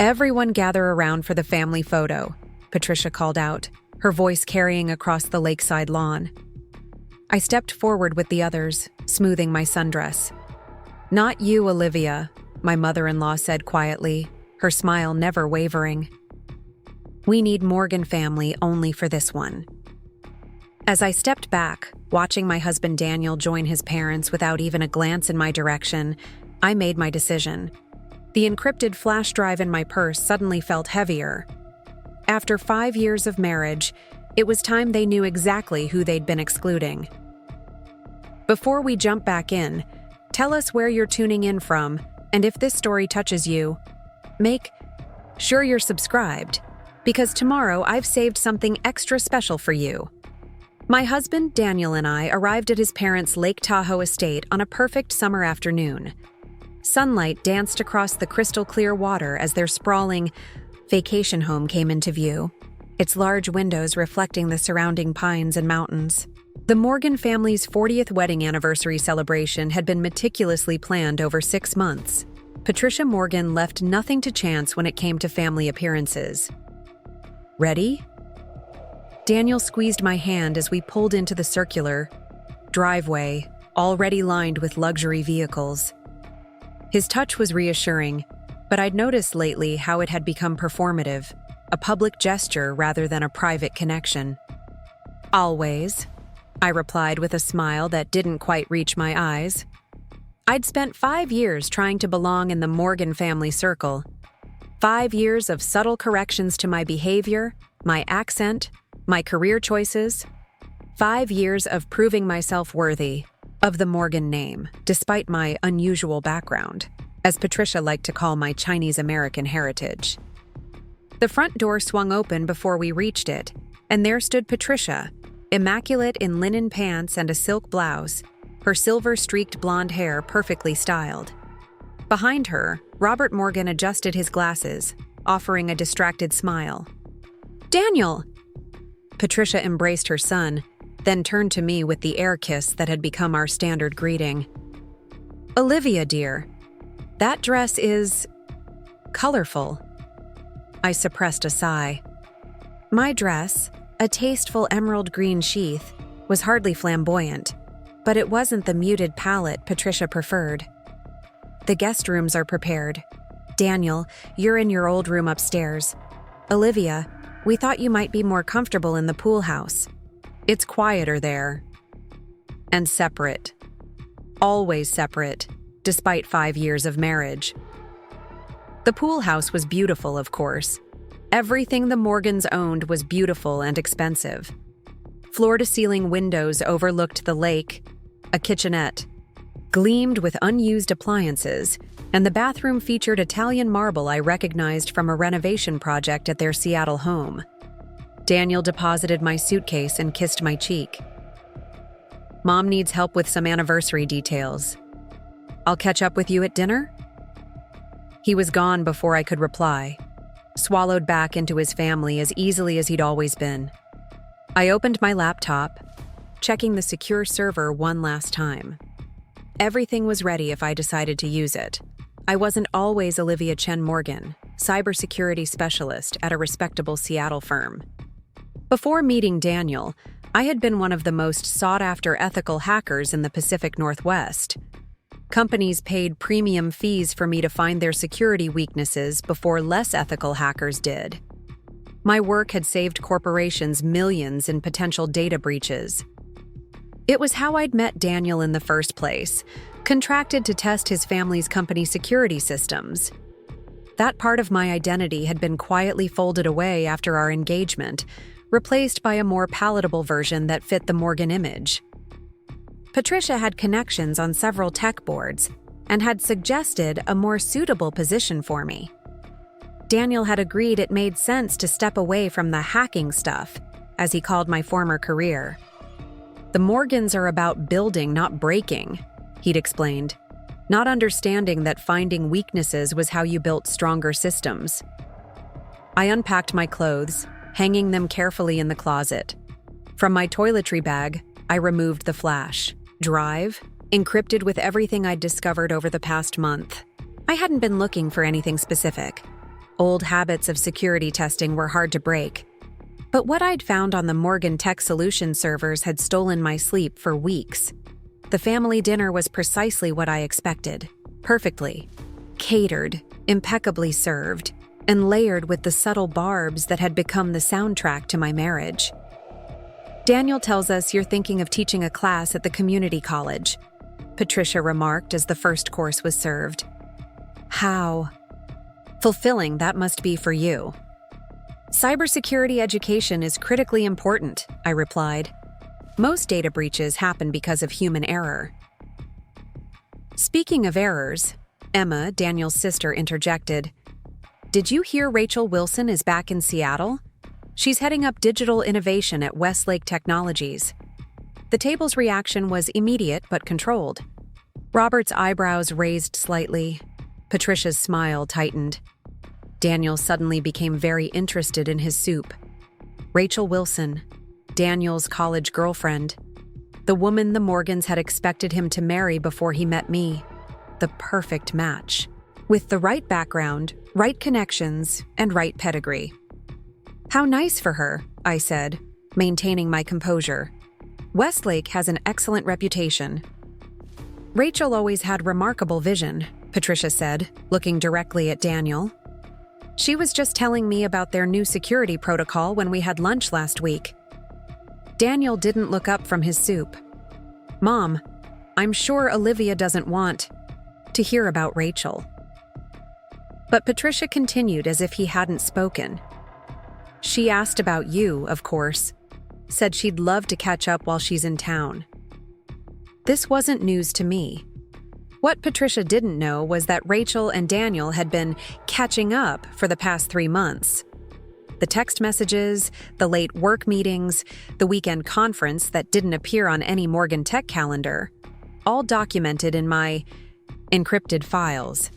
Everyone gather around for the family photo, Patricia called out, her voice carrying across the lakeside lawn. I stepped forward with the others, smoothing my sundress. "Not you, Olivia," my mother-in-law said quietly, her smile never wavering. "We need Morgan family only for this one." As I stepped back, watching my husband Daniel join his parents without even a glance in my direction, I made my decision. The encrypted flash drive in my purse suddenly felt heavier. After 5 years of marriage, it was time they knew exactly who they'd been excluding. Before we jump back in, tell us where you're tuning in from, and if this story touches you, make sure you're subscribed, because tomorrow I've saved something extra special for you. My husband, Daniel, and I arrived at his parents' Lake Tahoe estate on a perfect summer afternoon. Sunlight danced across the crystal-clear water as their sprawling vacation home came into view, its large windows reflecting the surrounding pines and mountains. The Morgan family's 40th wedding anniversary celebration had been meticulously planned over 6 months. Patricia Morgan left nothing to chance when it came to family appearances. "Ready?" Daniel squeezed my hand as we pulled into the circular driveway, already lined with luxury vehicles. His touch was reassuring, but I'd noticed lately how it had become performative, a public gesture rather than a private connection. "Always," I replied with a smile that didn't quite reach my eyes. I'd spent 5 years trying to belong in the Morgan family circle. 5 years of subtle corrections to my behavior, my accent, my career choices. 5 years of proving myself worthy of the Morgan name, despite my unusual background, as Patricia liked to call my Chinese-American heritage. The front door swung open before we reached it, and there stood Patricia, immaculate in linen pants and a silk blouse, her silver-streaked blonde hair perfectly styled. Behind her, Robert Morgan adjusted his glasses, offering a distracted smile. "Daniel!" Patricia embraced her son, then turned to me with the air kiss that had become our standard greeting. "Olivia, dear, that dress is colorful." I suppressed a sigh. My dress, a tasteful emerald green sheath, was hardly flamboyant, but it wasn't the muted palette Patricia preferred. "The guest rooms are prepared. Daniel, you're in your old room upstairs. Olivia, we thought you might be more comfortable in the pool house. It's quieter there." And separate. Always separate, despite 5 years of marriage. The pool house was beautiful, of course. Everything the Morgans owned was beautiful and expensive. Floor-to-ceiling windows overlooked the lake, a kitchenette gleamed with unused appliances, and the bathroom featured Italian marble I recognized from a renovation project at their Seattle home. Daniel deposited my suitcase and kissed my cheek. "Mom needs help with some anniversary details. I'll catch up with you at dinner?" He was gone before I could reply, swallowed back into his family as easily as he'd always been. I opened my laptop, checking the secure server one last time. Everything was ready if I decided to use it. I wasn't always Olivia Chen Morgan, cybersecurity specialist at a respectable Seattle firm. Before meeting Daniel, I had been one of the most sought-after ethical hackers in the Pacific Northwest. Companies paid premium fees for me to find their security weaknesses before less ethical hackers did. My work had saved corporations millions in potential data breaches. It was how I'd met Daniel in the first place, contracted to test his family's company security systems. That part of my identity had been quietly folded away after our engagement, replaced by a more palatable version that fit the Morgan image. Patricia had connections on several tech boards and had suggested a more suitable position for me. Daniel had agreed it made sense to step away from the hacking stuff, as he called my former career. "The Morgans are about building, not breaking," he'd explained, not understanding that finding weaknesses was how you built stronger systems. I unpacked my clothes, hanging them carefully in the closet. From my toiletry bag, I removed the flash drive, encrypted with everything I'd discovered over the past month. I hadn't been looking for anything specific. Old habits of security testing were hard to break. But what I'd found on the Morgan Tech Solutions servers had stolen my sleep for weeks. The family dinner was precisely what I expected. Perfectly. Catered, impeccably served, and layered with the subtle barbs that had become the soundtrack to my marriage. Daniel tells us you're thinking of teaching a class at the community college, Patricia remarked as the first course was served. How fulfilling that must be for you. Cybersecurity education is critically important, I replied. Most data breaches happen because of human error. Speaking of errors, Emma, Daniel's sister, interjected. Did you hear Rachel Wilson is back in Seattle? She's heading up digital innovation at Westlake Technologies. The table's reaction was immediate but controlled. Robert's eyebrows raised slightly. Patricia's smile tightened. Daniel suddenly became very interested in his soup. Rachel Wilson, Daniel's college girlfriend. The woman the Morgans had expected him to marry before he met me. The perfect match. With the right background, right connections, and right pedigree. How nice for her, I said, maintaining my composure. Westlake has an excellent reputation. Rachel always had remarkable vision, Patricia said, looking directly at Daniel. She was just telling me about their new security protocol when we had lunch last week. Daniel didn't look up from his soup. Mom, I'm sure Olivia doesn't want to hear about Rachel. But Patricia continued as if he hadn't spoken. She asked about you, of course. Said she'd love to catch up while she's in town. This wasn't news to me. What Patricia didn't know was that Rachel and Daniel had been catching up for the past 3 months. The text messages, the late work meetings, the weekend conference that didn't appear on any Morgan Tech calendar, all documented in my encrypted files.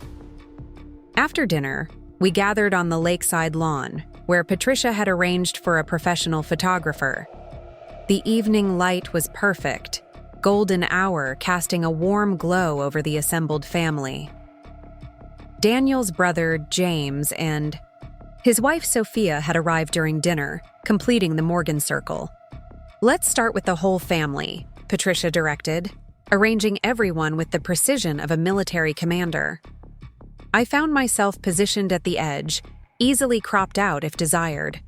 After dinner, we gathered on the lakeside lawn, where Patricia had arranged for a professional photographer. The evening light was perfect, golden hour casting a warm glow over the assembled family. Daniel's brother, James, and his wife, Sophia, had arrived during dinner, completing the Morgan circle. Let's start with the whole family, Patricia directed, arranging everyone with the precision of a military commander. I found myself positioned at the edge, easily cropped out if desired.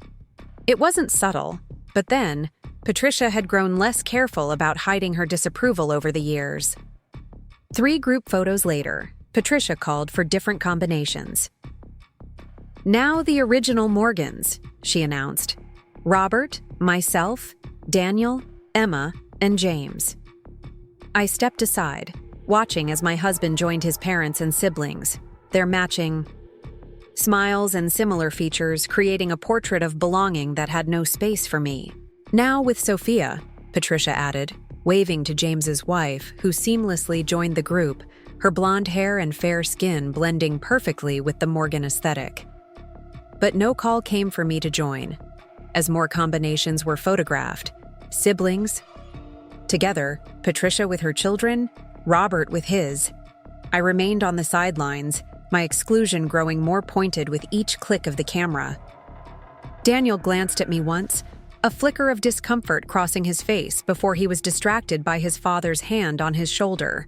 It wasn't subtle, but then, Patricia had grown less careful about hiding her disapproval over the years. 3 group photos later, Patricia called for different combinations. Now the original Morgans, she announced. Robert, myself, Daniel, Emma, and James. I stepped aside, watching as my husband joined his parents and siblings, their matching smiles and similar features creating a portrait of belonging that had no space for me. Now with Sophia, Patricia added, waving to James's wife, who seamlessly joined the group, her blonde hair and fair skin blending perfectly with the Morgan aesthetic. But no call came for me to join, as more combinations were photographed. Siblings. Together, Patricia with her children, Robert with his. I remained on the sidelines, my exclusion growing more pointed with each click of the camera. Daniel glanced at me once, a flicker of discomfort crossing his face before he was distracted by his father's hand on his shoulder.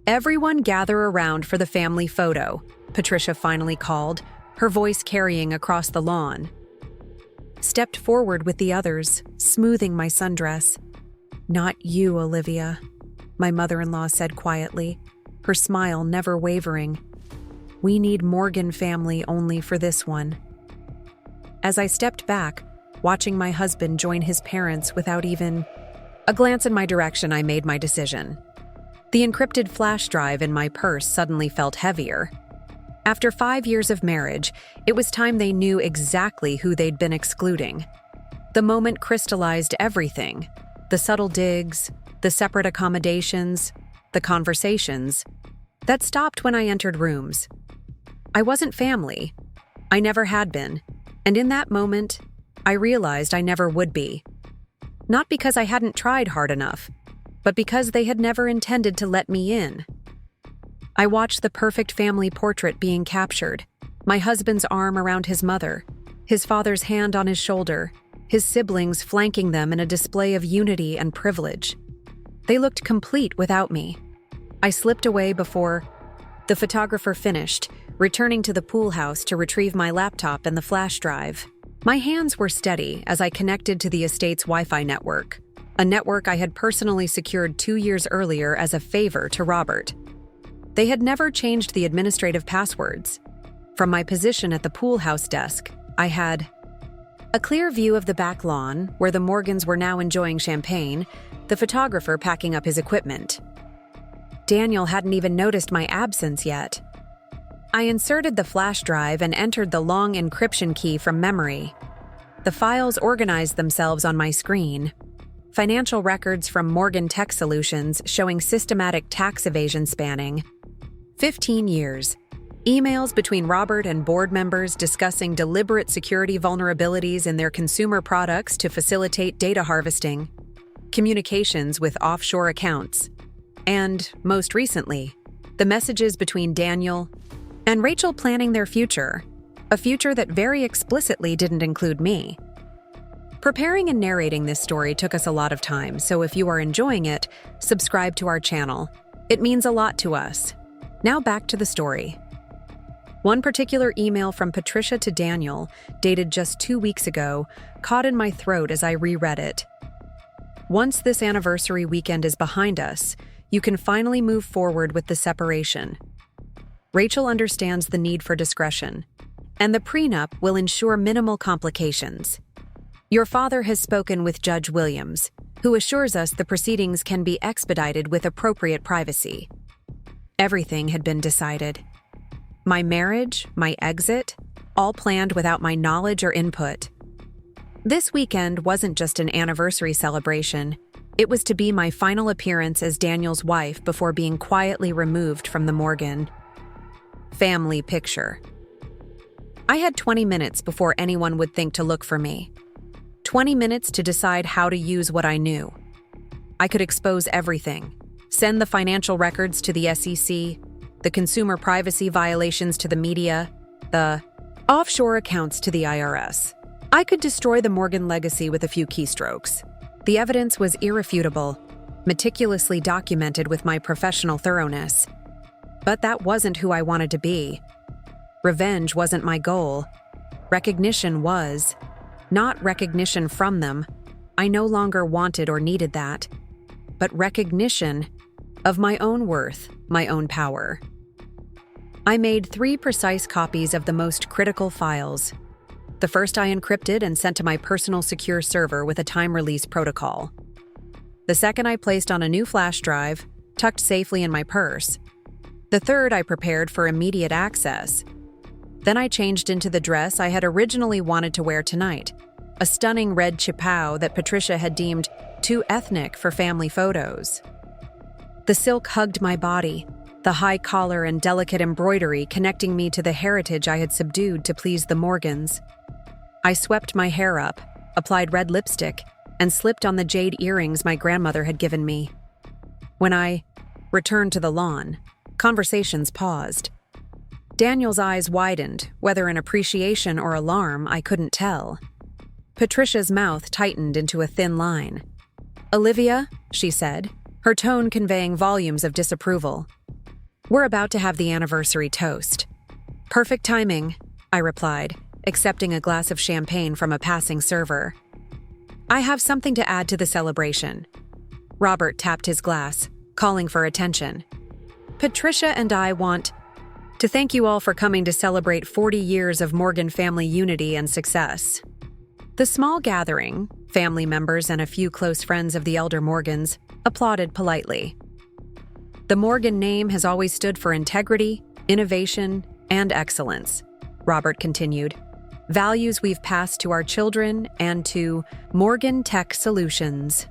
Everyone gather around for the family photo, Patricia finally called, her voice carrying across the lawn. Stepped forward with the others, smoothing my sundress. Not you, Olivia, my mother-in-law said quietly, her smile never wavering. We need Morgan family only for this one. As I stepped back, watching my husband join his parents without even a glance in my direction, I made my decision. The encrypted flash drive in my purse suddenly felt heavier. After 5 years of marriage, it was time they knew exactly who they'd been excluding. The moment crystallized everything. The subtle digs, the separate accommodations, the conversations that stopped when I entered rooms. I wasn't family. I never had been. And in that moment, I realized I never would be. Not because I hadn't tried hard enough, but because they had never intended to let me in. I watched the perfect family portrait being captured, My husband's arm around his mother, his father's hand on his shoulder, his siblings flanking them in a display of unity and privilege. They looked complete without me. I slipped away before the photographer finished, returning to the pool house to retrieve my laptop and the flash drive. My hands were steady as I connected to the estate's Wi-Fi network, a network I had personally secured 2 years earlier as a favor to Robert. They had never changed the administrative passwords. From my position at the pool house desk, I had a clear view of the back lawn, where the Morgans were now enjoying champagne, the photographer packing up his equipment. Daniel hadn't even noticed my absence yet. I inserted the flash drive and entered the long encryption key from memory. The files organized themselves on my screen. Financial records from Morgan Tech Solutions showing systematic tax evasion spanning 15 years. Emails between Robert and board members discussing deliberate security vulnerabilities in their consumer products to facilitate data harvesting. Communications with offshore accounts. And, most recently, the messages between Daniel and Rachel planning their future, a future that very explicitly didn't include me. Preparing and narrating this story took us a lot of time, so if you are enjoying it, subscribe to our channel. It means a lot to us. Now back to the story. One particular email from Patricia to Daniel, dated just 2 weeks ago, caught in my throat as I reread it. Once this anniversary weekend is behind us, you can finally move forward with the separation. Rachel understands the need for discretion, and the prenup will ensure minimal complications. Your father has spoken with Judge Williams, who assures us the proceedings can be expedited with appropriate privacy. Everything had been decided. My marriage, my exit, all planned without my knowledge or input. This weekend wasn't just an anniversary celebration. It was to be my final appearance as Daniel's wife before being quietly removed from the Morgan family picture. I had 20 minutes before anyone would think to look for me. 20 minutes to decide how to use what I knew. I could expose everything, send the financial records to the SEC, the consumer privacy violations to the media, the offshore accounts to the IRS. I could destroy the Morgan legacy with a few keystrokes. The evidence was irrefutable, meticulously documented with my professional thoroughness. But that wasn't who I wanted to be. Revenge wasn't my goal. Recognition was. Not recognition from them. I no longer wanted or needed that. But recognition of my own worth, my own power. I made 3 precise copies of the most critical files. The first I encrypted and sent to my personal secure server with a time-release protocol. The second I placed on a new flash drive, tucked safely in my purse. The third I prepared for immediate access. Then I changed into the dress I had originally wanted to wear tonight, a stunning red cheapao that Patricia had deemed too ethnic for family photos. The silk hugged my body, the high collar and delicate embroidery connecting me to the heritage I had subdued to please the Morgans. I swept my hair up, applied red lipstick, and slipped on the jade earrings my grandmother had given me. When I returned to the lawn, conversations paused. Daniel's eyes widened, whether in appreciation or alarm, I couldn't tell. Patricia's mouth tightened into a thin line. "Olivia," she said, her tone conveying volumes of disapproval. "We're about to have the anniversary toast." "Perfect timing," I replied, accepting a glass of champagne from a passing server. "I have something to add to the celebration." Robert tapped his glass, calling for attention. "Patricia and I want to thank you all for coming to celebrate 40 years of Morgan family unity and success." The small gathering, family members and a few close friends of the elder Morgans, applauded politely. "The Morgan name has always stood for integrity, innovation, and excellence," Robert continued. "Values we've passed to our children and to Morgan Tech Solutions."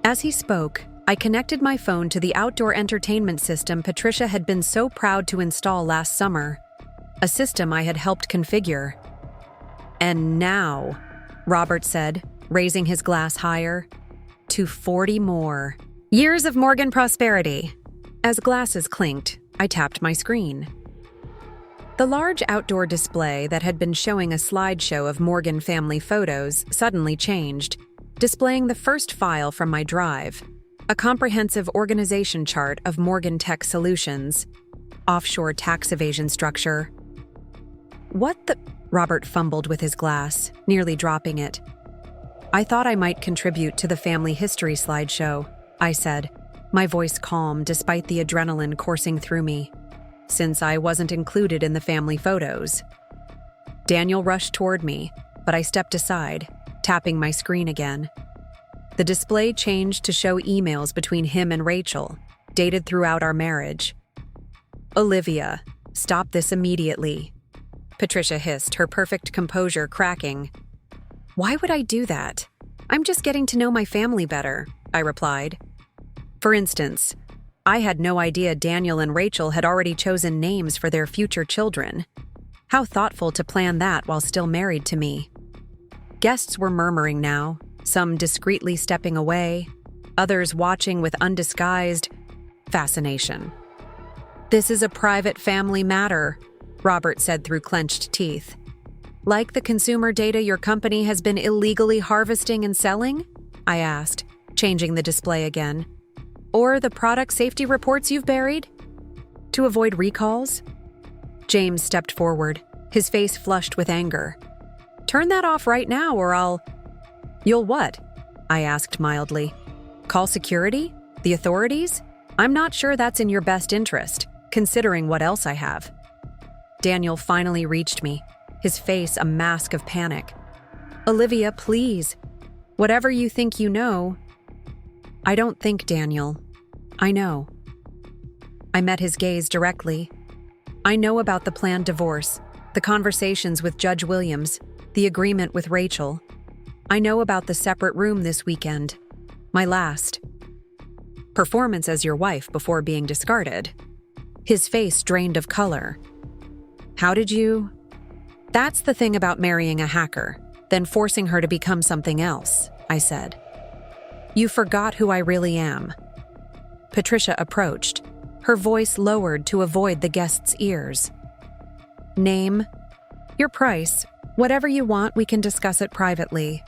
As he spoke, I connected my phone to the outdoor entertainment system Patricia had been so proud to install last summer, a system I had helped configure. "And now," Robert said, raising his glass higher, "to 40 more years of Morgan prosperity." As glasses clinked, I tapped my screen. The large outdoor display that had been showing a slideshow of Morgan family photos suddenly changed, displaying the first file from my drive, a comprehensive organization chart of Morgan Tech Solutions, offshore tax evasion structure. What the? Robert fumbled with his glass, nearly dropping it. I thought I might contribute to the family history slideshow, I said, my voice calm despite the adrenaline coursing through me, since I wasn't included in the family photos. Daniel rushed toward me, but I stepped aside, tapping my screen again. The display changed to show emails between him and Rachel, dated throughout our marriage. Olivia, stop this immediately. Patricia hissed, her perfect composure cracking. Why would I do that? I'm just getting to know my family better, I replied. For instance, I had no idea Daniel and Rachel had already chosen names for their future children. How thoughtful to plan that while still married to me. Guests were murmuring now, some discreetly stepping away, others watching with undisguised fascination. This is a private family matter, Robert said through clenched teeth. Like the consumer data your company has been illegally harvesting and selling? I asked, changing the display again. Or the product safety reports you've buried? To avoid recalls? James stepped forward, his face flushed with anger. Turn that off right now or I'll… You'll what? I asked mildly. Call security? The authorities? I'm not sure that's in your best interest, considering what else I have. Daniel finally reached me, his face a mask of panic. Olivia, please. Whatever you think you know. I don't think, Daniel. I know. I met his gaze directly. I know about the planned divorce, the conversations with Judge Williams, the agreement with Rachel. I know about the separate room this weekend. My last performance as your wife before being discarded. His face drained of color. How did you… That's the thing about marrying a hacker, then forcing her to become something else, I said. You forgot who I really am. Patricia approached, her voice lowered to avoid the guest's ears. Name, your price, whatever you want, we can discuss it privately.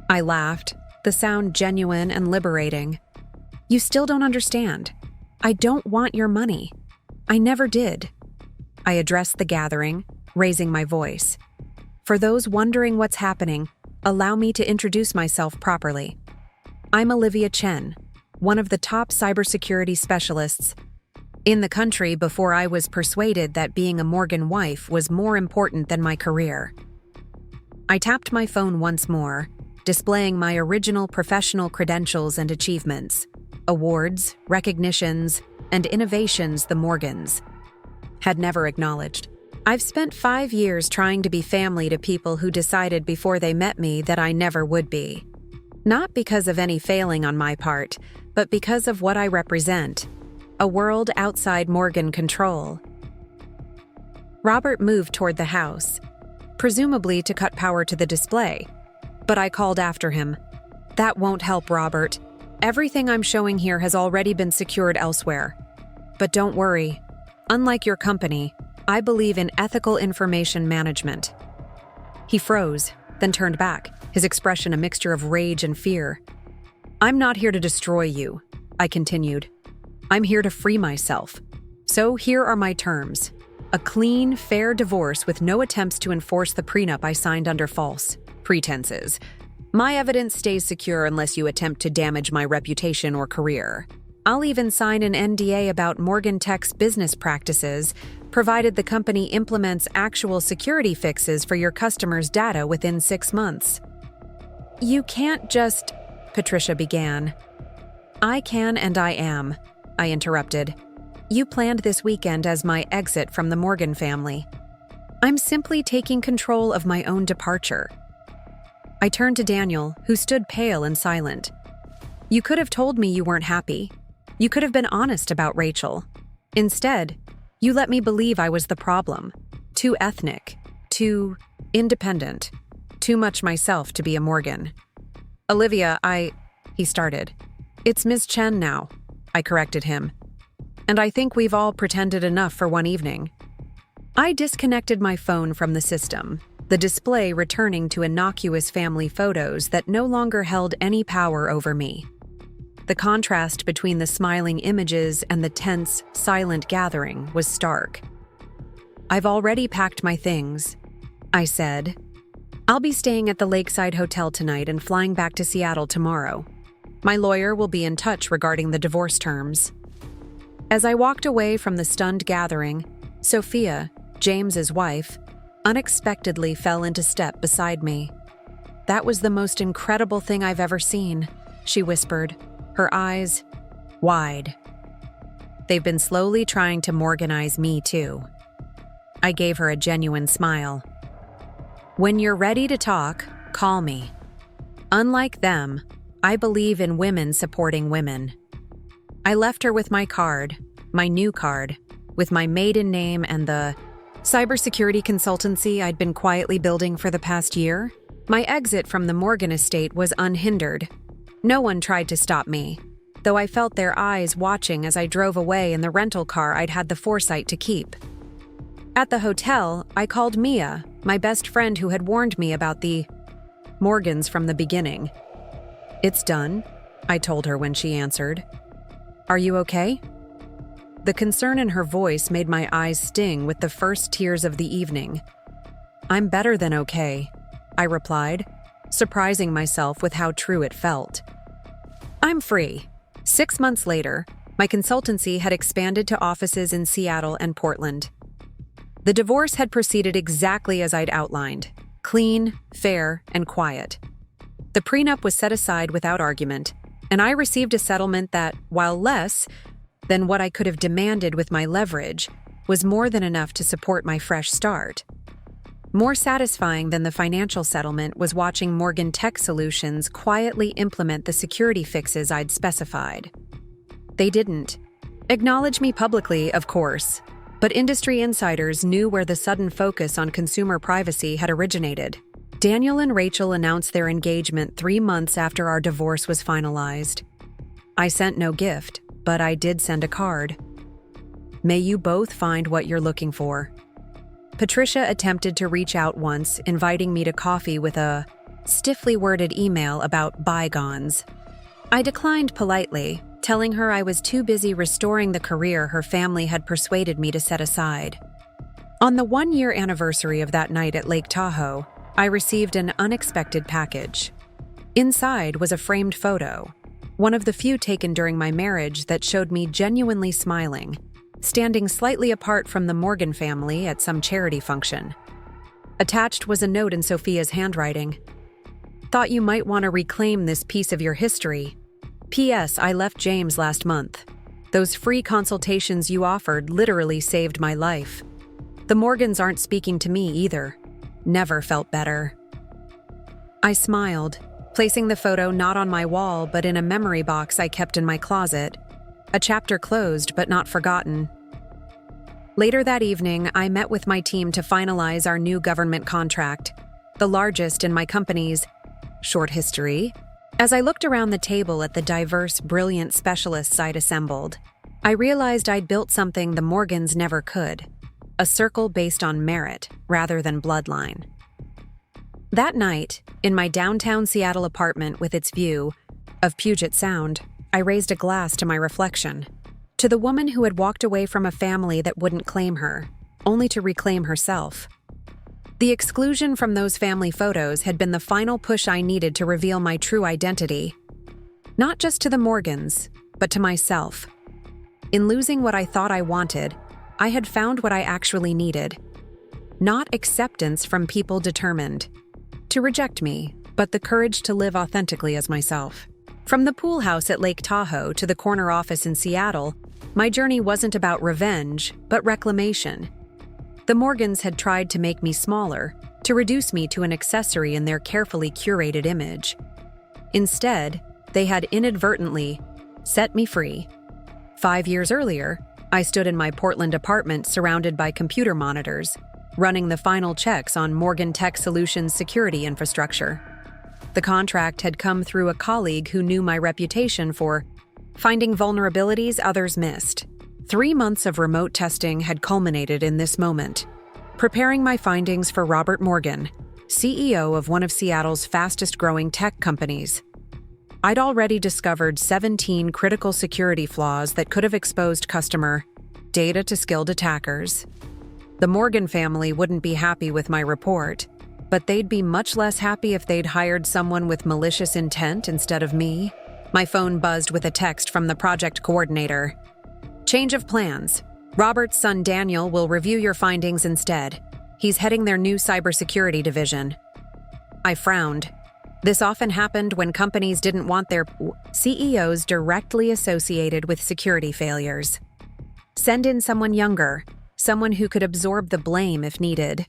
I laughed, the sound genuine and liberating. You still don't understand. I don't want your money. I never did. I addressed the gathering, raising my voice. For those wondering what's happening, allow me to introduce myself properly. I'm Olivia Chen, one of the top cybersecurity specialists in the country before I was persuaded that being a Morgan wife was more important than my career. I tapped my phone once more, displaying my original professional credentials and achievements, awards, recognitions, and innovations the Morgans had never acknowledged. I've spent 5 years trying to be family to people who decided before they met me that I never would be. Not because of any failing on my part, but because of what I represent, a world outside Morgan control. Robert moved toward the house, presumably to cut power to the display, but I called after him. That won't help, Robert. Everything I'm showing here has already been secured elsewhere. But don't worry. Unlike your company, I believe in ethical information management. He froze, then turned back, his expression a mixture of rage and fear. I'm not here to destroy you, I continued. I'm here to free myself. So here are my terms. A clean, fair divorce with no attempts to enforce the prenup I signed under false pretenses. My evidence stays secure unless you attempt to damage my reputation or career. I'll even sign an NDA about Morgan Tech's business practices, provided the company implements actual security fixes for your customers' data within 6 months. You can't just… Patricia began. I can and I am, I interrupted. You planned this weekend as my exit from the Morgan family. I'm simply taking control of my own departure. I turned to Daniel, who stood pale and silent. You could have told me you weren't happy. You could have been honest about Rachel. Instead, you let me believe I was the problem. Too ethnic, too independent, too much myself to be a Morgan. Olivia, he started. It's Ms. Chen now, I corrected him. And I think we've all pretended enough for one evening. I disconnected my phone from the system, the display returning to innocuous family photos that no longer held any power over me. The contrast between the smiling images and the tense, silent gathering was stark. "I've already packed my things," I said. "I'll be staying at the Lakeside Hotel tonight and flying back to Seattle tomorrow. My lawyer will be in touch regarding the divorce terms." As I walked away from the stunned gathering, Sophia, James's wife, unexpectedly fell into step beside me. "That was the most incredible thing I've ever seen," she whispered, her eyes wide. "They've been slowly trying to Morganize me too." I gave her a genuine smile. "When you're ready to talk, call me. Unlike them, I believe in women supporting women." I left her with my card, my new card, with my maiden name and the cybersecurity consultancy I'd been quietly building for the past year. My exit from the Morgan estate was unhindered. No one tried to stop me, though I felt their eyes watching as I drove away in the rental car I'd had the foresight to keep. At the hotel, I called Mia, my best friend who had warned me about the Morgans from the beginning. "It's done," I told her when she answered. "Are you okay?" The concern in her voice made my eyes sting with the first tears of the evening. "I'm better than okay," I replied, surprising myself with how true it felt. "I'm free." 6 months later, my consultancy had expanded to offices in Seattle and Portland. The divorce had proceeded exactly as I'd outlined: clean, fair, and quiet. The prenup was set aside without argument, and I received a settlement that, while less than what I could have demanded with my leverage, was more than enough to support my fresh start. More satisfying than the financial settlement was watching Morgan Tech Solutions quietly implement the security fixes I'd specified. They didn't acknowledge me publicly, of course, but industry insiders knew where the sudden focus on consumer privacy had originated. Daniel and Rachel announced their engagement 3 months after our divorce was finalized. I sent no gift, but I did send a card. "May you both find what you're looking for." Patricia attempted to reach out once, inviting me to coffee with a stiffly worded email about bygones. I declined politely, telling her I was too busy restoring the career her family had persuaded me to set aside. On the 1-year anniversary of that night at Lake Tahoe, I received an unexpected package. Inside was a framed photo, one of the few taken during my marriage that showed me genuinely smiling, standing slightly apart from the Morgan family at some charity function. Attached was a note in Sophia's handwriting. "Thought you might want to reclaim this piece of your history. P.S. I left James last month. Those free consultations you offered literally saved my life. The Morgans aren't speaking to me either. Never felt better." I smiled, placing the photo not on my wall but in a memory box I kept in my closet. A chapter closed but not forgotten. Later that evening, I met with my team to finalize our new government contract, the largest in my company's short history. As I looked around the table at the diverse, brilliant specialists I'd assembled, I realized I'd built something the Morgans never could: a circle based on merit rather than bloodline. That night, in my downtown Seattle apartment with its view of Puget Sound, I raised a glass to my reflection, to the woman who had walked away from a family that wouldn't claim her, only to reclaim herself. The exclusion from those family photos had been the final push I needed to reveal my true identity, not just to the Morgans, but to myself. In losing what I thought I wanted, I had found what I actually needed. Not acceptance from people determined to reject me, but the courage to live authentically as myself. From the pool house at Lake Tahoe to the corner office in Seattle, my journey wasn't about revenge, but reclamation. The Morgans had tried to make me smaller, to reduce me to an accessory in their carefully curated image. Instead, they had inadvertently set me free. 5 years earlier, I stood in my Portland apartment surrounded by computer monitors, running the final checks on Morgan Tech Solutions' security infrastructure. The contract had come through a colleague who knew my reputation for finding vulnerabilities others missed. 3 months of remote testing had culminated in this moment, Preparing my findings for Robert Morgan, CEO of one of Seattle's fastest-growing tech companies. I'd already discovered 17 critical security flaws that could have exposed customer data to skilled attackers. The Morgan family wouldn't be happy with my report, but they'd be much less happy if they'd hired someone with malicious intent instead of me. My phone buzzed with a text from the project coordinator. Change of plans. Robert's son Daniel will review your findings instead. He's heading their new cybersecurity division. I frowned. This often happened when companies didn't want their CEOs directly associated with security failures. Send in someone younger, someone who could absorb the blame if needed.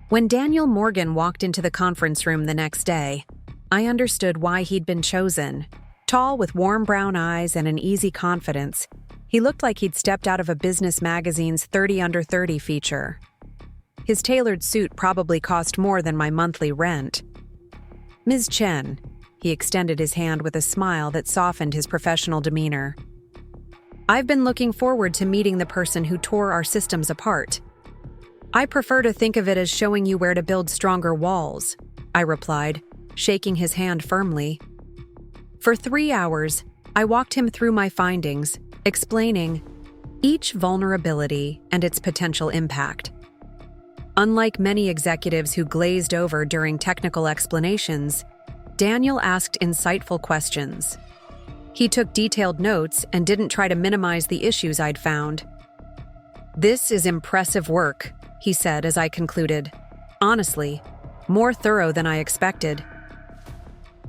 When Daniel Morgan walked into the conference room the next day, I understood why he'd been chosen. Tall with warm brown eyes and an easy confidence, he looked like he'd stepped out of a business magazine's 30 Under 30 feature. His tailored suit probably cost more than my monthly rent. Ms. Chen, he extended his hand with a smile that softened his professional demeanor. I've been looking forward to meeting the person who tore our systems apart. I prefer to think of it as showing you where to build stronger walls, I replied, shaking his hand firmly. For 3 hours, I walked him through my findings, explaining each vulnerability and its potential impact. Unlike many executives who glazed over during technical explanations, Daniel asked insightful questions. He took detailed notes and didn't try to minimize the issues I'd found. This is impressive work, he said as I concluded. Honestly, more thorough than I expected.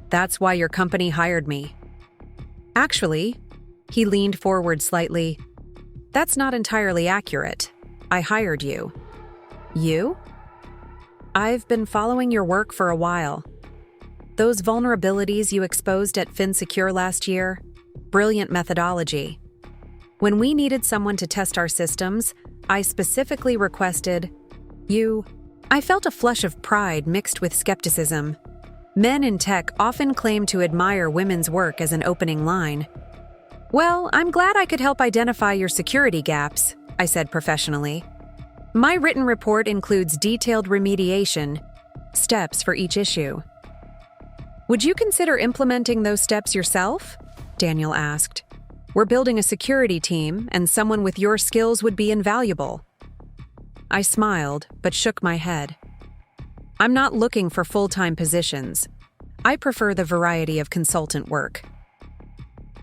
That's why your company hired me. Actually, he leaned forward slightly. That's not entirely accurate. I hired you. You? I've been following your work for a while. Those vulnerabilities you exposed at FinSecure last year, brilliant methodology. When we needed someone to test our systems, I specifically requested you. I felt a flush of pride mixed with skepticism. Men in tech often claim to admire women's work as an opening line. Well, I'm glad I could help identify your security gaps, I said professionally. My written report includes detailed remediation steps for each issue. Would you consider implementing those steps yourself? Daniel asked. We're building a security team, and someone with your skills would be invaluable. I smiled, but shook my head. I'm not looking for full-time positions. I prefer the variety of consultant work.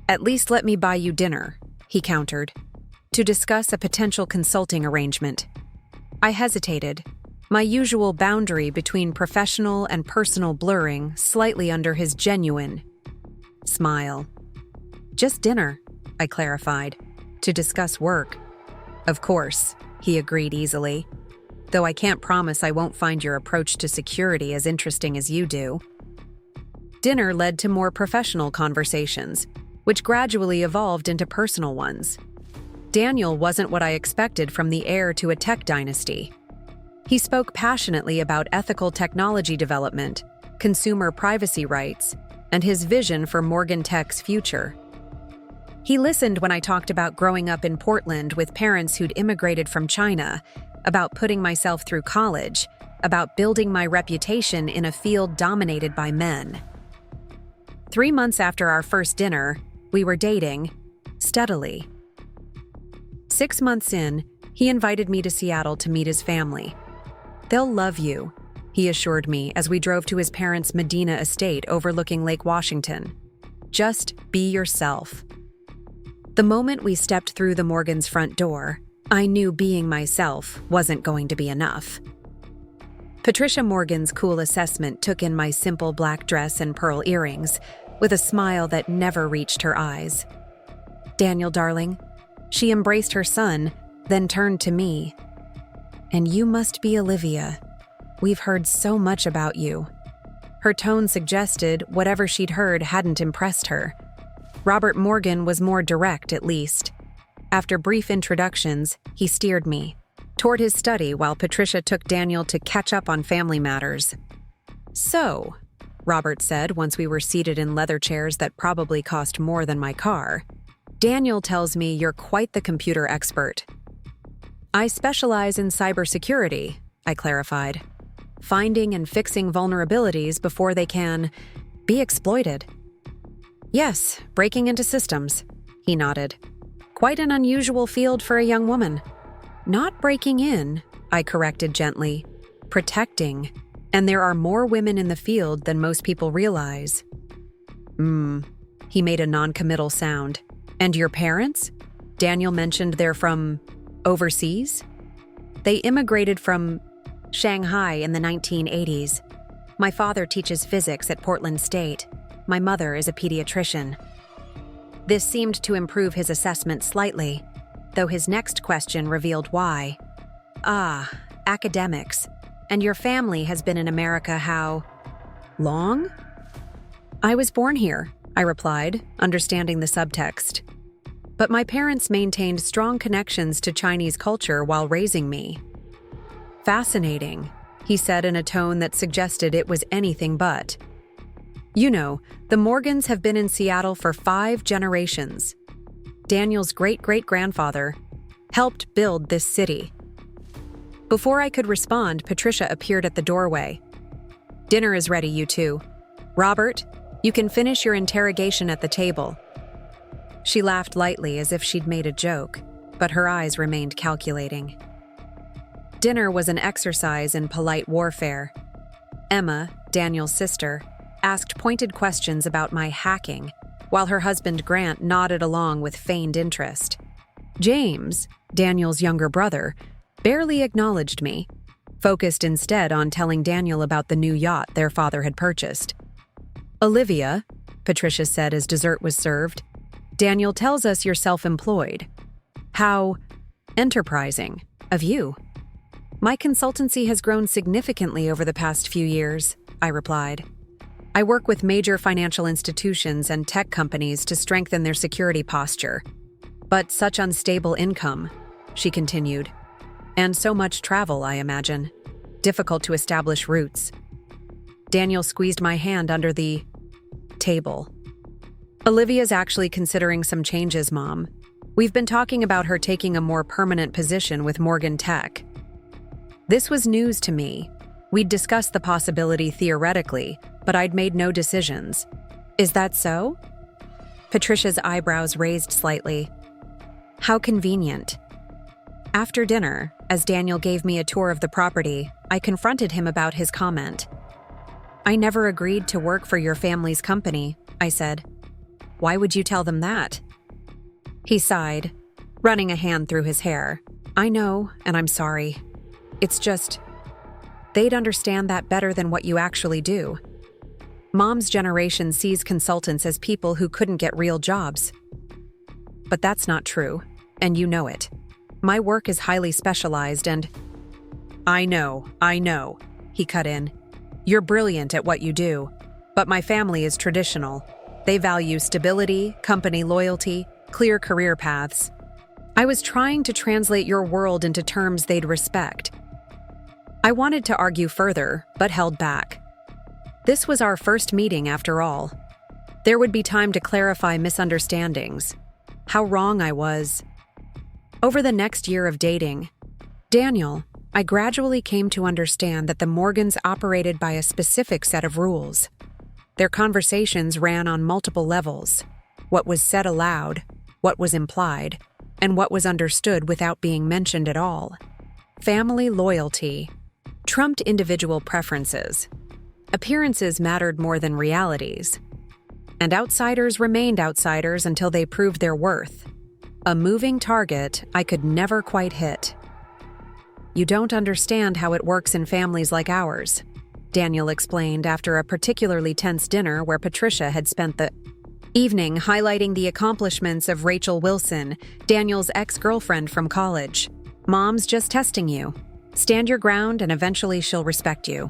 At least let me buy you dinner, he countered, to discuss a potential consulting arrangement. I hesitated, my usual boundary between professional and personal blurring slightly under his genuine smile. Just dinner, I clarified, to discuss work. Of course, he agreed easily, though I can't promise I won't find your approach to security as interesting as you do. Dinner led to more professional conversations, which gradually evolved into personal ones. Daniel wasn't what I expected from the heir to a tech dynasty. He spoke passionately about ethical technology development, consumer privacy rights, and his vision for Morgan Tech's future. He listened when I talked about growing up in Portland with parents who'd immigrated from China, about putting myself through college, about building my reputation in a field dominated by men. 3 months after our first dinner, we were dating, steadily. 6 months in, he invited me to Seattle to meet his family. They'll love you, he assured me as we drove to his parents' Medina estate overlooking Lake Washington. Just be yourself. The moment we stepped through the Morgans' front door, I knew being myself wasn't going to be enough. Patricia Morgan's cool assessment took in my simple black dress and pearl earrings, with a smile that never reached her eyes. Daniel, darling, she embraced her son, then turned to me. And you must be Olivia. We've heard so much about you. Her tone suggested whatever she'd heard hadn't impressed her. Robert Morgan was more direct, at least. After brief introductions, he steered me toward his study while Patricia took Daniel to catch up on family matters. So, Robert said once we were seated in leather chairs that probably cost more than my car, Daniel tells me you're quite the computer expert. I specialize in cybersecurity, I clarified, finding and fixing vulnerabilities before they can be exploited. Yes, breaking into systems, he nodded. Quite an unusual field for a young woman. Not breaking in, I corrected gently. Protecting. And there are more women in the field than most people realize. He made a non-committal sound. And your parents? Daniel mentioned they're from overseas? They immigrated from Shanghai in the 1980s. My father teaches physics at Portland State. My mother is a pediatrician. This seemed to improve his assessment slightly, though his next question revealed why. Academics. And your family has been in America how long? I was born here, I replied, understanding the subtext. But my parents maintained strong connections to Chinese culture while raising me. Fascinating, he said in a tone that suggested it was anything but. You know, the Morgans have been in Seattle for 5 generations. Daniel's great-great-grandfather helped build this city. Before I could respond, Patricia appeared at the doorway. Dinner is ready, you two. Robert, you can finish your interrogation at the table. She laughed lightly as if she'd made a joke, but her eyes remained calculating. Dinner was an exercise in polite warfare. Emma, Daniel's sister, asked pointed questions about my hacking, while her husband Grant nodded along with feigned interest. James, Daniel's younger brother, barely acknowledged me, focused instead on telling Daniel about the new yacht their father had purchased. Olivia, Patricia said as dessert was served, Daniel tells us you're self-employed. How enterprising of you. My consultancy has grown significantly over the past few years, I replied. I work with major financial institutions and tech companies to strengthen their security posture. But such unstable income, she continued. And so much travel, I imagine. Difficult to establish roots. Daniel squeezed my hand under the table. Olivia's actually considering some changes, Mom. We've been talking about her taking a more permanent position with Morgan Tech. This was news to me. We'd discussed the possibility theoretically, but I'd made no decisions. Is that so? Patricia's eyebrows raised slightly. How convenient. After dinner, as Daniel gave me a tour of the property, I confronted him about his comment. I never agreed to work for your family's company, I said. Why would you tell them that? He sighed, running a hand through his hair. I know, and I'm sorry. It's just, they'd understand that better than what you actually do. Mom's generation sees consultants as people who couldn't get real jobs. But that's not true, and you know it. My work is highly specialized and… I know, he cut in. You're brilliant at what you do, but my family is traditional. They value stability, company loyalty, clear career paths. I was trying to translate your world into terms they'd respect. I wanted to argue further, but held back. This was our first meeting, after all. There would be time to clarify misunderstandings, how wrong I was. Over the next year of dating, Daniel, I gradually came to understand that the Morgans operated by a specific set of rules. Their conversations ran on multiple levels: what was said aloud, what was implied, and what was understood without being mentioned at all. Family loyalty trumped individual preferences. Appearances mattered more than realities. And outsiders remained outsiders until they proved their worth. A moving target I could never quite hit. You don't understand how it works in families like ours, Daniel explained after a particularly tense dinner where Patricia had spent the evening highlighting the accomplishments of Rachel Wilson, Daniel's ex-girlfriend from college. Mom's just testing you. Stand your ground and eventually she'll respect you.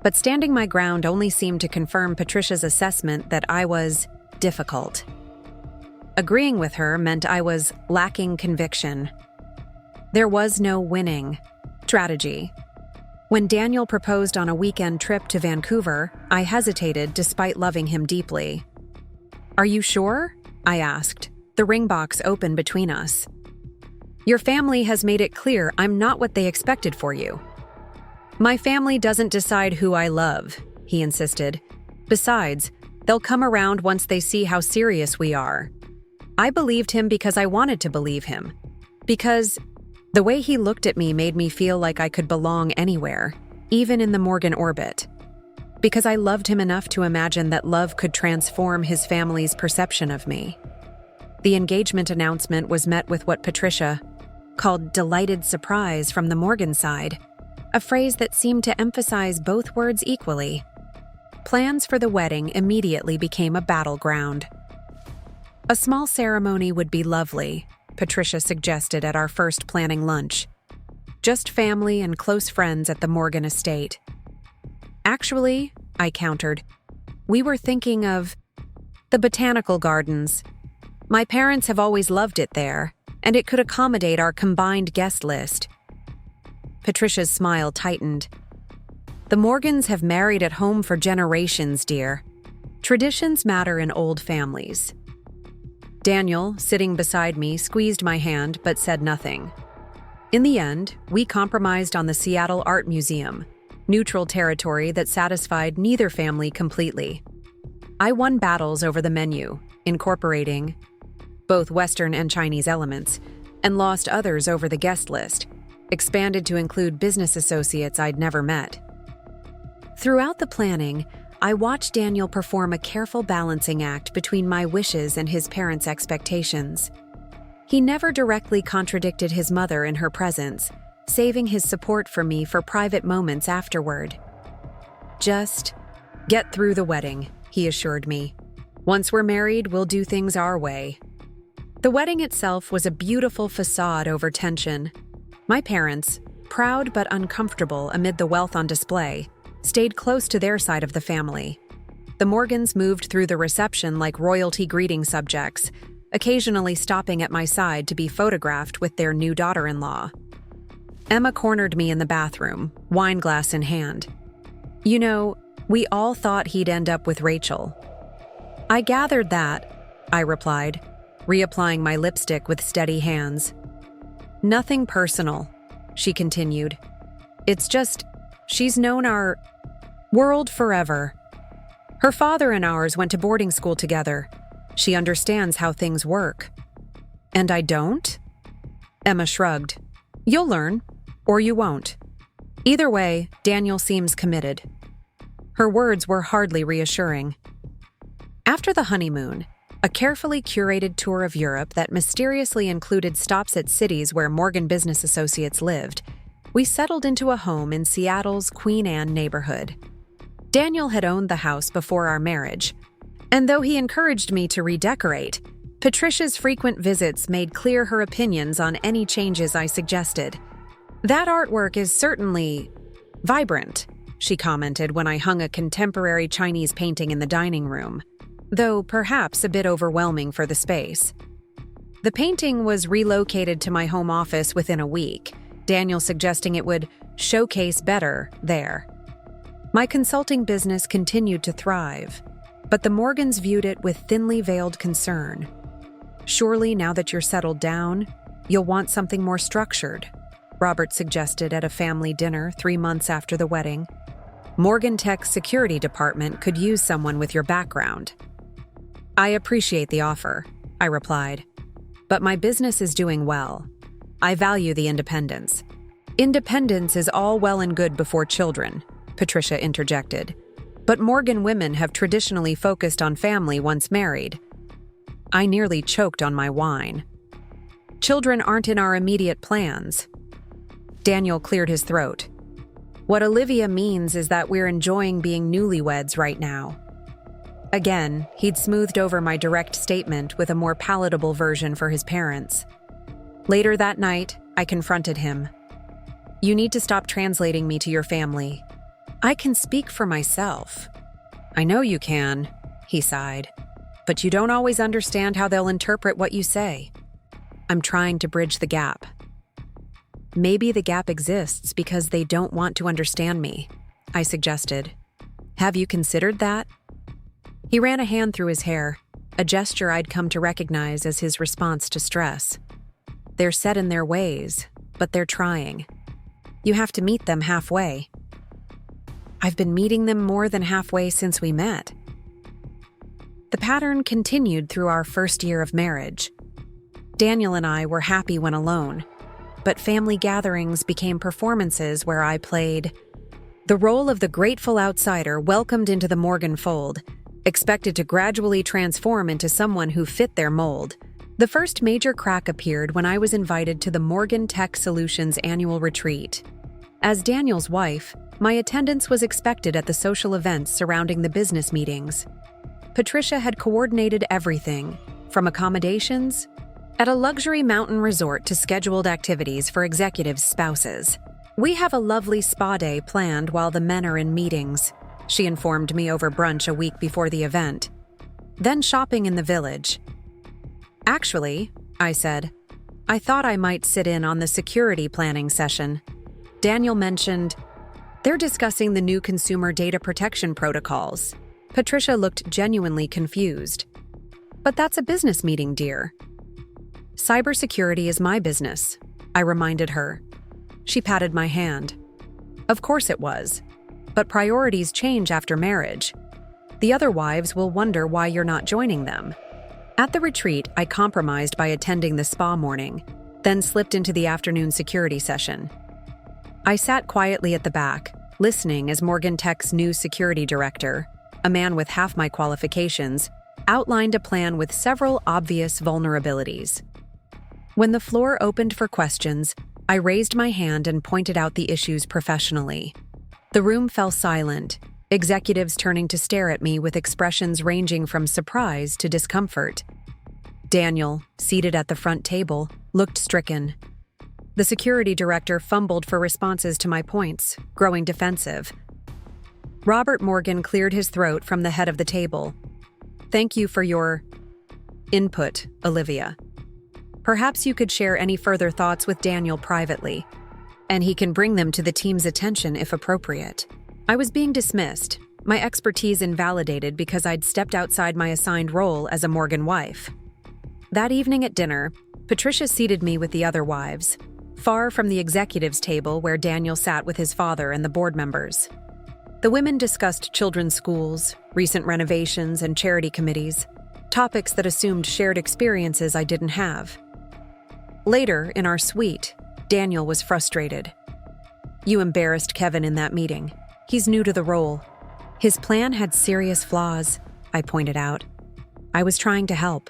But standing my ground only seemed to confirm Patricia's assessment that I was difficult. Agreeing with her meant I was lacking conviction. There was no winning strategy. When Daniel proposed on a weekend trip to Vancouver, I hesitated despite loving him deeply. Are you sure? I asked, the ring box open between us. Your family has made it clear I'm not what they expected for you. My family doesn't decide who I love, he insisted. Besides, they'll come around once they see how serious we are. I believed him because I wanted to believe him. Because the way he looked at me made me feel like I could belong anywhere, even in the Morgan orbit. Because I loved him enough to imagine that love could transform his family's perception of me. The engagement announcement was met with what Patricia called delighted surprise from the Morgan side, a phrase that seemed to emphasize both words equally. Plans for the wedding immediately became a battleground. A small ceremony would be lovely, Patricia suggested at our first planning lunch. Just family and close friends at the Morgan estate. Actually, I countered, we were thinking of the botanical gardens. My parents have always loved it there, and it could accommodate our combined guest list. Patricia's smile tightened. The Morgans have married at home for generations, dear. Traditions matter in old families. Daniel, sitting beside me, squeezed my hand but said nothing. In the end, we compromised on the Seattle Art Museum, neutral territory that satisfied neither family completely. I won battles over the menu, incorporating both Western and Chinese elements, and lost others over the guest list, expanded to include business associates I'd never met. Throughout the planning, I watched Daniel perform a careful balancing act between my wishes and his parents' expectations. He never directly contradicted his mother in her presence, saving his support for me for private moments afterward. Just get through the wedding, he assured me. Once we're married, we'll do things our way. The wedding itself was a beautiful facade over tension. My parents, proud but uncomfortable amid the wealth on display, stayed close to their side of the family. The Morgans moved through the reception like royalty greeting subjects, occasionally stopping at my side to be photographed with their new daughter-in-law. Emma cornered me in the bathroom, wine glass in hand. You know, we all thought he'd end up with Rachel. I gathered that, I replied, reapplying my lipstick with steady hands. Nothing personal, she continued. It's just, she's known our world forever. Her father and ours went to boarding school together. She understands how things work. And I don't? Emma shrugged. You'll learn, or you won't. Either way, Daniel seems committed. Her words were hardly reassuring. After the honeymoon, a carefully curated tour of Europe that mysteriously included stops at cities where Morgan business associates lived, we settled into a home in Seattle's Queen Anne neighborhood. Daniel had owned the house before our marriage, and though he encouraged me to redecorate, Patricia's frequent visits made clear her opinions on any changes I suggested. That artwork is certainly vibrant, she commented when I hung a contemporary Chinese painting in the dining room, though perhaps a bit overwhelming for the space. The painting was relocated to my home office within a week, Daniel suggesting it would showcase better there. My consulting business continued to thrive, but the Morgans viewed it with thinly veiled concern. Surely, now that you're settled down, you'll want something more structured, Robert suggested at a family dinner 3 months after the wedding. Morgan Tech's security department could use someone with your background. I appreciate the offer, I replied, but my business is doing well. I value the independence. Independence is all well and good before children, Patricia interjected, but Morgan women have traditionally focused on family once married. I nearly choked on my wine. Children aren't in our immediate plans. Daniel cleared his throat. What Olivia means is that we're enjoying being newlyweds right now. Again, he'd smoothed over my direct statement with a more palatable version for his parents. Later that night, I confronted him. You need to stop translating me to your family. I can speak for myself. I know you can, he sighed, but you don't always understand how they'll interpret what you say. I'm trying to bridge the gap. Maybe the gap exists because they don't want to understand me, I suggested. Have you considered that? He ran a hand through his hair, a gesture I'd come to recognize as his response to stress. They're set in their ways, but they're trying. You have to meet them halfway. I've been meeting them more than halfway since we met. The pattern continued through our first year of marriage. Daniel and I were happy when alone, but family gatherings became performances where I played the role of the grateful outsider welcomed into the Morgan fold, expected to gradually transform into someone who fit their mold. The first major crack appeared when I was invited to the Morgan Tech Solutions annual retreat. As Daniel's wife, my attendance was expected at the social events surrounding the business meetings. Patricia had coordinated everything, from accommodations at a luxury mountain resort to scheduled activities for executives' spouses. "We have a lovely spa day planned while the men are in meetings," she informed me over brunch a week before the event. "Then shopping in the village." "Actually," I said, "I thought I might sit in on the security planning session." Daniel mentioned, "They're discussing the new consumer data protection protocols." Patricia looked genuinely confused. "But that's a business meeting, dear." "Cybersecurity is my business," I reminded her. She patted my hand. "Of course it was. But priorities change after marriage. The other wives will wonder why you're not joining them." At the retreat, I compromised by attending the spa morning, then slipped into the afternoon security session. I sat quietly at the back, listening as Morgan Tech's new security director, a man with half my qualifications, outlined a plan with several obvious vulnerabilities. When the floor opened for questions, I raised my hand and pointed out the issues professionally. The room fell silent, executives turning to stare at me with expressions ranging from surprise to discomfort. Daniel, seated at the front table, looked stricken. The security director fumbled for responses to my points, growing defensive. Robert Morgan cleared his throat from the head of the table. "Thank you for your input, Olivia. Perhaps you could share any further thoughts with Daniel privately, and he can bring them to the team's attention if appropriate." I was being dismissed, my expertise invalidated because I'd stepped outside my assigned role as a Morgan wife. That evening at dinner, Patricia seated me with the other wives, far from the executives' table where Daniel sat with his father and the board members. The women discussed children's schools, recent renovations, and charity committees, topics that assumed shared experiences I didn't have. Later, in our suite, Daniel was frustrated. "You embarrassed Kevin in that meeting. He's new to the role." "His plan had serious flaws," I pointed out. "I was trying to help."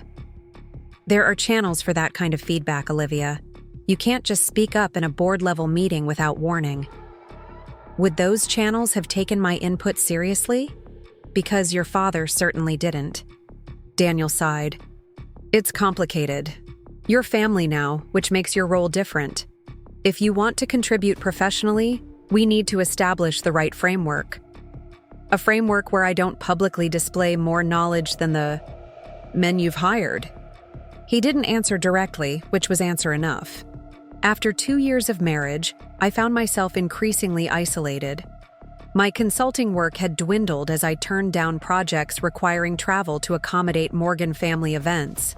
"There are channels for that kind of feedback, Olivia. You can't just speak up in a board-level meeting without warning." "Would those channels have taken my input seriously? Because your father certainly didn't." Daniel sighed. "It's complicated. You're family now, which makes your role different. If you want to contribute professionally, we need to establish the right framework. A framework where I don't publicly display more knowledge than the men you've hired." He didn't answer directly, which was answer enough. After 2 years of marriage, I found myself increasingly isolated. My consulting work had dwindled as I turned down projects requiring travel to accommodate Morgan family events.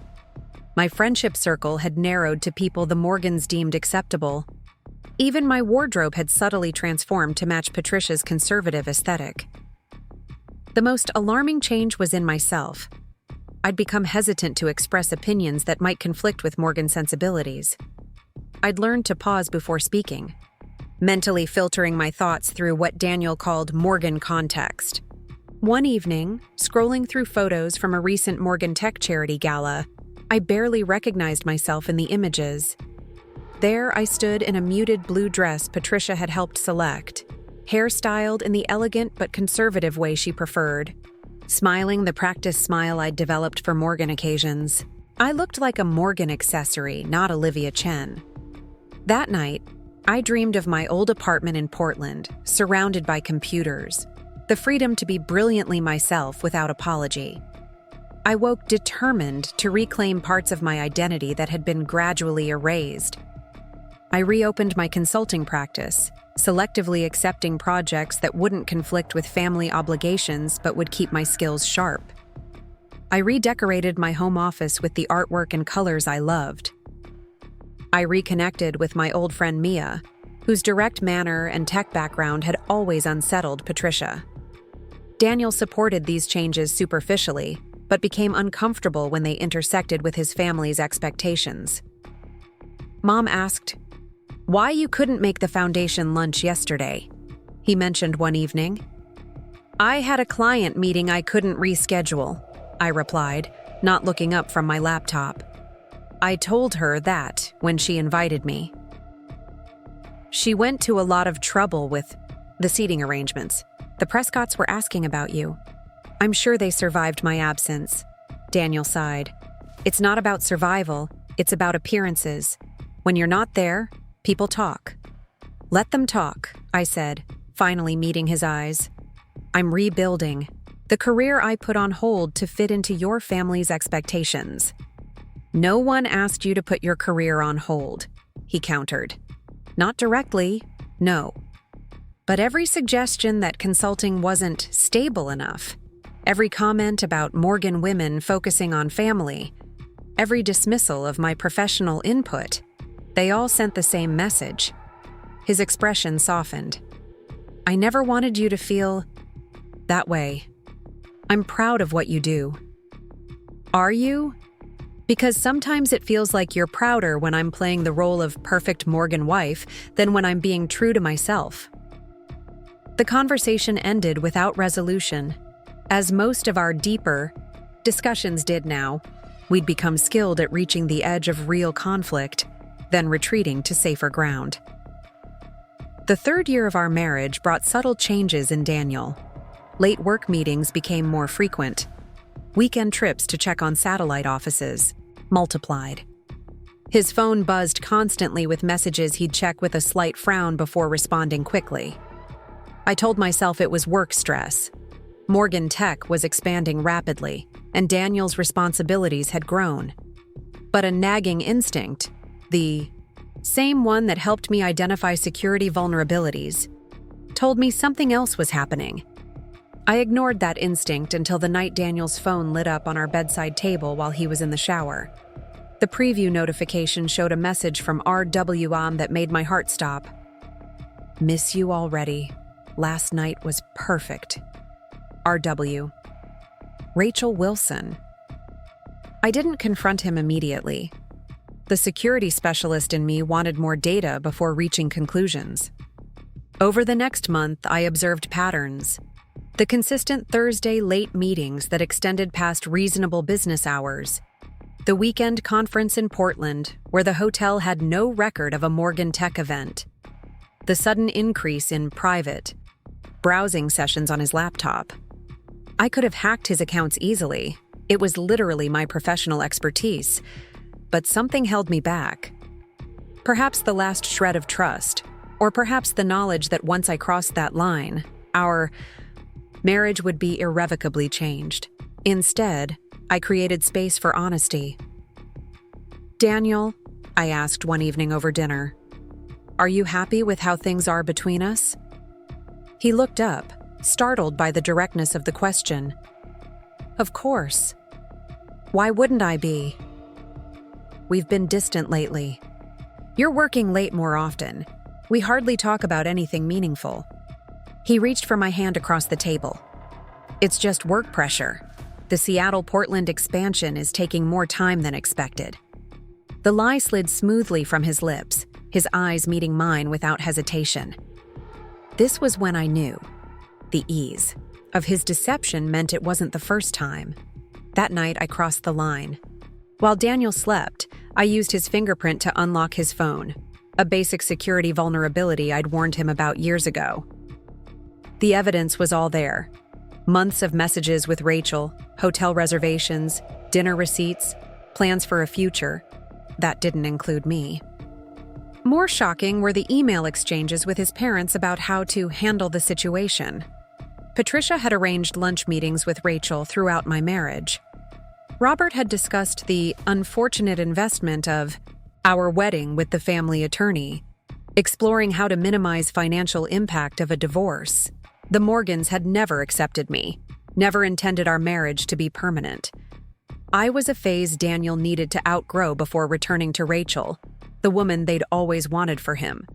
My friendship circle had narrowed to people the Morgans deemed acceptable. Even my wardrobe had subtly transformed to match Patricia's conservative aesthetic. The most alarming change was in myself. I'd become hesitant to express opinions that might conflict with Morgan's sensibilities. I'd learned to pause before speaking, mentally filtering my thoughts through what Daniel called Morgan context. One evening, scrolling through photos from a recent Morgan Tech charity gala, I barely recognized myself in the images. There I stood in a muted blue dress Patricia had helped select, hairstyled in the elegant but conservative way she preferred, smiling the practiced smile I'd developed for Morgan occasions. I looked like a Morgan accessory, not Olivia Chen. That night, I dreamed of my old apartment in Portland, surrounded by computers, the freedom to be brilliantly myself without apology. I woke determined to reclaim parts of my identity that had been gradually erased. I reopened my consulting practice, selectively accepting projects that wouldn't conflict with family obligations but would keep my skills sharp. I redecorated my home office with the artwork and colors I loved. I reconnected with my old friend Mia, whose direct manner and tech background had always unsettled Patricia. Daniel supported these changes superficially, but became uncomfortable when they intersected with his family's expectations. Mom asked, "Why you couldn't make the foundation lunch yesterday?" he mentioned one evening. "I had a client meeting I couldn't reschedule," I replied, not looking up from my laptop. I told her that when she invited me. "She went to a lot of trouble with the seating arrangements. The Prescotts were asking about you. I'm sure they survived my absence," Daniel sighed. "It's not about survival, it's about appearances. When you're not there, people talk." "Let them talk," I said, finally meeting his eyes. "I'm rebuilding the career I put on hold to fit into your family's expectations." "No one asked you to put your career on hold," he countered. "Not directly, no. But every suggestion that consulting wasn't stable enough, every comment about Morgan women focusing on family, every dismissal of my professional input, they all sent the same message." His expression softened. "I never wanted you to feel that way. I'm proud of what you do." "Are you?" "Because sometimes it feels like you're prouder when I'm playing the role of perfect Morgan wife than when I'm being true to myself." The conversation ended without resolution. As most of our deeper discussions did now, we'd become skilled at reaching the edge of real conflict, then retreating to safer ground. The third year of our marriage brought subtle changes in Daniel. Late work meetings became more frequent. Weekend trips to check on satellite offices multiplied. His phone buzzed constantly with messages he'd check with a slight frown before responding quickly. I told myself it was work stress. Morgan Tech was expanding rapidly, and Daniel's responsibilities had grown. But a nagging instinct, the same one that helped me identify security vulnerabilities, told me something else was happening. I ignored that instinct until the night Daniel's phone lit up on our bedside table while he was in the shower. The preview notification showed a message from RWM that made my heart stop. "Miss you already. Last night was perfect. RW. Rachel Wilson." I didn't confront him immediately. The security specialist in me wanted more data before reaching conclusions. Over the next month, I observed patterns. The consistent Thursday late meetings that extended past reasonable business hours. The weekend conference in Portland, where the hotel had no record of a Morgan Tech event. The sudden increase in private browsing sessions on his laptop. I could have hacked his accounts easily. It was literally my professional expertise. But something held me back. Perhaps the last shred of trust, or perhaps the knowledge that once I crossed that line, our marriage would be irrevocably changed. Instead, I created space for honesty. "Daniel," I asked one evening over dinner, "are you happy with how things are between us?" He looked up, startled by the directness of the question. "Of course. Why wouldn't I be? We've been distant lately. You're working late more often. We hardly talk about anything meaningful." He reached for my hand across the table. "It's just work pressure. The Seattle-Portland expansion is taking more time than expected." The lie slid smoothly from his lips, his eyes meeting mine without hesitation. This was when I knew. The ease of his deception meant it wasn't the first time. That night, I crossed the line. While Daniel slept, I used his fingerprint to unlock his phone, a basic security vulnerability I'd warned him about years ago. The evidence was all there. Months of messages with Rachel, hotel reservations, dinner receipts, plans for a future. That didn't include me. More shocking were the email exchanges with his parents about how to handle the situation. Patricia had arranged lunch meetings with Rachel throughout my marriage. Robert had discussed the unfortunate investment of our wedding with the family attorney, exploring how to minimize financial impact of a divorce. The Morgans had never accepted me, never intended our marriage to be permanent. I was a phase Daniel needed to outgrow before returning to Rachel, the woman they'd always wanted for him.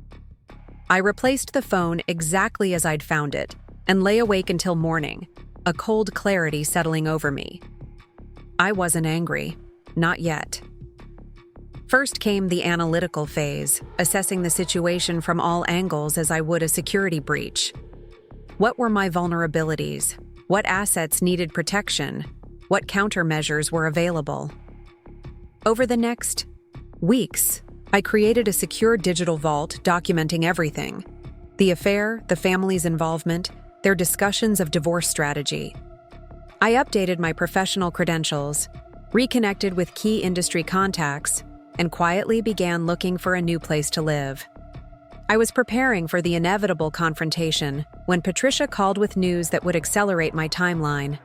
I replaced the phone exactly as I'd found it and lay awake until morning, a cold clarity settling over me. I wasn't angry, not yet. First came the analytical phase, assessing the situation from all angles as I would a security breach. What were my vulnerabilities? What assets needed protection? What countermeasures were available? Over the next weeks, I created a secure digital vault documenting everything: the affair, the family's involvement, their discussions of divorce strategy. I updated my professional credentials, reconnected with key industry contacts, and quietly began looking for a new place to live. I was preparing for the inevitable confrontation when Patricia called with news that would accelerate my timeline.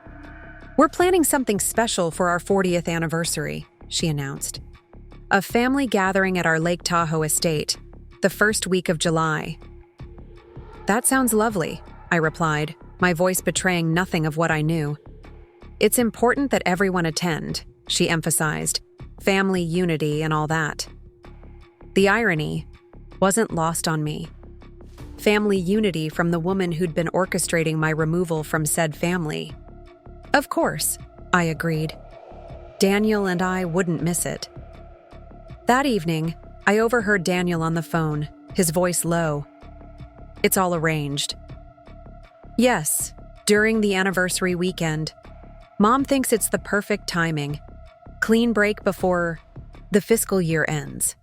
"We're planning something special for our 40th anniversary," she announced. "A family gathering at our Lake Tahoe estate, the first week of July." "That sounds lovely," I replied, my voice betraying nothing of what I knew. "It's important that everyone attend," she emphasized. "Family unity and all that." The irony wasn't lost on me. Family unity from the woman who'd been orchestrating my removal from said family. "Of course," I agreed. Daniel and I wouldn't miss it. That evening, I overheard Daniel on the phone, his voice low. "It's all arranged." "Yes, during the anniversary weekend. Mom thinks it's the perfect timing. Clean break before the fiscal year ends."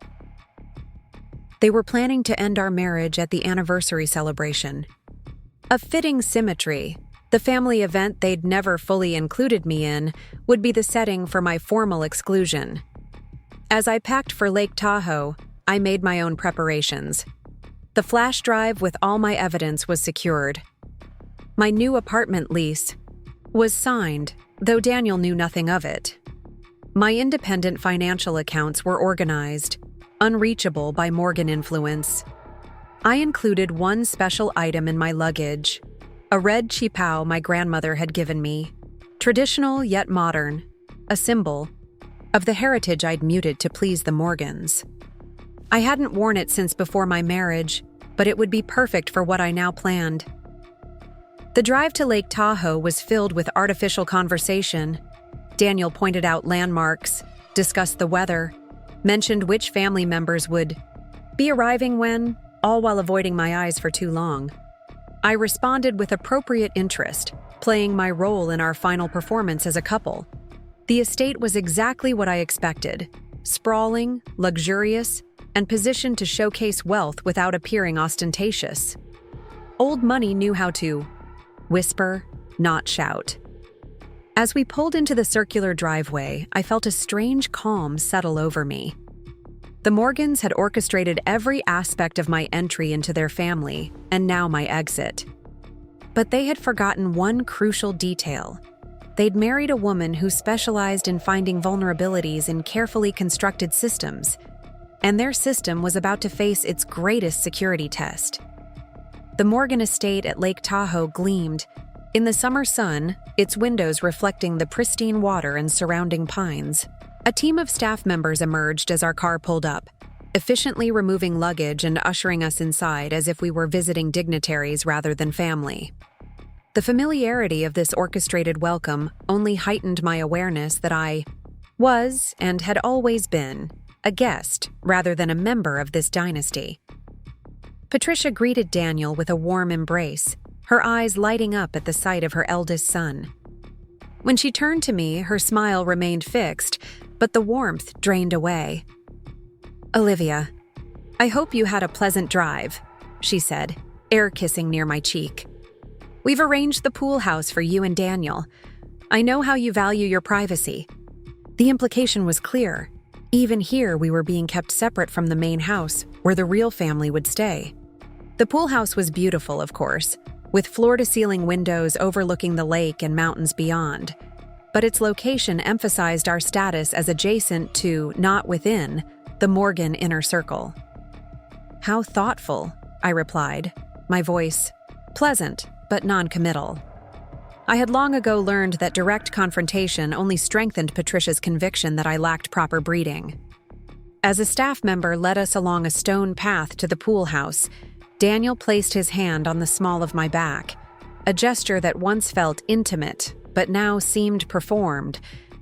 They were planning to end our marriage at the anniversary celebration. A fitting symmetry. The family event they'd never fully included me in would be the setting for my formal exclusion. As I packed for Lake Tahoe, I made my own preparations. The flash drive with all my evidence was secured. My new apartment lease was signed, though Daniel knew nothing of it. My independent financial accounts were organized, unreachable by Morgan influence. I included one special item in my luggage, a red chipao my grandmother had given me, traditional yet modern, a symbol of the heritage I'd muted to please the Morgans. I hadn't worn it since before my marriage, but it would be perfect for what I now planned. The drive to Lake Tahoe was filled with artificial conversation. Daniel pointed out landmarks, discussed the weather, mentioned which family members would be arriving when, all while avoiding my eyes for too long. I responded with appropriate interest, playing my role in our final performance as a couple. The estate was exactly what I expected: sprawling, luxurious, and positioned to showcase wealth without appearing ostentatious. Old money knew how to whisper, not shout. As we pulled into the circular driveway, I felt a strange calm settle over me. The Morgans had orchestrated every aspect of my entry into their family, and now my exit. But they had forgotten one crucial detail. They'd married a woman who specialized in finding vulnerabilities in carefully constructed systems, and their system was about to face its greatest security test. The Morgan estate at Lake Tahoe gleamed in the summer sun, its windows reflecting the pristine water and surrounding pines. A team of staff members emerged as our car pulled up, efficiently removing luggage and ushering us inside as if we were visiting dignitaries rather than family. The familiarity of this orchestrated welcome only heightened my awareness that I was, and had always been, a guest rather than a member of this dynasty. Patricia greeted Daniel with a warm embrace, her eyes lighting up at the sight of her eldest son. When she turned to me, her smile remained fixed, but the warmth drained away. "Olivia, I hope you had a pleasant drive," she said, air kissing near my cheek. "We've arranged the pool house for you and Daniel. I know how you value your privacy." The implication was clear. Even here, we were being kept separate from the main house, where the real family would stay. The pool house was beautiful, of course, with floor-to-ceiling windows overlooking the lake and mountains beyond. But its location emphasized our status as adjacent to, not within, the Morgan inner circle. "How thoughtful," I replied, my voice pleasant but non-committal. I had long ago learned that direct confrontation only strengthened Patricia's conviction that I lacked proper breeding. As a staff member led us along a stone path to the pool house, Daniel placed his hand on the small of my back, a gesture that once felt intimate but now seemed performed,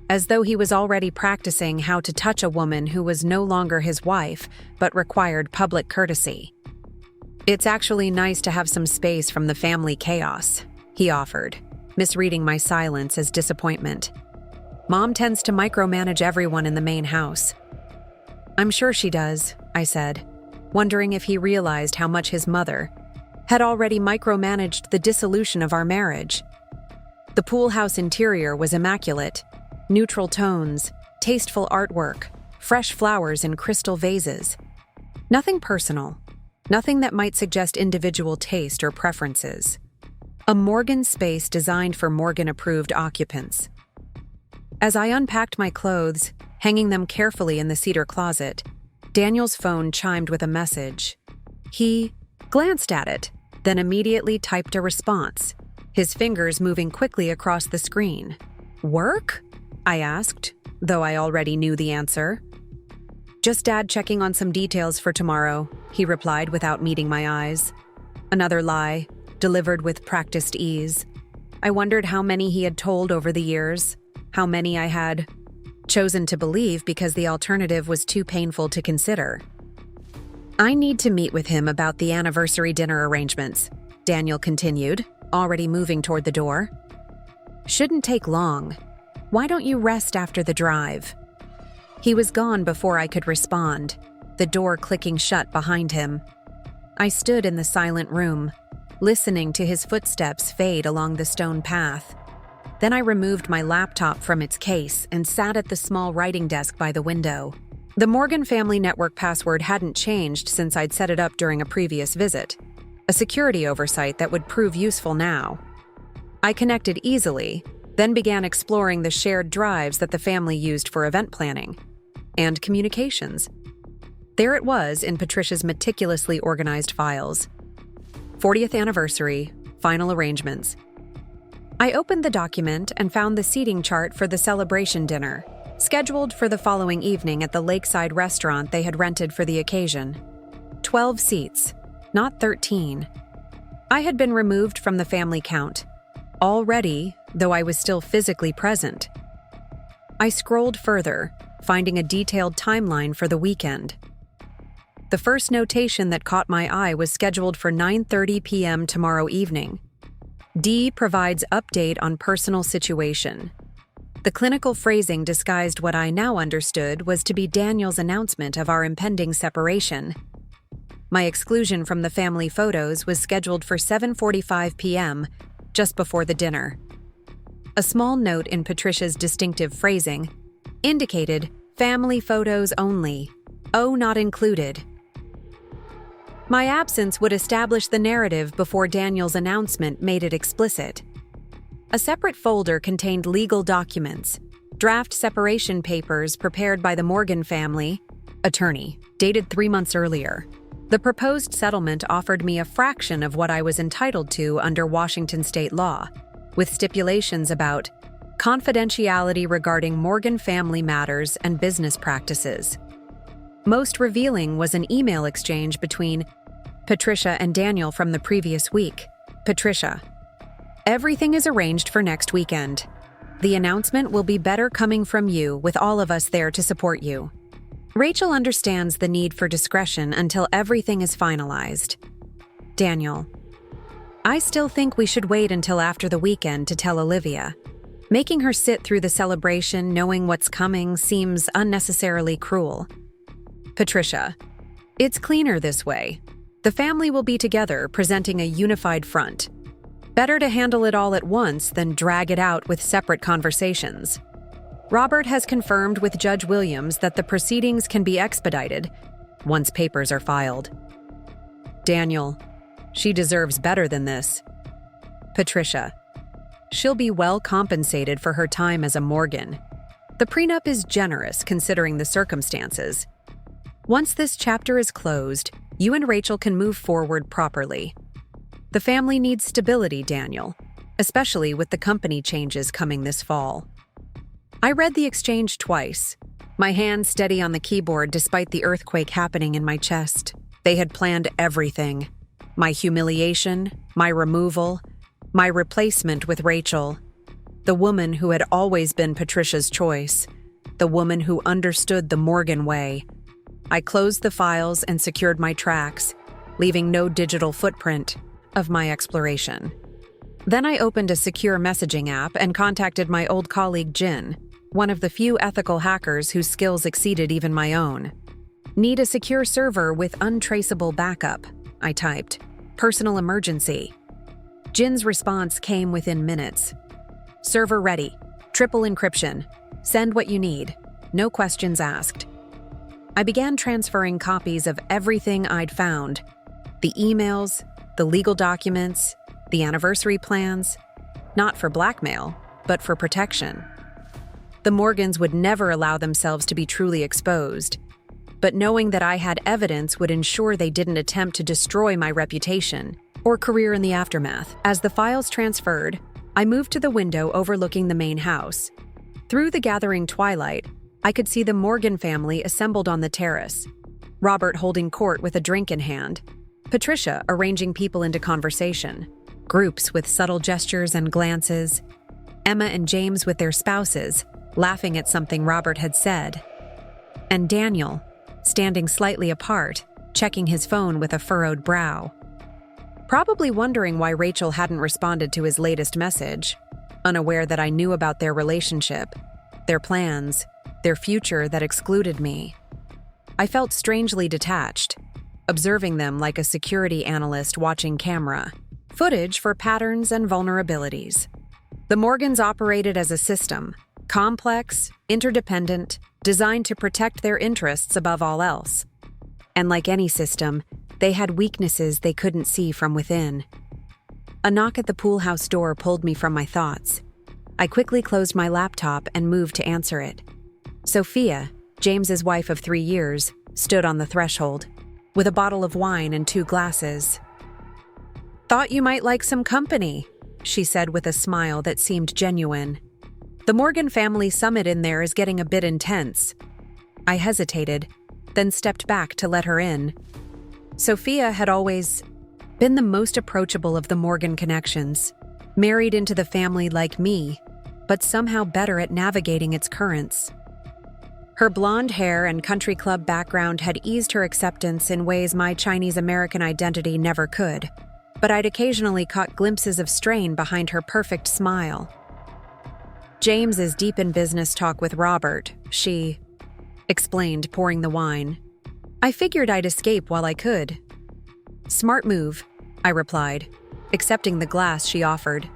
as though he was already practicing how to touch a woman who was no longer his wife but required public courtesy. "It's actually nice to have some space from the family chaos," he offered, misreading my silence as disappointment. "Mom tends to micromanage everyone in the main house." "I'm sure she does," I said, wondering if he realized how much his mother had already micromanaged the dissolution of our marriage. The pool house interior was immaculate. Neutral tones, tasteful artwork, fresh flowers in crystal vases. Nothing personal, nothing that might suggest individual taste or preferences. A Morgan space designed for Morgan-approved occupants. As I unpacked my clothes, hanging them carefully in the cedar closet, Daniel's phone chimed with a message. He glanced at it, then immediately typed a response, his fingers moving quickly across the screen. "Work?" I asked, though I already knew the answer. "Just Dad checking on some details for tomorrow," he replied without meeting my eyes. Another lie, delivered with practiced ease. I wondered how many he had told over the years, how many I had chosen to believe because the alternative was too painful to consider. "I need to meet with him about the anniversary dinner arrangements," Daniel continued, already moving toward the door. "Shouldn't take long. Why don't you rest after the drive?" He was gone before I could respond, the door clicking shut behind him. I stood in the silent room, listening to his footsteps fade along the stone path. Then I removed my laptop from its case and sat at the small writing desk by the window. The Morgan Family Network password hadn't changed since I'd set it up during a previous visit, a security oversight that would prove useful now. I connected easily, then began exploring the shared drives that the family used for event planning and communications. There it was in Patricia's meticulously organized files. 40th anniversary, final arrangements. I opened the document and found the seating chart for the celebration dinner, scheduled for the following evening at the lakeside restaurant they had rented for the occasion. 12 seats, not 13. I had been removed from the family count, already, though I was still physically present. I scrolled further, finding a detailed timeline for the weekend. The first notation that caught my eye was scheduled for 9:30 p.m. tomorrow evening. D provides update on personal situation. The clinical phrasing disguised what I now understood was to be Daniel's announcement of our impending separation. My exclusion from the family photos was scheduled for 7:45 p.m., just before the dinner. A small note in Patricia's distinctive phrasing indicated family photos only, O not included. My absence would establish the narrative before Daniel's announcement made it explicit. A separate folder contained legal documents, draft separation papers prepared by the Morgan family, attorney, dated 3 months earlier. The proposed settlement offered me a fraction of what I was entitled to under Washington state law, with stipulations about confidentiality regarding Morgan family matters and business practices. Most revealing was an email exchange between Patricia and Daniel from the previous week. Patricia: "Everything is arranged for next weekend. The announcement will be better coming from you, with all of us there to support you. Rachel understands the need for discretion until everything is finalized." Daniel: "I still think we should wait until after the weekend to tell Olivia. Making her sit through the celebration knowing what's coming seems unnecessarily cruel." Patricia: "It's cleaner this way. The family will be together, presenting a unified front. Better to handle it all at once than drag it out with separate conversations. Robert has confirmed with Judge Williams that the proceedings can be expedited once papers are filed." Daniel: "She deserves better than this." Patricia: "She'll be well compensated for her time as a Morgan. The prenup is generous considering the circumstances. Once this chapter is closed, you and Rachel can move forward properly. The family needs stability, Daniel, especially with the company changes coming this fall." I read the exchange twice, my hand steady on the keyboard despite the earthquake happening in my chest. They had planned everything. My humiliation, my removal, my replacement with Rachel. The woman who had always been Patricia's choice. The woman who understood the Morgan way. I closed the files and secured my tracks, leaving no digital footprint of my exploration. Then I opened a secure messaging app and contacted my old colleague Jin, one of the few ethical hackers whose skills exceeded even my own. Need a secure server with untraceable backup, I typed. Personal emergency. Jin's response came within minutes. Server ready. Triple encryption. Send what you need. No questions asked. I began transferring copies of everything I'd found. The emails, the legal documents, the anniversary plans. Not for blackmail, but for protection. The Morgans would never allow themselves to be truly exposed, but knowing that I had evidence would ensure they didn't attempt to destroy my reputation or career in the aftermath. As the files transferred, I moved to the window overlooking the main house. Through the gathering twilight, I could see the Morgan family assembled on the terrace. Robert holding court with a drink in hand. Patricia arranging people into conversation. Groups with subtle gestures and glances. Emma and James with their spouses, laughing at something Robert had said. And Daniel, standing slightly apart, checking his phone with a furrowed brow. Probably wondering why Rachel hadn't responded to his latest message, unaware that I knew about their relationship, their plans, their future that excluded me. I felt strangely detached, observing them like a security analyst watching camera, footage for patterns and vulnerabilities. The Morgans operated as a system, complex, interdependent, designed to protect their interests above all else. And like any system, they had weaknesses they couldn't see from within. A knock at the pool house door pulled me from my thoughts. I quickly closed my laptop and moved to answer it. Sophia, James's wife of 3 years, stood on the threshold, with a bottle of wine and 2 glasses. "Thought you might like some company," she said with a smile that seemed genuine. "The Morgan family summit in there is getting a bit intense." I hesitated, then stepped back to let her in. Sophia had always been the most approachable of the Morgan connections, married into the family like me, but somehow better at navigating its currents. Her blonde hair and country club background had eased her acceptance in ways my Chinese-American identity never could, but I'd occasionally caught glimpses of strain behind her perfect smile. James is deep in business talk with Robert, she explained, pouring the wine. I figured I'd escape while I could. "Smart move," I replied, accepting the glass she offered.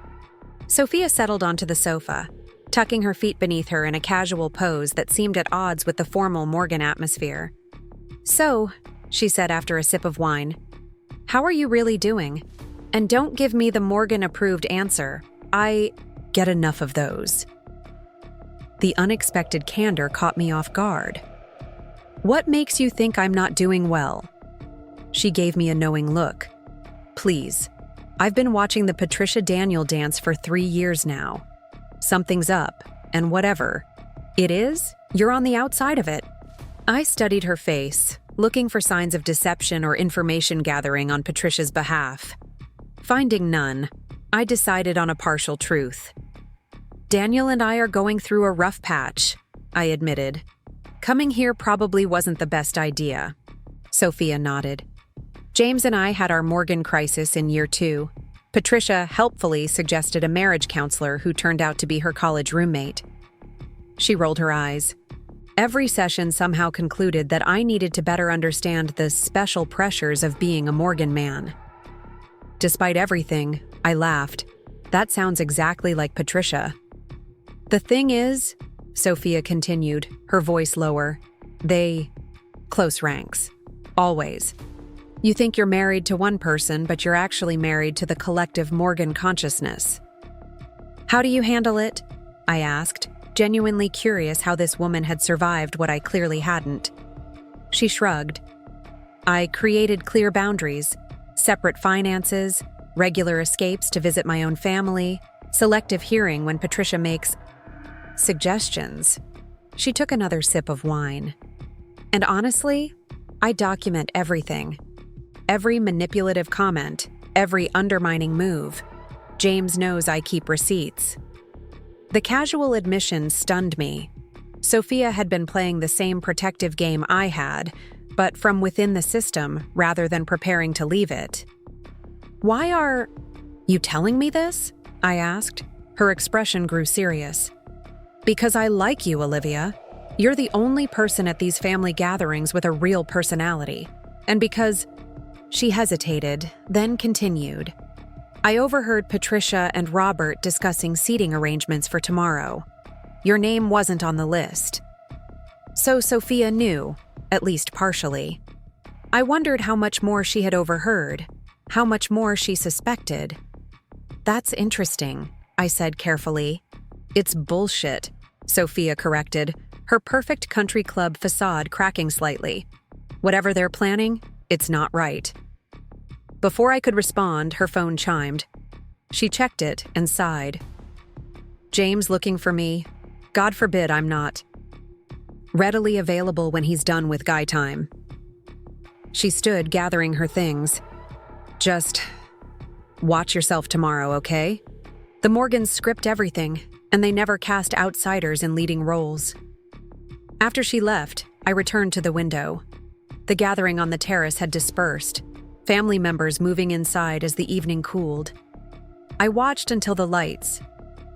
Sophia settled onto the sofa, tucking her feet beneath her in a casual pose that seemed at odds with the formal Morgan atmosphere. "So," she said after a sip of wine, "how are you really doing? And don't give me the Morgan-approved answer. I get enough of those." The unexpected candor caught me off guard. "What makes you think I'm not doing well?" She gave me a knowing look. "Please, I've been watching the Patricia Daniel dance for 3 years now. Something's up, and whatever it is, you're on the outside of it." I studied her face, looking for signs of deception or information gathering on Patricia's behalf. Finding none, I decided on a partial truth. "Daniel and I are going through a rough patch," I admitted. "Coming here probably wasn't the best idea." Sophia nodded. "James and I had our Morgan crisis in year 2. Patricia helpfully suggested a marriage counselor who turned out to be her college roommate." She rolled her eyes. Every session somehow concluded that I needed to better understand the special pressures of being a Morgan man. Despite everything, I laughed. That sounds exactly like Patricia. "The thing is," Sophia continued, her voice lower, "they close ranks. Always. You think you're married to one person, but you're actually married to the collective Morgan consciousness." "How do you handle it?" I asked, genuinely curious how this woman had survived what I clearly hadn't. She shrugged. "I created clear boundaries, separate finances, regular escapes to visit my own family, selective hearing when Patricia makes suggestions." She took another sip of wine. And honestly, I document everything. Every manipulative comment, every undermining move. James knows I keep receipts. The casual admission stunned me. Sophia had been playing the same protective game I had, but from within the system rather than preparing to leave it. "Why are you telling me this?" I asked. Her expression grew serious. "Because I like you, Olivia. You're the only person at these family gatherings with a real personality. And because..." She hesitated, then continued. "I overheard Patricia and Robert discussing seating arrangements for tomorrow. Your name wasn't on the list." So Sophia knew, at least partially. I wondered how much more she had overheard, how much more she suspected. "That's interesting," I said carefully. "It's bullshit," Sophia corrected, her perfect country club facade cracking slightly. "Whatever they're planning, it's not right." Before I could respond, her phone chimed. She checked it and sighed. "James looking for me? God forbid I'm not. Readily available when he's done with guy time." She stood gathering her things. "Just watch yourself tomorrow, okay? The Morgans script everything, and they never cast outsiders in leading roles." After she left, I returned to the window. The gathering on the terrace had dispersed, family members moving inside as the evening cooled. I watched until the lights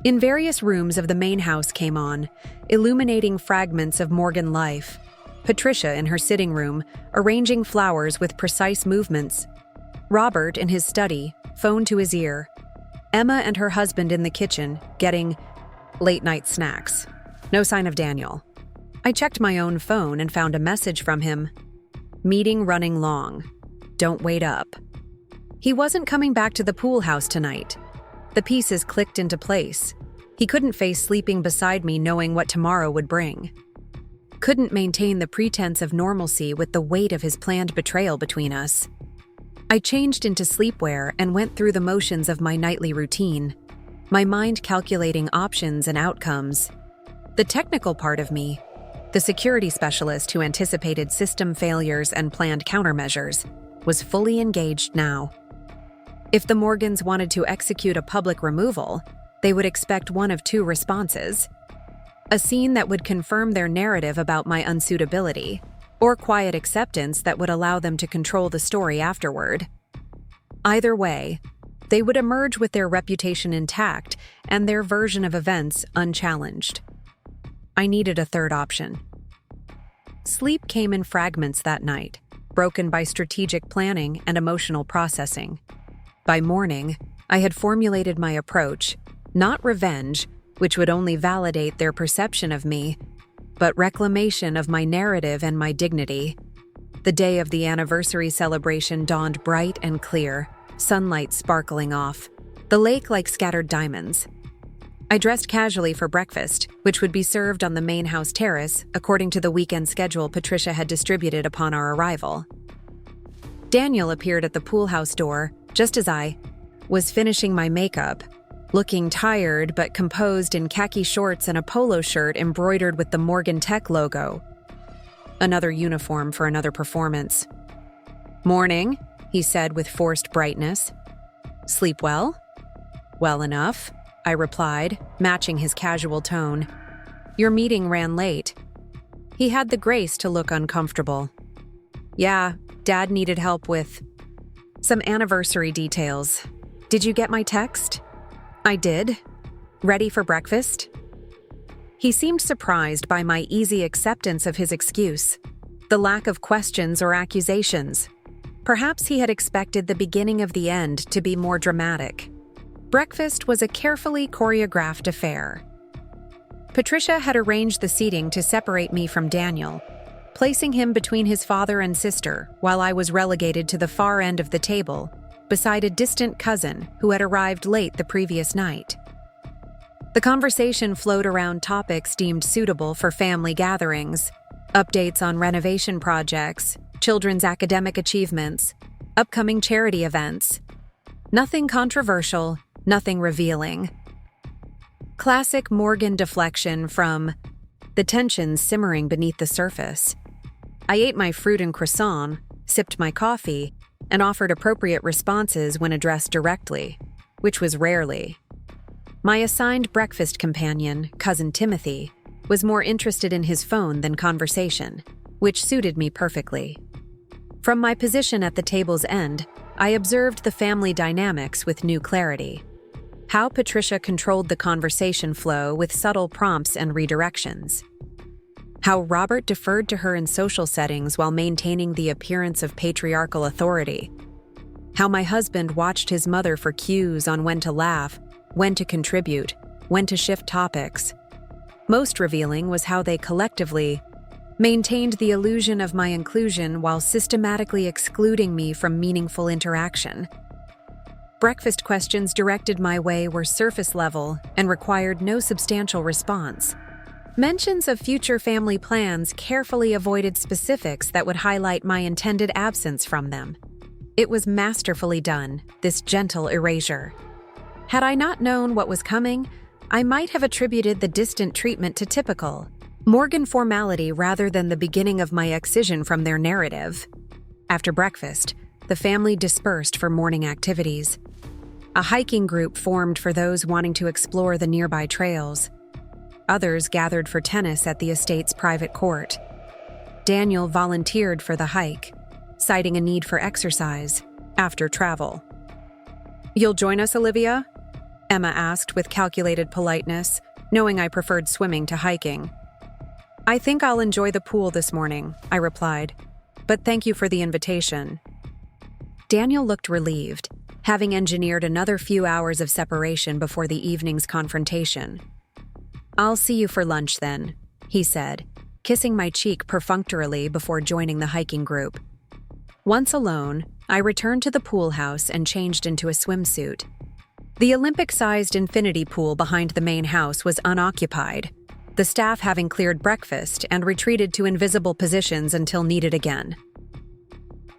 in various rooms of the main house came on, illuminating fragments of Morgan life. Patricia in her sitting room, arranging flowers with precise movements. Robert in his study, phone to his ear. Emma and her husband in the kitchen, getting late-night snacks. No sign of Daniel. I checked my own phone and found a message from him. "Meeting running long. Don't wait up." He wasn't coming back to the pool house tonight. The pieces clicked into place. He couldn't face sleeping beside me knowing what tomorrow would bring. Couldn't maintain the pretense of normalcy with the weight of his planned betrayal between us. I changed into sleepwear and went through the motions of my nightly routine, my mind calculating options and outcomes. The technical part of me, the security specialist who anticipated system failures and planned countermeasures, was fully engaged now. If the Morgans wanted to execute a public removal, they would expect one of two responses: a scene that would confirm their narrative about my unsuitability, or quiet acceptance that would allow them to control the story afterward. Either way, they would emerge with their reputation intact and their version of events unchallenged. I needed a third option. Sleep came in fragments that night, broken by strategic planning and emotional processing. By morning, I had formulated my approach, not revenge, which would only validate their perception of me, but reclamation of my narrative and my dignity. The day of the anniversary celebration dawned bright and clear, sunlight sparkling off, the lake like scattered diamonds. I dressed casually for breakfast, which would be served on the main house terrace according to the weekend schedule Patricia had distributed upon our arrival. Daniel appeared at the pool house door just as I was finishing my makeup, looking tired but composed in khaki shorts and a polo shirt embroidered with the Morgan Tech logo. Another uniform for another performance. "Morning," he said with forced brightness. "Sleep well?" "Well enough," I replied, matching his casual tone. "Your meeting ran late." He had the grace to look uncomfortable. "Yeah, Dad needed help with some anniversary details. Did you get my text?" "I did. Ready for breakfast?" He seemed surprised by my easy acceptance of his excuse, the lack of questions or accusations. Perhaps he had expected the beginning of the end to be more dramatic. Breakfast was a carefully choreographed affair. Patricia had arranged the seating to separate me from Daniel, placing him between his father and sister while I was relegated to the far end of the table, beside a distant cousin who had arrived late the previous night. The conversation flowed around topics deemed suitable for family gatherings, updates on renovation projects, children's academic achievements, upcoming charity events. Nothing controversial, nothing revealing. Classic Morgan deflection from the tension simmering beneath the surface. I ate my fruit and croissant, sipped my coffee, and offered appropriate responses when addressed directly, which was rarely. My assigned breakfast companion, Cousin Timothy, was more interested in his phone than conversation, which suited me perfectly. From my position at the table's end, I observed the family dynamics with new clarity. How Patricia controlled the conversation flow with subtle prompts and redirections. How Robert deferred to her in social settings while maintaining the appearance of patriarchal authority. How my husband watched his mother for cues on when to laugh, when to contribute, when to shift topics. Most revealing was how they collectively maintained the illusion of my inclusion while systematically excluding me from meaningful interaction. Breakfast questions directed my way were surface level and required no substantial response. Mentions of future family plans carefully avoided specifics that would highlight my intended absence from them. It was masterfully done, this gentle erasure. Had I not known what was coming, I might have attributed the distant treatment to typical Morgan formality rather than the beginning of my excision from their narrative. After breakfast, the family dispersed for morning activities. A hiking group formed for those wanting to explore the nearby trails. Others gathered for tennis at the estate's private court. Daniel volunteered for the hike, citing a need for exercise after travel. "You'll join us, Olivia?" Emma asked with calculated politeness, knowing I preferred swimming to hiking. "I think I'll enjoy the pool this morning," I replied, "but thank you for the invitation." Daniel looked relieved, having engineered another few hours of separation before the evening's confrontation. "I'll see you for lunch then," he said, kissing my cheek perfunctorily before joining the hiking group. Once alone, I returned to the pool house and changed into a swimsuit. The Olympic-sized infinity pool behind the main house was unoccupied, the staff having cleared breakfast and retreated to invisible positions until needed again.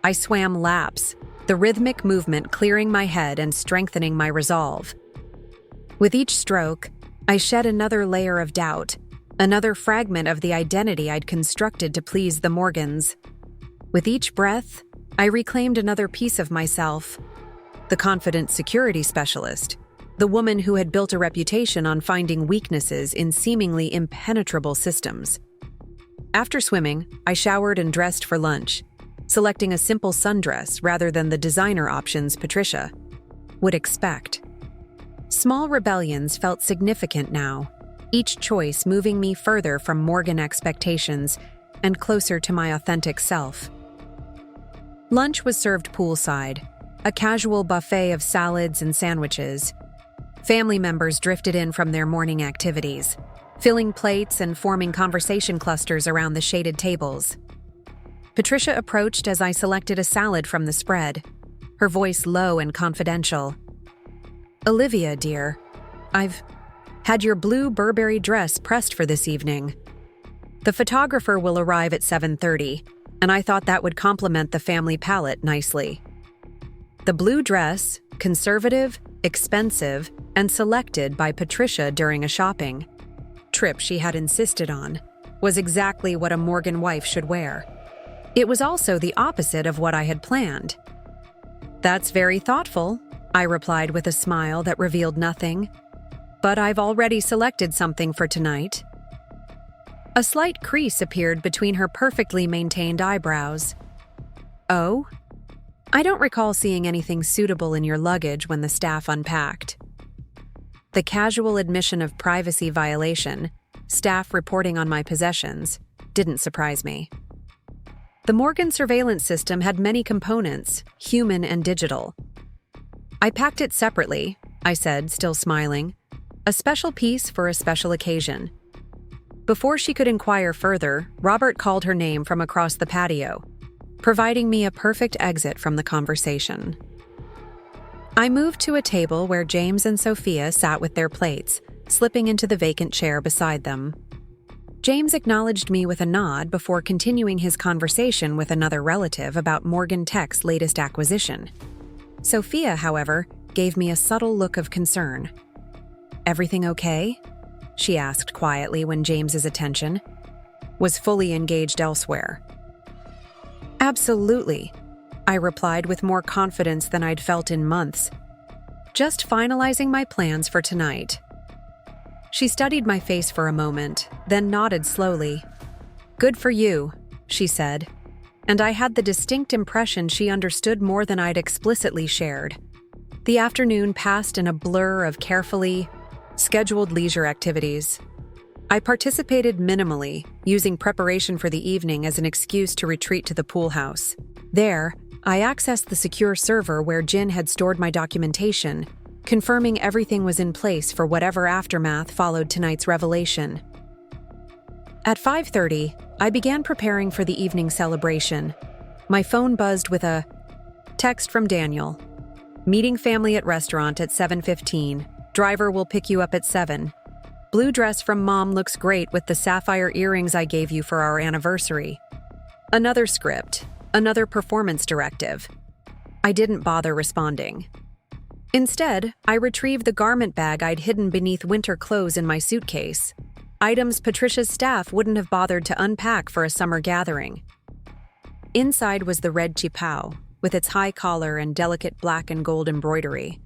I swam laps, the rhythmic movement clearing my head and strengthening my resolve. With each stroke, I shed another layer of doubt, another fragment of the identity I'd constructed to please the Morgans. With each breath, I reclaimed another piece of myself. The confident security specialist, the woman who had built a reputation on finding weaknesses in seemingly impenetrable systems. After swimming, I showered and dressed for lunch, selecting a simple sundress rather than the designer options Patricia would expect. Small rebellions felt significant now, each choice moving me further from Morgan expectations and closer to my authentic self. Lunch was served poolside, a casual buffet of salads and sandwiches. Family members drifted in from their morning activities, filling plates and forming conversation clusters around the shaded tables. Patricia approached as I selected a salad from the spread, her voice low and confidential. "Olivia, dear, I've had your blue Burberry dress pressed for this evening. The photographer will arrive at 7:30, and I thought that would complement the family palette nicely." The blue dress, conservative, expensive, and selected by Patricia during a shopping trip she had insisted on, was exactly what a Morgan wife should wear. It was also the opposite of what I had planned. "That's very thoughtful," I replied with a smile that revealed nothing. "But I've already selected something for tonight." A slight crease appeared between her perfectly maintained eyebrows. "Oh? I don't recall seeing anything suitable in your luggage when the staff unpacked." The casual admission of privacy violation, staff reporting on my possessions, didn't surprise me. The Morgan surveillance system had many components, human and digital. "I packed it separately," I said, still smiling. "A special piece for a special occasion." Before she could inquire further, Robert called her name from across the patio, providing me a perfect exit from the conversation. I moved to a table where James and Sophia sat with their plates, slipping into the vacant chair beside them. James acknowledged me with a nod before continuing his conversation with another relative about Morgan Tech's latest acquisition. Sophia, however, gave me a subtle look of concern. "Everything okay?" she asked quietly when James's attention was fully engaged elsewhere. Absolutely, I replied with more confidence than I'd felt in months. Just finalizing my plans for tonight. She studied my face for a moment, then nodded slowly. Good for you, she said, and I had the distinct impression she understood more than I'd explicitly shared. The afternoon passed in a blur of carefully scheduled leisure activities. I participated minimally, using preparation for the evening as an excuse to retreat to the pool house. There, I accessed the secure server where Jin had stored my documentation, confirming everything was in place for whatever aftermath followed tonight's revelation. At 5:30, I began preparing for the evening celebration. My phone buzzed with a text from Daniel. Meeting family at restaurant at 7:15. Driver will pick you up at 7. Blue dress from mom looks great with the sapphire earrings I gave you for our anniversary. Another script, another performance directive. I didn't bother responding. Instead, I retrieved the garment bag I'd hidden beneath winter clothes in my suitcase. Items Patricia's staff wouldn't have bothered to unpack for a summer gathering. Inside was the red chipao, with its high collar and delicate black and gold embroidery.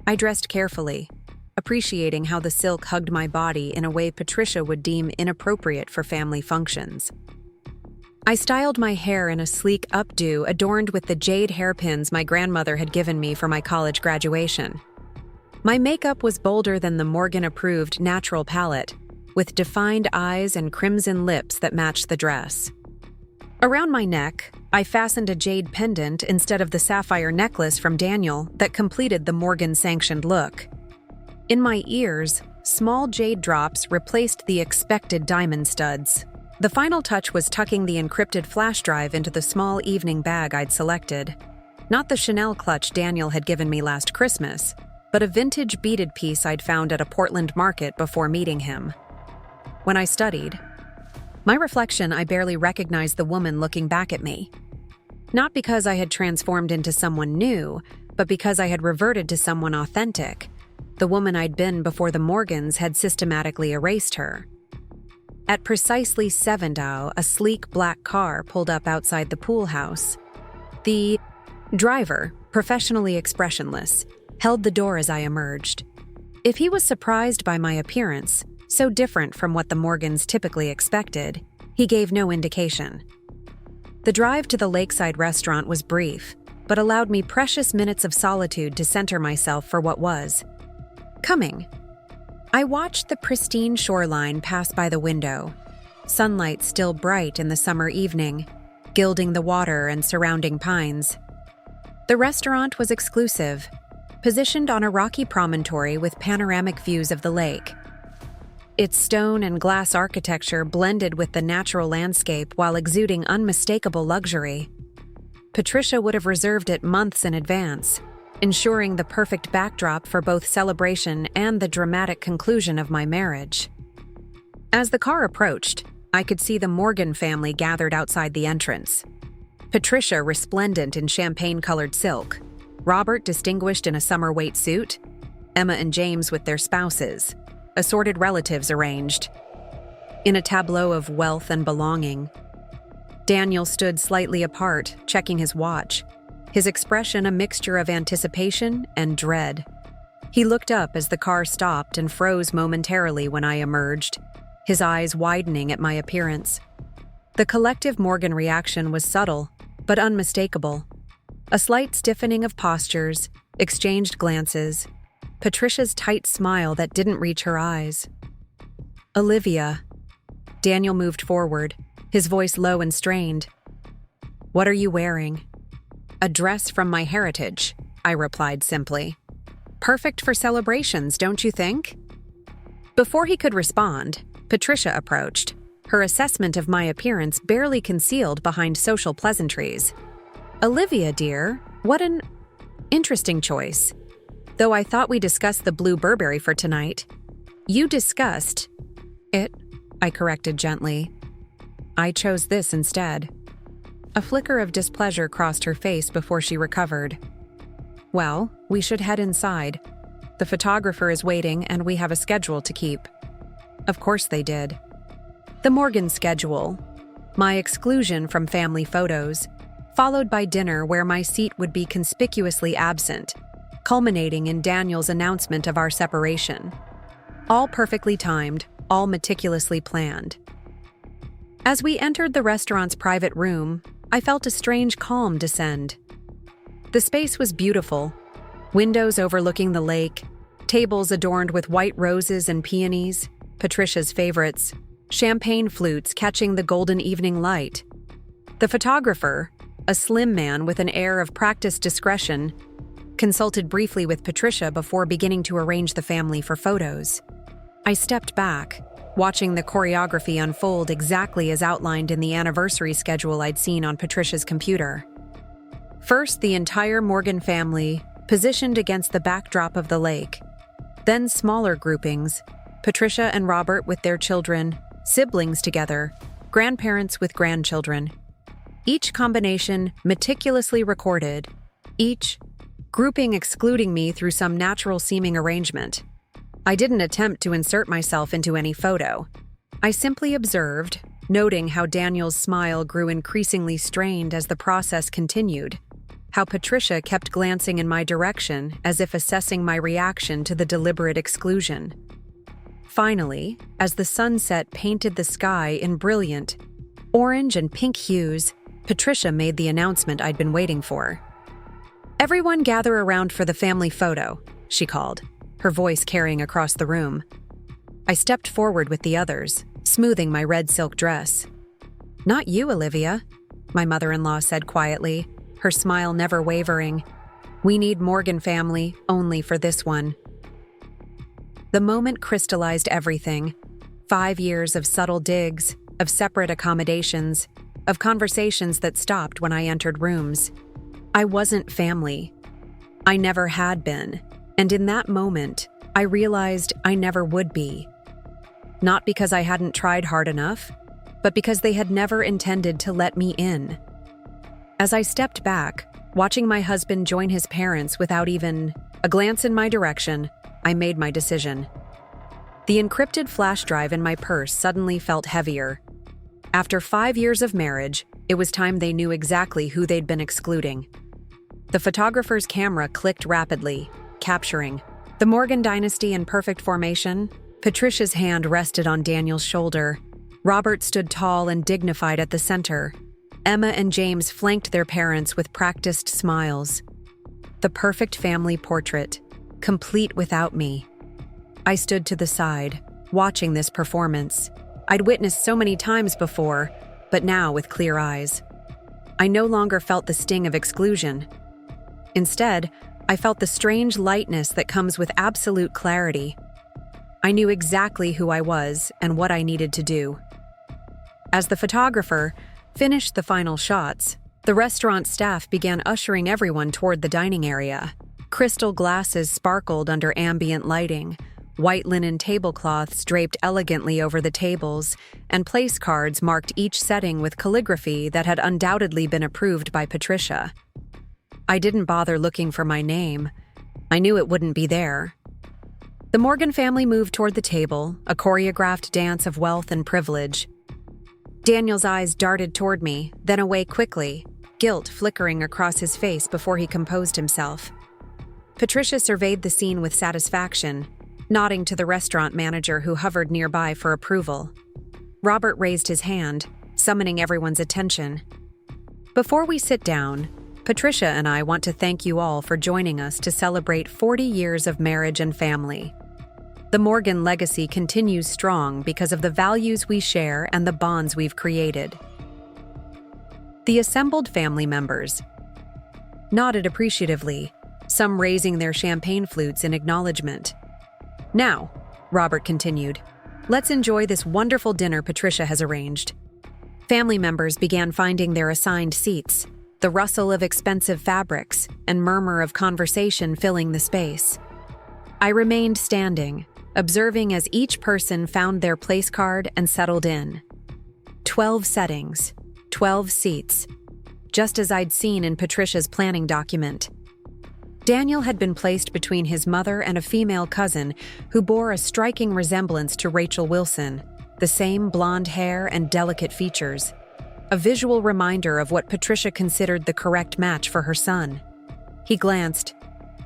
I dressed carefully, appreciating how the silk hugged my body in a way Patricia would deem inappropriate for family functions. I styled my hair in a sleek updo adorned with the jade hairpins my grandmother had given me for my college graduation. My makeup was bolder than the Morgan-approved natural palette, with defined eyes and crimson lips that matched the dress. Around my neck, I fastened a jade pendant instead of the sapphire necklace from Daniel that completed the Morgan-sanctioned look. In my ears, small jade drops replaced the expected diamond studs. The final touch was tucking the encrypted flash drive into the small evening bag I'd selected. Not the Chanel clutch Daniel had given me last Christmas, but a vintage beaded piece I'd found at a Portland market before meeting him. When I studied my reflection, I barely recognized the woman looking back at me. Not because I had transformed into someone new, but because I had reverted to someone authentic, the woman I'd been before the Morgans had systematically erased her. At precisely 7 Tao, a sleek black car pulled up outside the pool house. The driver, professionally expressionless, held the door as I emerged. If he was surprised by my appearance, so different from what the Morgans typically expected, he gave no indication. The drive to the lakeside restaurant was brief, but allowed me precious minutes of solitude to center myself for what was coming. I watched the pristine shoreline pass by the window, sunlight still bright in the summer evening, gilding the water and surrounding pines. The restaurant was exclusive, positioned on a rocky promontory with panoramic views of the lake. Its stone and glass architecture blended with the natural landscape while exuding unmistakable luxury. Patricia would have reserved it months in advance, ensuring the perfect backdrop for both celebration and the dramatic conclusion of my marriage. As the car approached, I could see the Morgan family gathered outside the entrance. Patricia resplendent in champagne-colored silk, Robert distinguished in a summer weight suit, Emma and James with their spouses, assorted relatives arranged. In a tableau of wealth and belonging, Daniel stood slightly apart, checking his watch, his expression a mixture of anticipation and dread. He looked up as the car stopped and froze momentarily when I emerged, his eyes widening at my appearance. The collective Morgan reaction was subtle, but unmistakable. A slight stiffening of postures, exchanged glances, Patricia's tight smile that didn't reach her eyes. Olivia. Daniel moved forward, his voice low and strained. What are you wearing? A dress from my heritage, I replied simply. Perfect for celebrations, don't you think? Before he could respond, Patricia approached, her assessment of my appearance barely concealed behind social pleasantries. Olivia, dear, what an interesting choice. Though I thought we discussed the blue Burberry for tonight. You discussed it, I corrected gently. I chose this instead. A flicker of displeasure crossed her face before she recovered. Well, we should head inside. The photographer is waiting and we have a schedule to keep." Of course they did. The Morgan schedule. My exclusion from family photos, followed by dinner where my seat would be conspicuously absent, culminating in Daniel's announcement of our separation. All perfectly timed, all meticulously planned. As we entered the restaurant's private room, I felt a strange calm descend. The space was beautiful, windows overlooking the lake, tables adorned with white roses and peonies, Patricia's favorites, champagne flutes catching the golden evening light. The photographer, a slim man with an air of practiced discretion, consulted briefly with Patricia before beginning to arrange the family for photos. I stepped back, watching the choreography unfold exactly as outlined in the anniversary schedule I'd seen on Patricia's computer. First, the entire Morgan family, positioned against the backdrop of the lake. Then smaller groupings, Patricia and Robert with their children, siblings together, grandparents with grandchildren. Each combination meticulously recorded, each grouping excluding me through some natural-seeming arrangement. I didn't attempt to insert myself into any photo. I simply observed, noting how Daniel's smile grew increasingly strained as the process continued, how Patricia kept glancing in my direction as if assessing my reaction to the deliberate exclusion. Finally, as the sunset painted the sky in brilliant orange and pink hues, Patricia made the announcement I'd been waiting for. "Everyone gather around for the family photo," she called, her voice carrying across the room. I stepped forward with the others, smoothing my red silk dress. "Not you, Olivia," my mother-in-law said quietly, her smile never wavering. "We need Morgan family only for this one." The moment crystallized everything. 5 years of subtle digs, of separate accommodations, of conversations that stopped when I entered rooms. I wasn't family. I never had been, and in that moment, I realized I never would be. Not because I hadn't tried hard enough, but because they had never intended to let me in. As I stepped back, watching my husband join his parents without even a glance in my direction, I made my decision. The encrypted flash drive in my purse suddenly felt heavier. After 5 years of marriage, it was time they knew exactly who they'd been excluding. The photographer's camera clicked rapidly, capturing the Morgan dynasty in perfect formation. Patricia's hand rested on Daniel's shoulder. Robert stood tall and dignified at the center. Emma and James flanked their parents with practiced smiles. The perfect family portrait, complete without me. I stood to the side, watching this performance. I'd witnessed so many times before, but now with clear eyes. I no longer felt the sting of exclusion. Instead, I felt the strange lightness that comes with absolute clarity. I knew exactly who I was and what I needed to do. As the photographer finished the final shots, the restaurant staff began ushering everyone toward the dining area. Crystal glasses sparkled under ambient lighting, white linen tablecloths draped elegantly over the tables, and place cards marked each setting with calligraphy that had undoubtedly been approved by Patricia. I didn't bother looking for my name. I knew it wouldn't be there. The Morgan family moved toward the table, a choreographed dance of wealth and privilege. Daniel's eyes darted toward me, then away quickly, guilt flickering across his face before he composed himself. Patricia surveyed the scene with satisfaction, nodding to the restaurant manager who hovered nearby for approval. Robert raised his hand, summoning everyone's attention. "Before we sit down, Patricia and I want to thank you all for joining us to celebrate 40 years of marriage and family. The Morgan legacy continues strong because of the values we share and the bonds we've created." The assembled family members nodded appreciatively, some raising their champagne flutes in acknowledgement. "Now," Robert continued, "let's enjoy this wonderful dinner Patricia has arranged." Family members began finding their assigned seats, the rustle of expensive fabrics and murmur of conversation filling the space. I remained standing, observing as each person found their place card and settled in. 12 settings, 12 seats, just as I'd seen in Patricia's planning document. Daniel had been placed between his mother and a female cousin who bore a striking resemblance to Rachel Wilson, the same blonde hair and delicate features, a visual reminder of what Patricia considered the correct match for her son. He glanced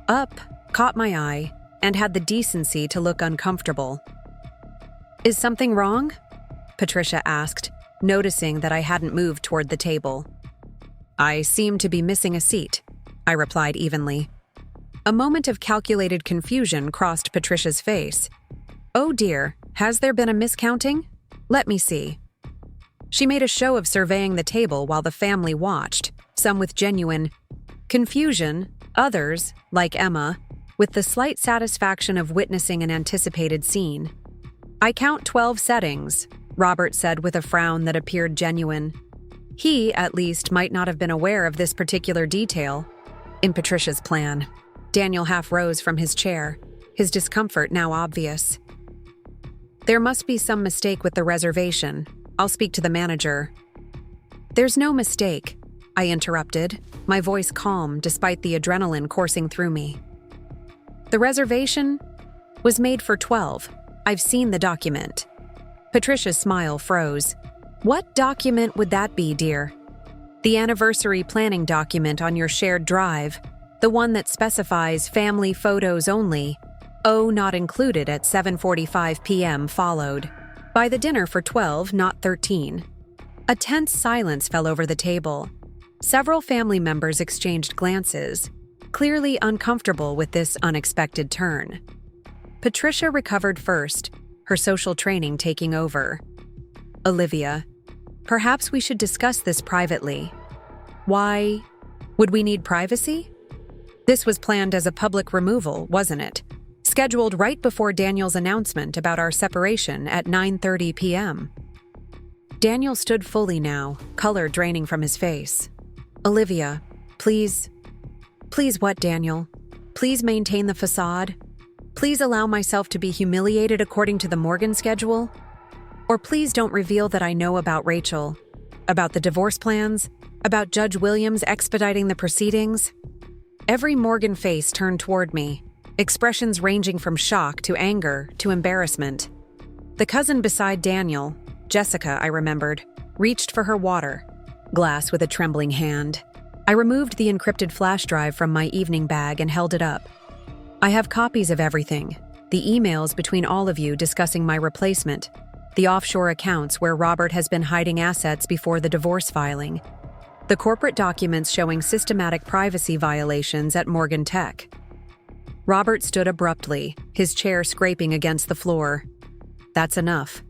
up, caught my eye, and had the decency to look uncomfortable. "Is something wrong?" Patricia asked, noticing that I hadn't moved toward the table. "I seem to be missing a seat," I replied evenly. A moment of calculated confusion crossed Patricia's face. "Oh dear, has there been a miscounting? Let me see." She made a show of surveying the table while the family watched, some with genuine confusion, others, like Emma, with the slight satisfaction of witnessing an anticipated scene. "I count 12 settings," Robert said with a frown that appeared genuine. He, at least, might not have been aware of this particular detail in Patricia's plan. Daniel half rose from his chair, his discomfort now obvious. "There must be some mistake with the reservation. I'll speak to the manager." "There's no mistake," I interrupted, my voice calm despite the adrenaline coursing through me. "The reservation was made for 12. I've seen the document." Patricia's smile froze. "What document would that be, dear?" "The anniversary planning document on your shared drive. The one that specifies family photos only. Oh, not included at 7:45 p.m. followed by the dinner for 12, not 13. A tense silence fell over the table. Several family members exchanged glances, clearly uncomfortable with this unexpected turn. Patricia recovered first, her social training taking over. "Olivia, perhaps we should discuss this privately." "Why? Would we need privacy?" This was planned as a public removal, wasn't it? Scheduled right before Daniel's announcement about our separation at 9:30 p.m. Daniel stood fully now, color draining from his face. "Olivia, please..." "Please what, Daniel? Please maintain the facade? Please allow myself to be humiliated according to the Morgan schedule? Or please don't reveal that I know about Rachel, about the divorce plans, about Judge Williams expediting the proceedings?" Every Morgan face turned toward me, expressions ranging from shock to anger to embarrassment. The cousin beside Daniel, Jessica, I remembered, reached for her water glass with a trembling hand. I removed the encrypted flash drive from my evening bag and held it up. "I have copies of everything, the emails between all of you discussing my replacement, the offshore accounts where Robert has been hiding assets before the divorce filing, the corporate documents showing systematic privacy violations at Morgan Tech." Robert stood abruptly, his chair scraping against the floor. "That's enough.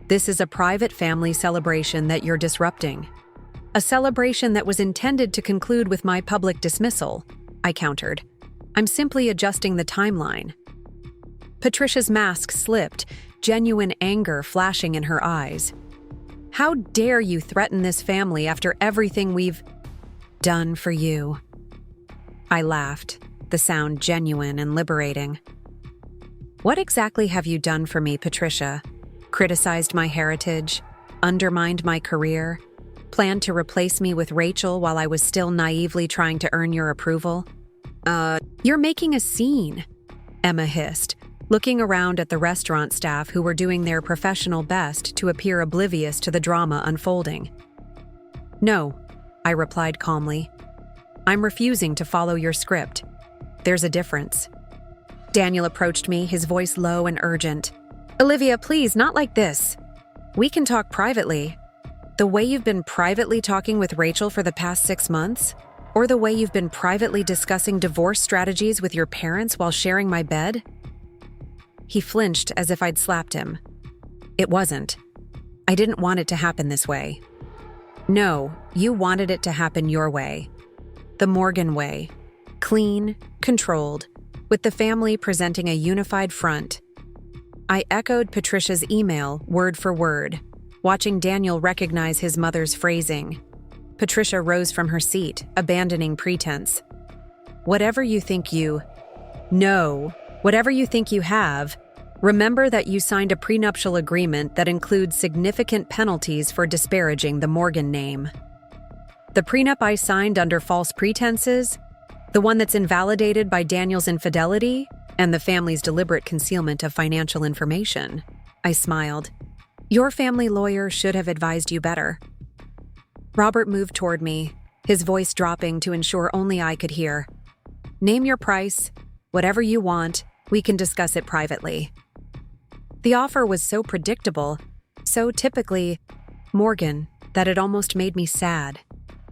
This is a private family celebration that you're disrupting. A celebration that was intended to conclude with my public dismissal," I countered. "I'm simply adjusting the timeline." Patricia's mask slipped, genuine anger flashing in her eyes. "How dare you threaten this family after everything we've done for you?" I laughed, the sound genuine and liberating. "What exactly have you done for me, Patricia? Criticized my heritage? Undermined my career? Planned to replace me with Rachel while I was still naively trying to earn your approval?" You're making a scene," Emma hissed, looking around at the restaurant staff who were doing their professional best to appear oblivious to the drama unfolding. "No," I replied calmly. "I'm refusing to follow your script. There's a difference." Daniel approached me, his voice low and urgent. "Olivia, please, not like this. We can talk privately. The way you've been privately talking with Rachel for the past 6 months? Or the way you've been privately discussing divorce strategies with your parents while sharing my bed?" He flinched as if I'd slapped him. "It wasn't. I didn't want it to happen this way." "No, you wanted it to happen your way. The Morgan way. Clean, controlled, with the family presenting a unified front." I echoed Patricia's email word for word, watching Daniel recognize his mother's phrasing. Patricia rose from her seat, abandoning pretense. Whatever you think you have, remember that you signed a prenuptial agreement that includes significant penalties for disparaging the Morgan name." "The prenup I signed under false pretenses? The one that's invalidated by Daniel's infidelity and the family's deliberate concealment of financial information. I smiled. Your family lawyer should have advised you better. Robert moved toward me, his voice dropping to ensure only I could hear. Name your price, whatever you want, we can discuss it privately. The offer was so predictable, so typically Morgan, that it almost made me sad.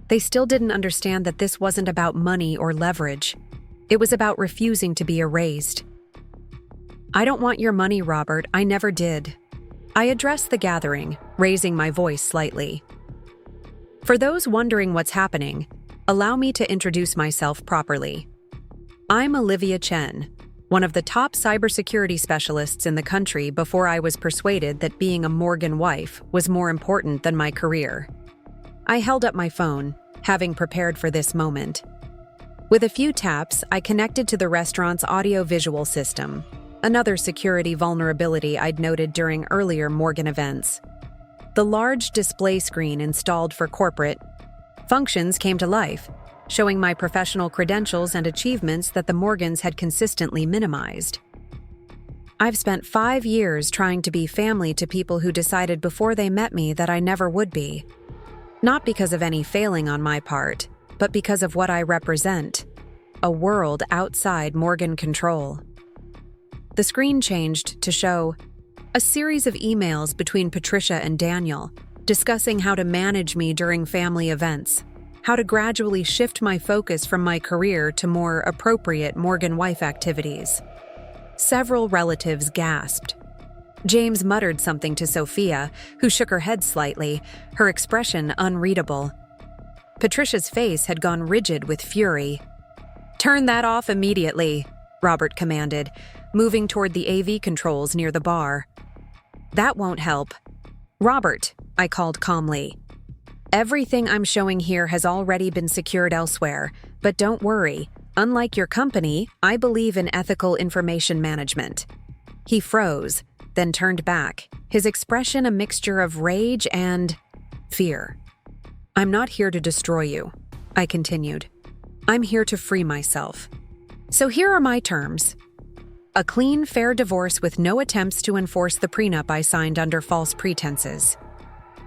They still didn't understand that this wasn't about money or leverage. It was about refusing to be erased. I don't want your money, Robert. I never did. I addressed the gathering, raising my voice slightly. For those wondering what's happening, allow me to introduce myself properly. I'm Olivia Chen, one of the top cybersecurity specialists in the country before I was persuaded that being a Morgan wife was more important than my career. I held up my phone, having prepared for this moment. With a few taps, I connected to the restaurant's audio-visual system, another security vulnerability I'd noted during earlier Morgan events. The large display screen installed for corporate functions came to life, showing my professional credentials and achievements that the Morgans had consistently minimized. I've spent 5 years trying to be family to people who decided before they met me that I never would be. Not because of any failing on my part, but because of what I represent, a world outside Morgan control. The screen changed to show a series of emails between Patricia and Daniel, discussing how to manage me during family events, how to gradually shift my focus from my career to more appropriate Morgan wife activities. Several relatives gasped. James muttered something to Sophia, who shook her head slightly, her expression unreadable. Patricia's face had gone rigid with fury. "Turn that off immediately," Robert commanded, moving toward the AV controls near the bar. "That won't help." "Robert," I called calmly. "Everything I'm showing here has already been secured elsewhere, but don't worry. Unlike your company, I believe in ethical information management." He froze, then turned back, his expression a mixture of rage and fear. "I'm not here to destroy you," I continued. "I'm here to free myself. So here are my terms. A clean, fair divorce with no attempts to enforce the prenup I signed under false pretenses.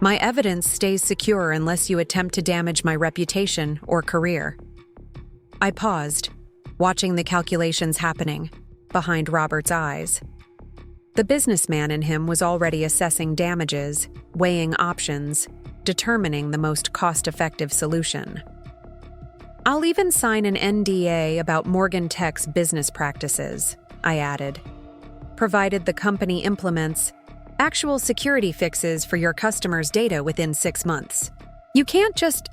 My evidence stays secure unless you attempt to damage my reputation or career." I paused, watching the calculations happening behind Robert's eyes. The businessman in him was already assessing damages, weighing options, determining the most cost-effective solution. "I'll even sign an NDA about Morgan Tech's business practices," I added, "provided the company implements actual security fixes for your customers' data within 6 months. You can't just—"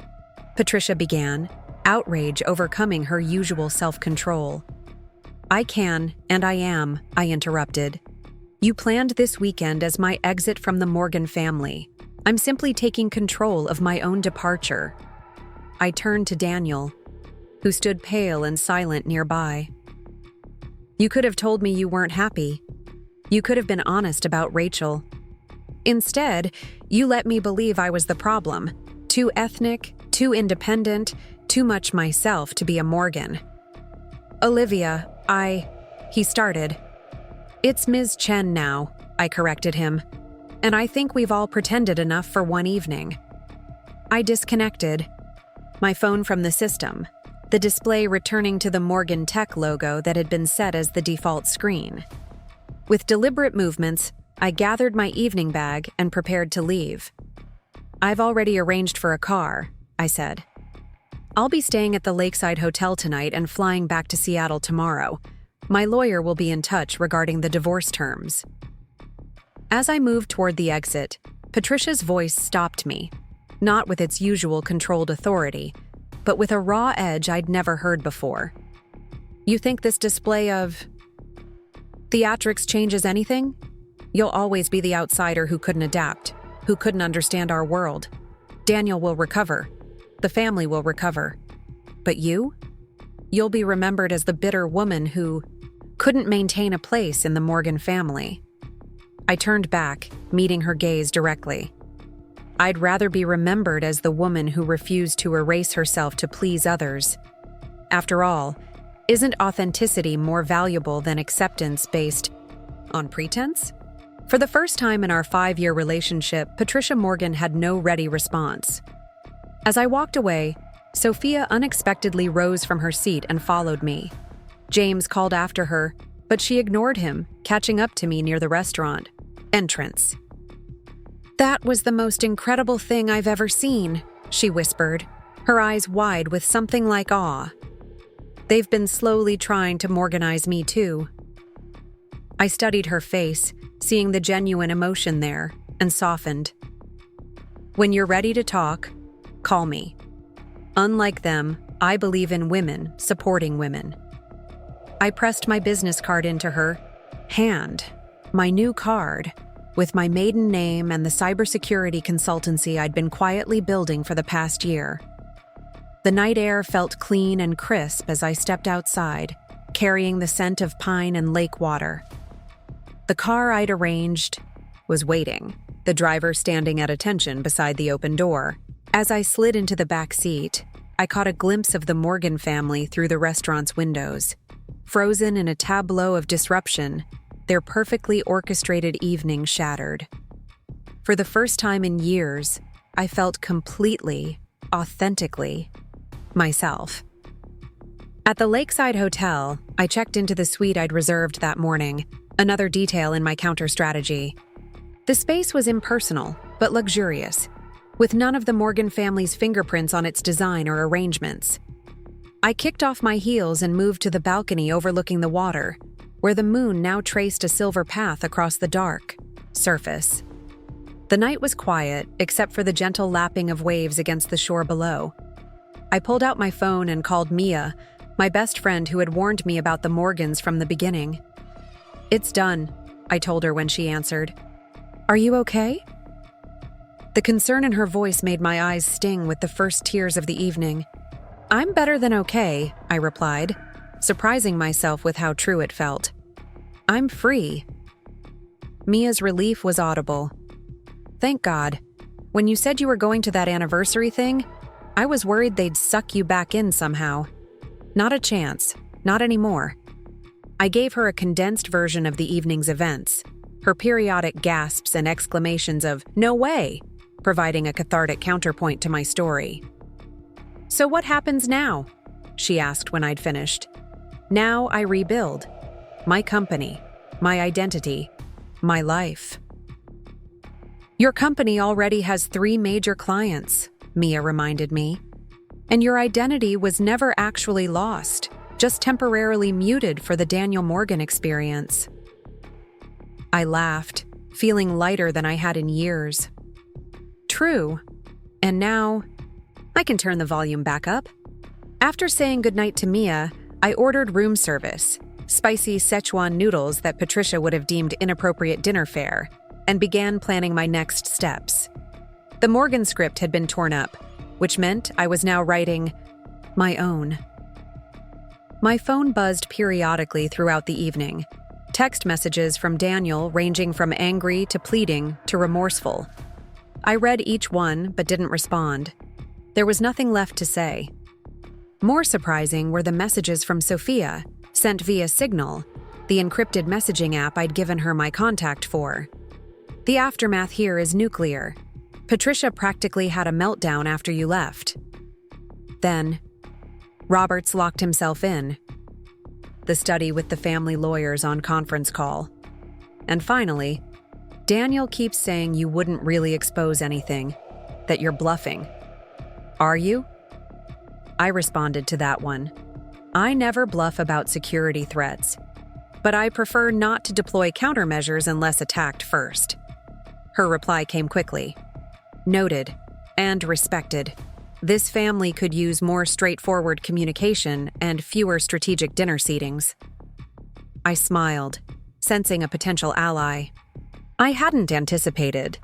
Patricia began, outrage overcoming her usual self-control. "I can, and I am," I interrupted. "You planned this weekend as my exit from the Morgan family. I'm simply taking control of my own departure." I turned to Daniel, who stood pale and silent nearby. "You could have told me you weren't happy. You could have been honest about Rachel. Instead, you let me believe I was the problem. Too ethnic, too independent, too much myself to be a Morgan." "Olivia, he started. "It's Ms. Chen now," I corrected him. "And I think we've all pretended enough for one evening." I disconnected my phone from the system, the display returning to the Morgan Tech logo that had been set as the default screen. With deliberate movements, I gathered my evening bag and prepared to leave. "I've already arranged for a car," I said. "I'll be staying at the Lakeside Hotel tonight and flying back to Seattle tomorrow. My lawyer will be in touch regarding the divorce terms." As I moved toward the exit, Patricia's voice stopped me, not with its usual controlled authority, but with a raw edge I'd never heard before. "You think this display of theatrics changes anything? You'll always be the outsider who couldn't adapt, who couldn't understand our world. Daniel will recover. The family will recover. But you? You'll be remembered as the bitter woman who couldn't maintain a place in the Morgan family." I turned back, meeting her gaze directly. "I'd rather be remembered as the woman who refused to erase herself to please others After all, isn't authenticity more valuable than acceptance based on pretense? For the first time in our 5-year relationship, Patricia Morgan had no ready response. As I walked away, Sophia unexpectedly rose from her seat and followed me. James called after her, but she ignored him, catching up to me near the restaurant entrance. "That was the most incredible thing I've ever seen," she whispered, her eyes wide with something like awe. "They've been slowly trying to Morganize me too." I studied her face, seeing the genuine emotion there, and softened. "When you're ready to talk, call me. Unlike them, I believe in women supporting women." I pressed my business card into her hand, my new card, with my maiden name and the cybersecurity consultancy I'd been quietly building for the past year. The night air felt clean and crisp as I stepped outside, carrying the scent of pine and lake water. The car I'd arranged was waiting, the driver standing at attention beside the open door. As I slid into the back seat, I caught a glimpse of the Morgan family through the restaurant's windows. Frozen in a tableau of disruption, their perfectly orchestrated evening shattered. For the first time in years, I felt completely, authentically, myself. At the Lakeside Hotel, I checked into the suite I'd reserved that morning, another detail in my counter strategy. The space was impersonal, but luxurious, with none of the Morgan family's fingerprints on its design or arrangements. I kicked off my heels and moved to the balcony overlooking the water, where the moon now traced a silver path across the dark surface. The night was quiet, except for the gentle lapping of waves against the shore below. I pulled out my phone and called Mia, my best friend who had warned me about the Morgans from the beginning. "It's done," I told her when she answered. "Are you okay?" The concern in her voice made my eyes sting with the first tears of the evening. "I'm better than okay," I replied, surprising myself with how true it felt. "I'm free." Mia's relief was audible. "Thank God. When you said you were going to that anniversary thing, I was worried they'd suck you back in somehow. Not a chance. Not anymore." I gave her a condensed version of the evening's events, her periodic gasps and exclamations of "no way," providing a cathartic counterpoint to my story. "So what happens now?" she asked when I'd finished. "Now I rebuild. My company, my identity, my life." "Your company already has 3 major clients," Mia reminded me. "And your identity was never actually lost, just temporarily muted for the Daniel Morgan experience." I laughed, feeling lighter than I had in years. "True. And now, I can turn the volume back up." After saying goodnight to Mia, I ordered room service, spicy Szechuan noodles that Patricia would have deemed inappropriate dinner fare, and began planning my next steps. The Morgan script had been torn up, which meant I was now writing my own. My phone buzzed periodically throughout the evening, text messages from Daniel ranging from angry to pleading to remorseful. I read each one but didn't respond. There was nothing left to say. More surprising were the messages from Sophia, sent via Signal, the encrypted messaging app I'd given her my contact for. "The aftermath here is nuclear. Patricia practically had a meltdown after you left. Then, Roberts locked himself in. The study with the family lawyers on conference call. And finally, Daniel keeps saying you wouldn't really expose anything, that you're bluffing. Are you?" I responded to that one. I never bluff about security threats, but I prefer not to deploy countermeasures unless attacked first. Her reply came quickly. "Noted and respected. This family could use more straightforward communication and fewer strategic dinner seatings." I smiled, sensing a potential ally. I hadn't anticipated.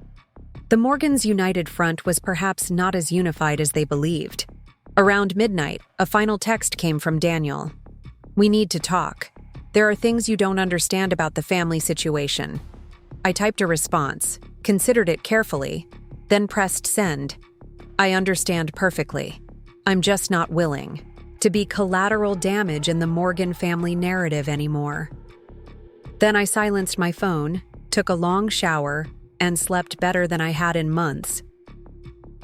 The Morgans' united front was perhaps not as unified as they believed. Around midnight, a final text came from Daniel. "We need to talk. There are things you don't understand about the family situation." I typed a response, considered it carefully, then pressed send. "I understand perfectly. I'm just not willing. to be collateral damage in the Morgan family narrative anymore. Then I silenced my phone, took a long shower, and slept better than I had in months.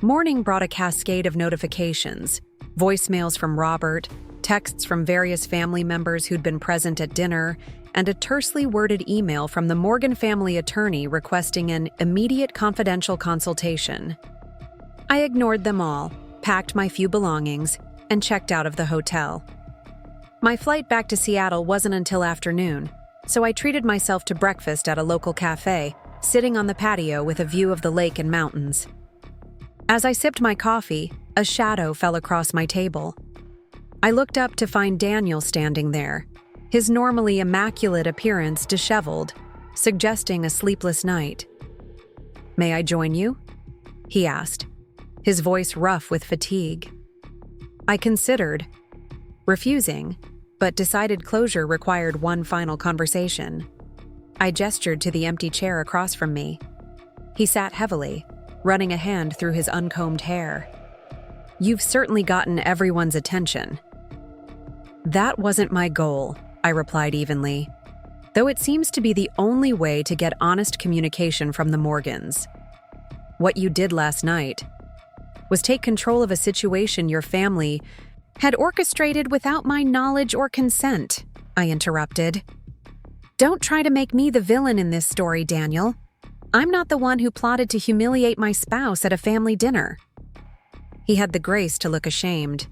Morning brought a cascade of notifications, voicemails from Robert, texts from various family members who'd been present at dinner, and a tersely worded email from the Morgan family attorney requesting an immediate confidential consultation. I ignored them all, packed my few belongings, and checked out of the hotel. My flight back to Seattle wasn't until afternoon, so I treated myself to breakfast at a local cafe, sitting on the patio with a view of the lake and mountains. As I sipped my coffee, a shadow fell across my table. I looked up to find Daniel standing there, his normally immaculate appearance disheveled, suggesting a sleepless night. "May I join you?" he asked, his voice rough with fatigue. I considered refusing, but decided closure required one final conversation. I gestured to the empty chair across from me. He sat heavily, running a hand through his uncombed hair. "You've certainly gotten everyone's attention." "That wasn't my goal," I replied evenly, though it seems to be the only way to get honest communication from the Morgans. "What you did last night was take control of a situation your family had orchestrated without my knowledge or consent," I interrupted. "Don't try to make me the villain in this story, Daniel. I'm not the one who plotted to humiliate my spouse at a family dinner." He had the grace to look ashamed.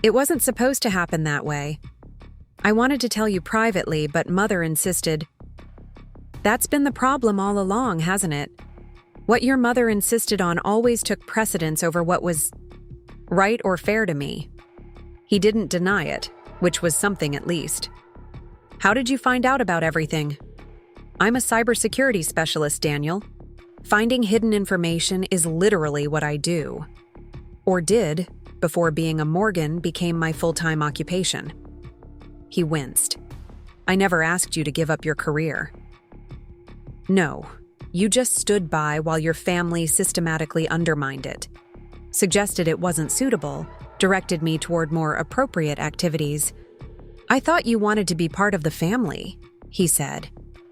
"It wasn't supposed to happen that way. I wanted to tell you privately, but Mother insisted." "That's been the problem all along, hasn't it? What your mother insisted on always took precedence over what was right or fair to me." He didn't deny it, which was something at least. "How did you find out about everything?" "I'm a cybersecurity specialist, Daniel. Finding hidden information is literally what I do. Or did, before being a Morgan became my full-time occupation." He winced. "I never asked you to give up your career." "No, you just stood by while your family systematically undermined it. Suggested it wasn't suitable, directed me toward more appropriate activities." "I thought you wanted to be part of the family," he said,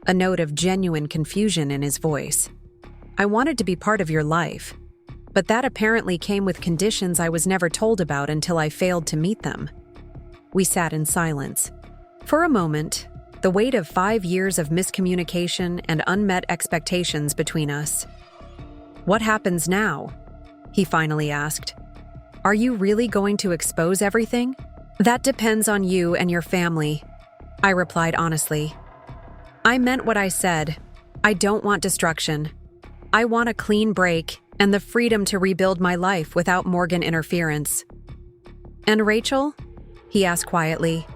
a note of genuine confusion in his voice. "I wanted to be part of your life, but that apparently came with conditions I was never told about until I failed to meet them." We sat in silence. For a moment, the weight of 5 years of miscommunication and unmet expectations between us. "What happens now?" he finally asked. "Are you really going to expose everything?" "That depends on you and your family," I replied honestly. "I meant what I said. I don't want destruction. I want a clean break and the freedom to rebuild my life without Morgan interference." "And Rachel?" he asked quietly.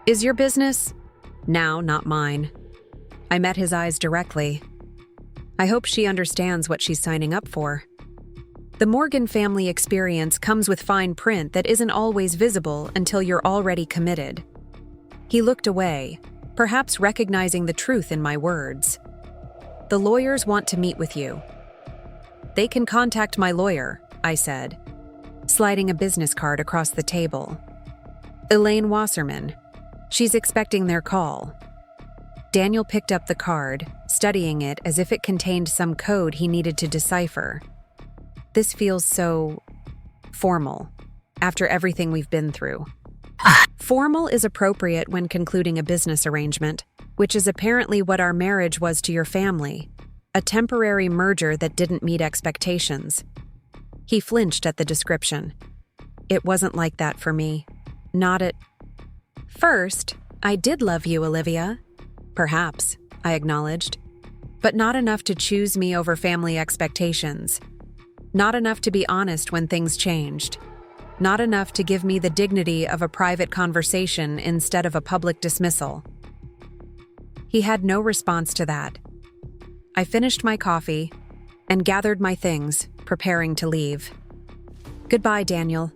"Is your business?" "Now, not mine." I met his eyes directly. I hope she understands what she's signing up for. The Morgan family experience comes with fine print that isn't always visible until you're already committed. He looked away, perhaps recognizing the truth in my words. "The lawyers want to meet with you." "They can contact my lawyer," I said, sliding a business card across the table. "Elaine Wasserman. She's expecting their call." Daniel picked up the card, studying it as if it contained some code he needed to decipher. "This feels so formal, after everything we've been through." "Formal is appropriate when concluding a business arrangement, which is apparently what our marriage was to your family, a temporary merger that didn't meet expectations." He flinched at the description. "It wasn't like that for me. Not at first. I did love you, Olivia." "Perhaps," I acknowledged, "but not enough to choose me over family expectations. Not enough to be honest when things changed. Not enough to give me the dignity of a private conversation instead of a public dismissal." He had no response to that. I finished my coffee and gathered my things, preparing to leave. "Goodbye, Daniel.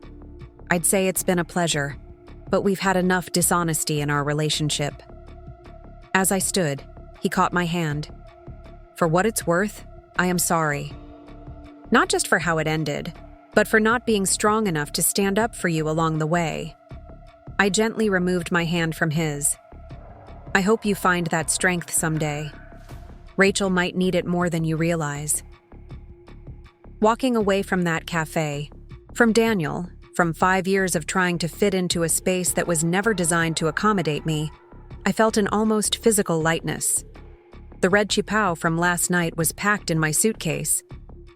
I'd say it's been a pleasure, but we've had enough dishonesty in our relationship." As I stood, he caught my hand. "For what it's worth, I am sorry. Not just for how it ended, but for not being strong enough to stand up for you along the way. I gently removed my hand from his. I hope you find that strength someday. Rachel might need it more than you realize. Walking away from that cafe, from Daniel, from 5 years of trying to fit into a space that was never designed to accommodate me, I felt an almost physical lightness. The red chipao from last night was packed in my suitcase,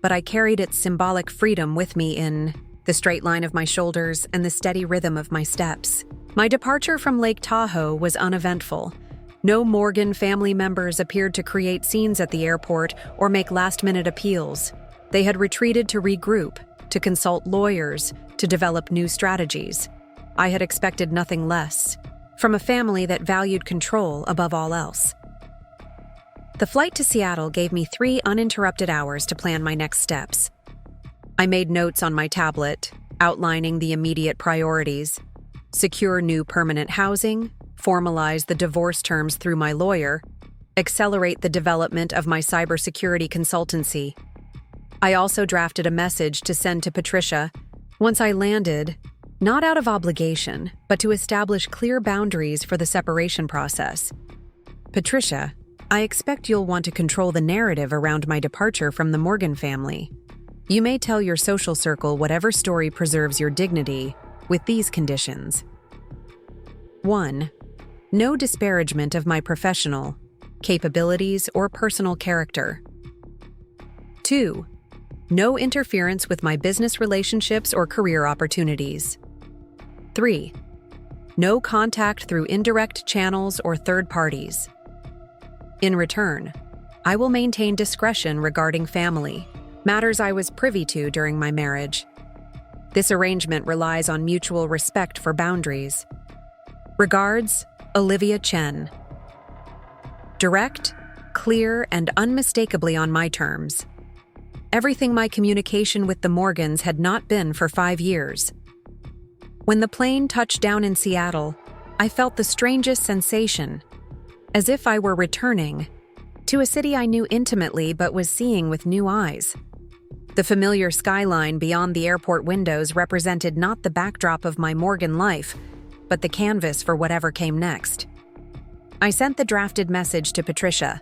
but I carried its symbolic freedom with me in the straight line of my shoulders and the steady rhythm of my steps. My departure from Lake Tahoe was uneventful. No Morgan family members appeared to create scenes at the airport or make last-minute appeals. They had retreated to regroup, to consult lawyers, to develop new strategies. I had expected nothing less, from a family that valued control above all else. The flight to Seattle gave me 3 uninterrupted hours to plan my next steps. I made notes on my tablet, outlining the immediate priorities: secure new permanent housing, formalize the divorce terms through my lawyer, accelerate the development of my cybersecurity consultancy. I also drafted a message to send to Patricia once I landed, not out of obligation, but to establish clear boundaries for the separation process. Patricia, I expect you'll want to control the narrative around my departure from the Morgan family. You may tell your social circle whatever story preserves your dignity, with these conditions. 1. No disparagement of my professional capabilities or personal character. 2. No interference with my business relationships or career opportunities. 3. No contact through indirect channels or third parties. In return, I will maintain discretion regarding family, matters I was privy to during my marriage. This arrangement relies on mutual respect for boundaries. Regards, Olivia Chen. Direct, clear, and unmistakably on my terms. Everything my communication with the Morgans had not been for 5 years. When the plane touched down in Seattle, I felt the strangest sensation, as if I were returning to a city I knew intimately but was seeing with new eyes. The familiar skyline beyond the airport windows represented not the backdrop of my Morgan life, but the canvas for whatever came next. I sent the drafted message to Patricia,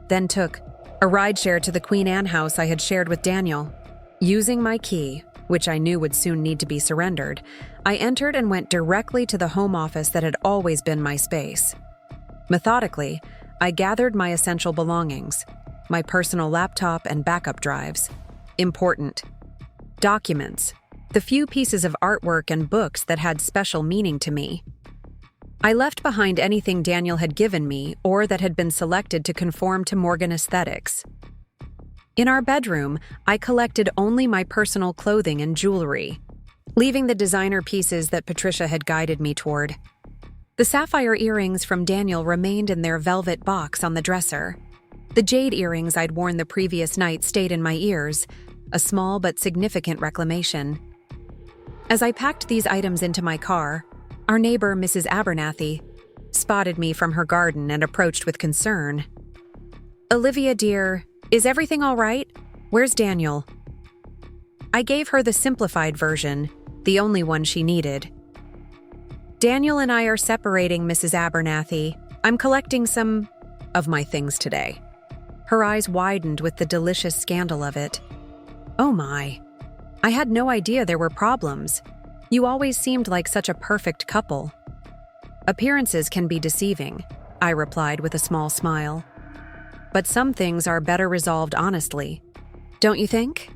then took a rideshare to the Queen Anne house I had shared with Daniel. Using my key, which I knew would soon need to be surrendered, I entered and went directly to the home office that had always been my space. Methodically, I gathered my essential belongings, my personal laptop and backup drives. Important. Documents, the few pieces of artwork and books that had special meaning to me. I left behind anything Daniel had given me or that had been selected to conform to Morgan aesthetics. In our bedroom, I collected only my personal clothing and jewelry, leaving the designer pieces that Patricia had guided me toward. The sapphire earrings from Daniel remained in their velvet box on the dresser. The jade earrings I'd worn the previous night stayed in my ears, a small but significant reclamation. As I packed these items into my car, our neighbor, Mrs. Abernathy, spotted me from her garden and approached with concern. "Olivia, dear, is everything all right? Where's Daniel?" I gave her the simplified version, the only one she needed. "Daniel and I are separating, Mrs. Abernathy. I'm collecting some of my things today." Her eyes widened with the delicious scandal of it. "Oh my. I had no idea there were problems. You always seemed like such a perfect couple." "Appearances can be deceiving," I replied with a small smile. "But some things are better resolved honestly. Don't you think?"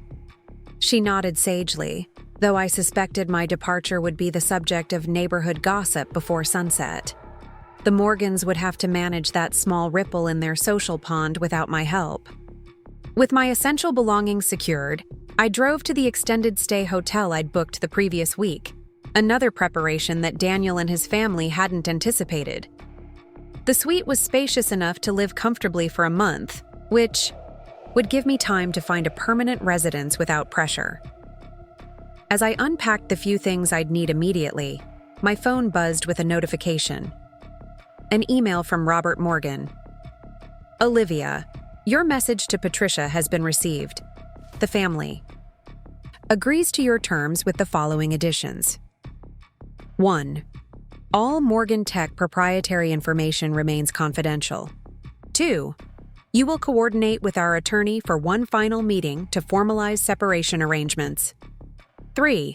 She nodded sagely, though I suspected my departure would be the subject of neighborhood gossip before sunset. The Morgans would have to manage that small ripple in their social pond without my help. With my essential belongings secured, I drove to the extended stay hotel I'd booked the previous week, another preparation that Daniel and his family hadn't anticipated. The suite was spacious enough to live comfortably for a month, which would give me time to find a permanent residence without pressure. As I unpacked the few things I'd need immediately, my phone buzzed with a notification. An email from Robert Morgan. "Olivia, your message to Patricia has been received. The family." agrees to your terms with the following additions. 1. All Morgan Tech proprietary information remains confidential. 2. You will coordinate with our attorney for one final meeting to formalize separation arrangements. 3.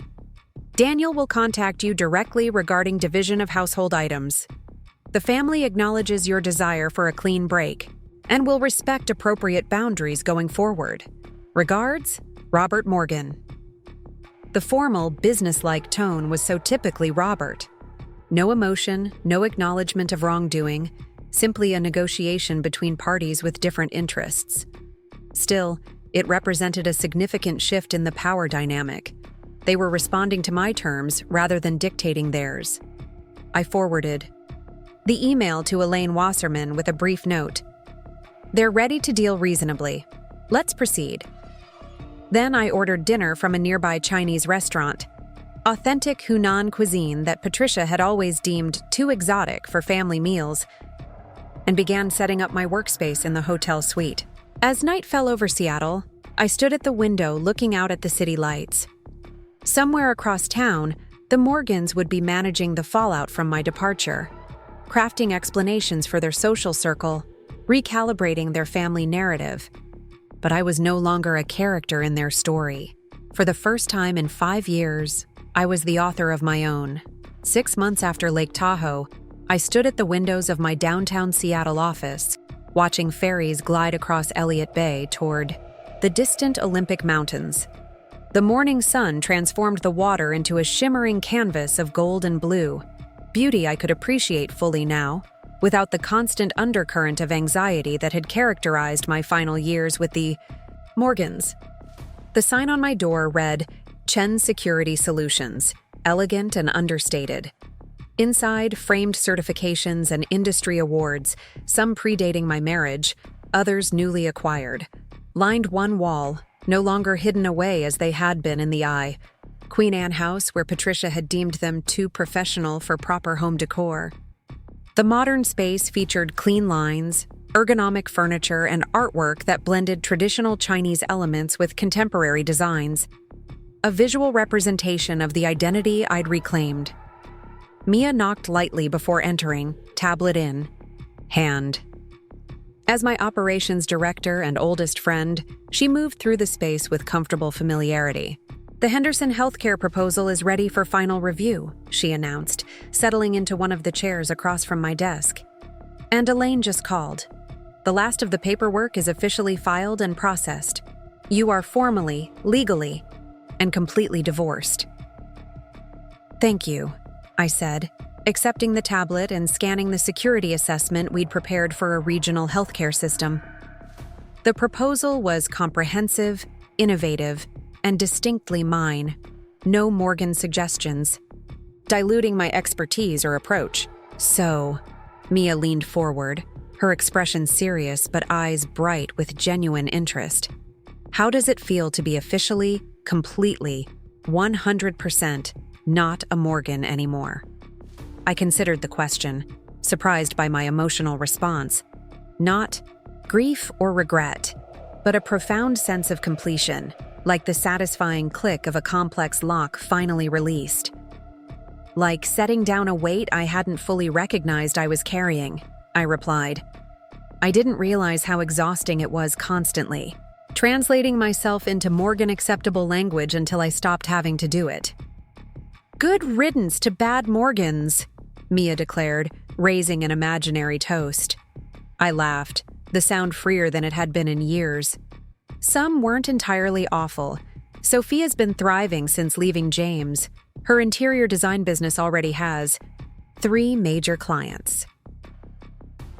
Daniel will contact you directly regarding division of household items. The family acknowledges your desire for a clean break and will respect appropriate boundaries going forward. Regards, Robert Morgan. The formal, businesslike tone was so typically Robert. No emotion, no acknowledgement of wrongdoing, simply a negotiation between parties with different interests. Still, it represented a significant shift in the power dynamic. They were responding to my terms rather than dictating theirs. I forwarded the email to Elaine Wasserman with a brief note. They're ready to deal reasonably. Let's proceed. Then I ordered dinner from a nearby Chinese restaurant, authentic Hunan cuisine that Patricia had always deemed too exotic for family meals, and began setting up my workspace in the hotel suite. As night fell over Seattle, I stood at the window looking out at the city lights. Somewhere across town, the Morgans would be managing the fallout from my departure, crafting explanations for their social circle, recalibrating their family narrative. But I was no longer a character in their story. For the first time in 5 years, I was the author of my own. 6 months after Lake Tahoe, I stood at the windows of my downtown Seattle office, watching ferries glide across Elliott Bay toward the distant Olympic Mountains. The morning sun transformed the water into a shimmering canvas of gold and blue, beauty I could appreciate fully now, without the constant undercurrent of anxiety that had characterized my final years with the Morgans. The sign on my door read, Chen Security Solutions, elegant and understated. Inside, framed certifications and industry awards, some predating my marriage, others newly acquired. Lined one wall, no longer hidden away as they had been in the eye. Queen Anne House, where Patricia had deemed them too professional for proper home decor. The modern space featured clean lines, ergonomic furniture, and artwork that blended traditional Chinese elements with contemporary designs. A visual representation of the identity I'd reclaimed. Mia knocked lightly before entering, tablet in hand. As my operations director and oldest friend, she moved through the space with comfortable familiarity. The Henderson healthcare proposal is ready for final review, she announced, settling into one of the chairs across from my desk. And Elaine just called. The last of the paperwork is officially filed and processed. You are formally, legally, and completely divorced. Thank you, I said, accepting the tablet and scanning the security assessment we'd prepared for a regional healthcare system. The proposal was comprehensive, innovative, and distinctly mine. No Morgan suggestions. Diluting my expertise or approach. So, Mia leaned forward, her expression serious but eyes bright with genuine interest. How does it feel to be officially, completely, 100% not a Morgan anymore? I considered the question, surprised by my emotional response. Not grief or regret, but a profound sense of completion, like the satisfying click of a complex lock finally released. Like setting down a weight I hadn't fully recognized I was carrying, I replied. I didn't realize how exhausting it was constantly, translating myself into Morgan-acceptable language until I stopped having to do it. Good riddance to bad Morgans, Mia declared, raising an imaginary toast. I laughed, the sound freer than it had been in years. Some weren't entirely awful. Sophia's been thriving since leaving James. Her interior design business already has 3 major clients.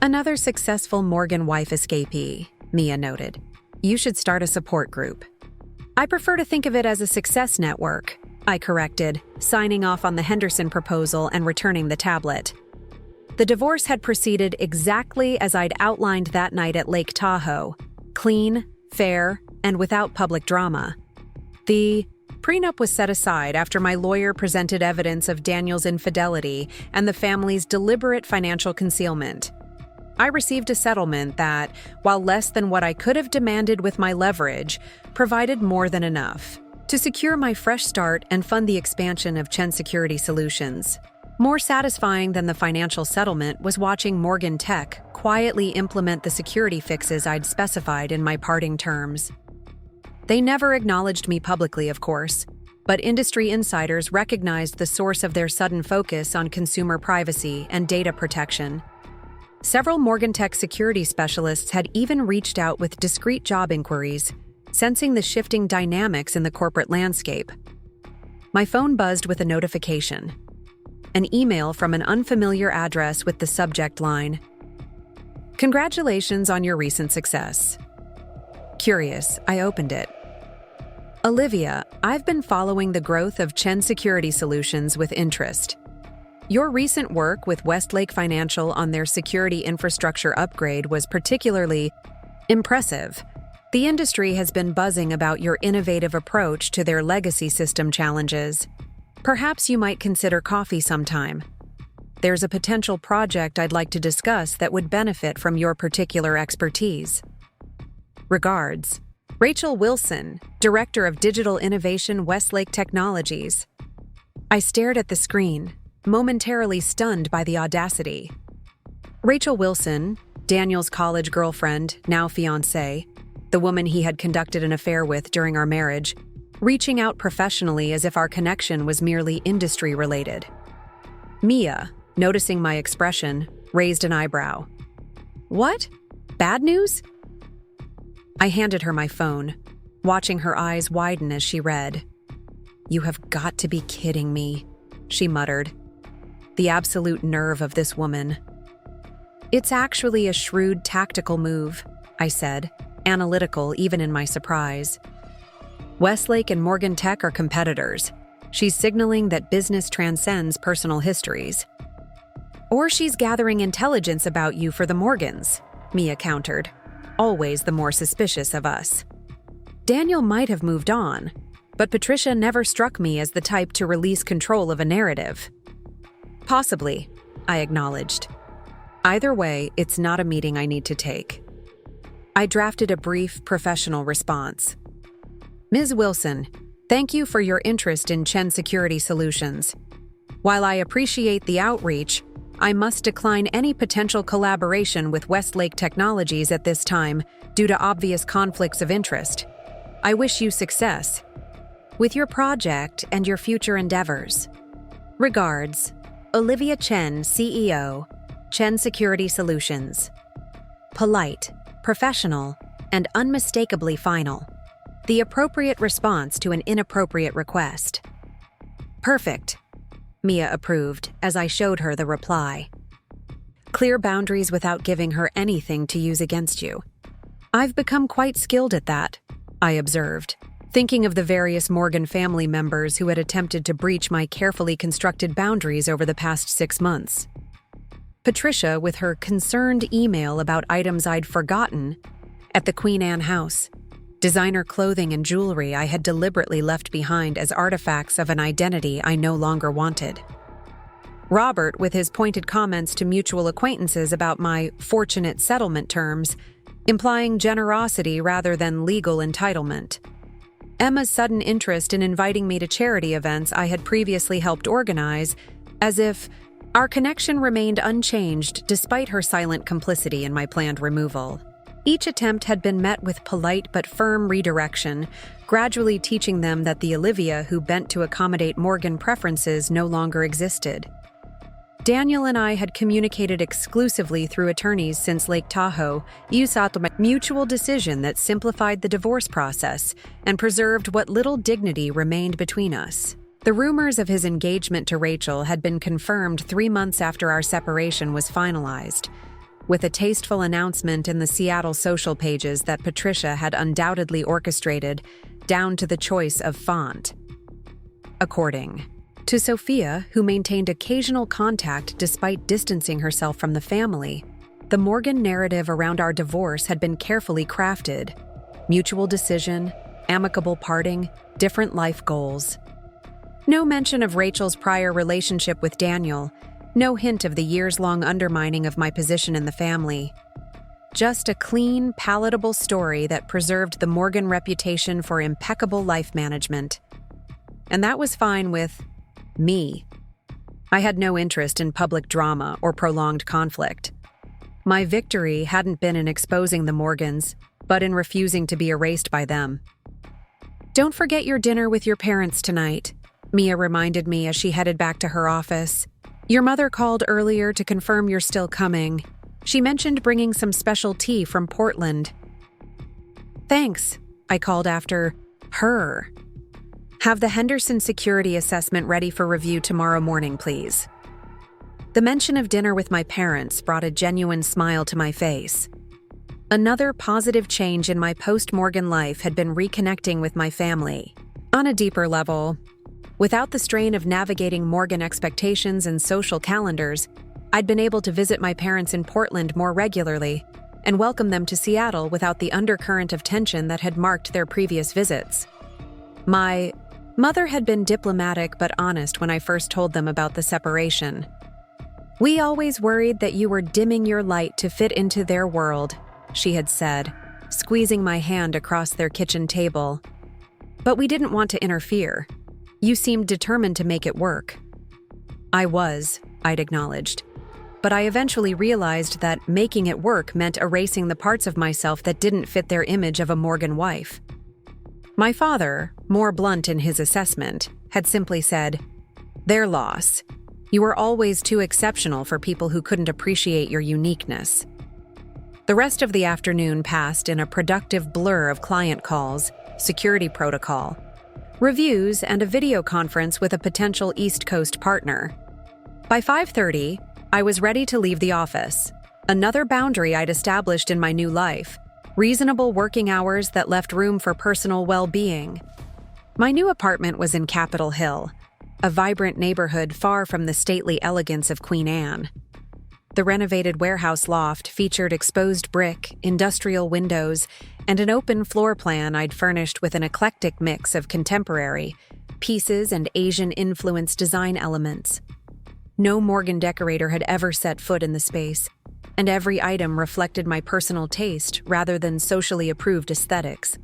Another successful Morgan wife escapee, Mia noted. You should start a support group. I prefer to think of it as a success network, I corrected, signing off on the Henderson proposal and returning the tablet. The divorce had proceeded exactly as I'd outlined that night at Lake Tahoe. Clean, fair, and without public drama. The prenup was set aside after my lawyer presented evidence of Daniel's infidelity and the family's deliberate financial concealment. I received a settlement that, while less than what I could have demanded with my leverage, provided more than enough. To secure my fresh start and fund the expansion of Chen Security Solutions. More satisfying than the financial settlement was watching Morgan Tech quietly implement the security fixes I'd specified in my parting terms. They never acknowledged me publicly, of course, but industry insiders recognized the source of their sudden focus on consumer privacy and data protection. Several Morgan Tech security specialists had even reached out with discreet job inquiries, sensing the shifting dynamics in the corporate landscape. My phone buzzed with a notification. An email from an unfamiliar address with the subject line, "Congratulations on your recent success." Curious, I opened it. "Olivia, I've been following the growth of Chen Security Solutions with interest. Your recent work with Westlake Financial on their security infrastructure upgrade was particularly impressive. The industry has been buzzing about your innovative approach to their legacy system challenges. Perhaps you might consider coffee sometime. There's a potential project I'd like to discuss that would benefit from your particular expertise. Regards, Rachel Wilson, Director of Digital Innovation, Westlake Technologies." I stared at the screen, momentarily stunned by the audacity. Rachel Wilson, Daniel's college girlfriend, now fiancée, the woman he had conducted an affair with during our marriage, reaching out professionally as if our connection was merely industry-related. Mia, noticing my expression, raised an eyebrow. "What? Bad news?" I handed her my phone, watching her eyes widen as she read. "You have got to be kidding me," she muttered. The absolute nerve of this woman. "It's actually a shrewd tactical move," I said, analytical even in my surprise. "Westlake and Morgan Tech are competitors. She's signaling that business transcends personal histories." "Or she's gathering intelligence about you for the Morgans," Mia countered, always the more suspicious of us. Daniel might have moved on, but Patricia never struck me as the type to release control of a narrative. "Possibly," I acknowledged. "Either way, it's not a meeting I need to take." I drafted a brief, professional response. "Ms. Wilson, thank you for your interest in Chen Security Solutions. While I appreciate the outreach, I must decline any potential collaboration with Westlake Technologies at this time due to obvious conflicts of interest. I wish you success with your project and your future endeavors. Regards, Olivia Chen, CEO, Chen Security Solutions." Polite, professional, and unmistakably final. The appropriate response to an inappropriate request. "Perfect," Mia approved as I showed her the reply. "Clear boundaries without giving her anything to use against you. I've become quite skilled at that," I observed, thinking of the various Morgan family members who had attempted to breach my carefully constructed boundaries over the past 6 months. Patricia with her concerned email about items I'd forgotten at the Queen Anne house, designer clothing and jewelry I had deliberately left behind as artifacts of an identity I no longer wanted. Robert with his pointed comments to mutual acquaintances about my fortunate settlement terms, implying generosity rather than legal entitlement. Emma's sudden interest in inviting me to charity events I had previously helped organize, as if our connection remained unchanged despite her silent complicity in my planned removal. Each attempt had been met with polite but firm redirection, gradually teaching them that the Olivia who bent to accommodate Morgan preferences no longer existed. Daniel and I had communicated exclusively through attorneys since Lake Tahoe, usat a mutual decision that simplified the divorce process and preserved what little dignity remained between us. The rumors of his engagement to Rachel had been confirmed 3 months after our separation was finalized, with a tasteful announcement in the Seattle social pages that Patricia had undoubtedly orchestrated, down to the choice of font. According to Sophia, who maintained occasional contact despite distancing herself from the family, the Morgan narrative around our divorce had been carefully crafted. Mutual decision, amicable parting, different life goals. No mention of Rachel's prior relationship with Daniel, no hint of the years-long undermining of my position in the family. Just a clean, palatable story that preserved the Morgan reputation for impeccable life management. And that was fine with me. I had no interest in public drama or prolonged conflict. My victory hadn't been in exposing the Morgans, but in refusing to be erased by them. "Don't forget your dinner with your parents tonight," Mia reminded me as she headed back to her office. "Your mother called earlier to confirm you're still coming. She mentioned bringing some special tea from Portland." "Thanks," I called after her. "Have the Henderson security assessment ready for review tomorrow morning, please." The mention of dinner with my parents brought a genuine smile to my face. Another positive change in my post-Morgan life had been reconnecting with my family. On a deeper level, without the strain of navigating Morgan expectations and social calendars, I'd been able to visit my parents in Portland more regularly and welcome them to Seattle without the undercurrent of tension that had marked their previous visits. My mother had been diplomatic but honest when I first told them about the separation. "We always worried that you were dimming your light to fit into their world," she had said, squeezing my hand across their kitchen table. "But we didn't want to interfere. You seemed determined to make it work." I was, I'd acknowledged. But I eventually realized that making it work meant erasing the parts of myself that didn't fit their image of a Morgan wife. My father, more blunt in his assessment, had simply said, "Their loss. You were always too exceptional for people who couldn't appreciate your uniqueness." The rest of the afternoon passed in a productive blur of client calls, security protocol, reviews, and a video conference with a potential East Coast partner. By 5:30, I was ready to leave the office. Another boundary I'd established in my new life: reasonable working hours that left room for personal well-being. My new apartment was in Capitol Hill, a vibrant neighborhood far from the stately elegance of Queen Anne. The renovated warehouse loft featured exposed brick, industrial windows, and an open floor plan I'd furnished with an eclectic mix of contemporary pieces and Asian-influenced design elements. No Morgan decorator had ever set foot in the space, and every item reflected my personal taste rather than socially approved aesthetics.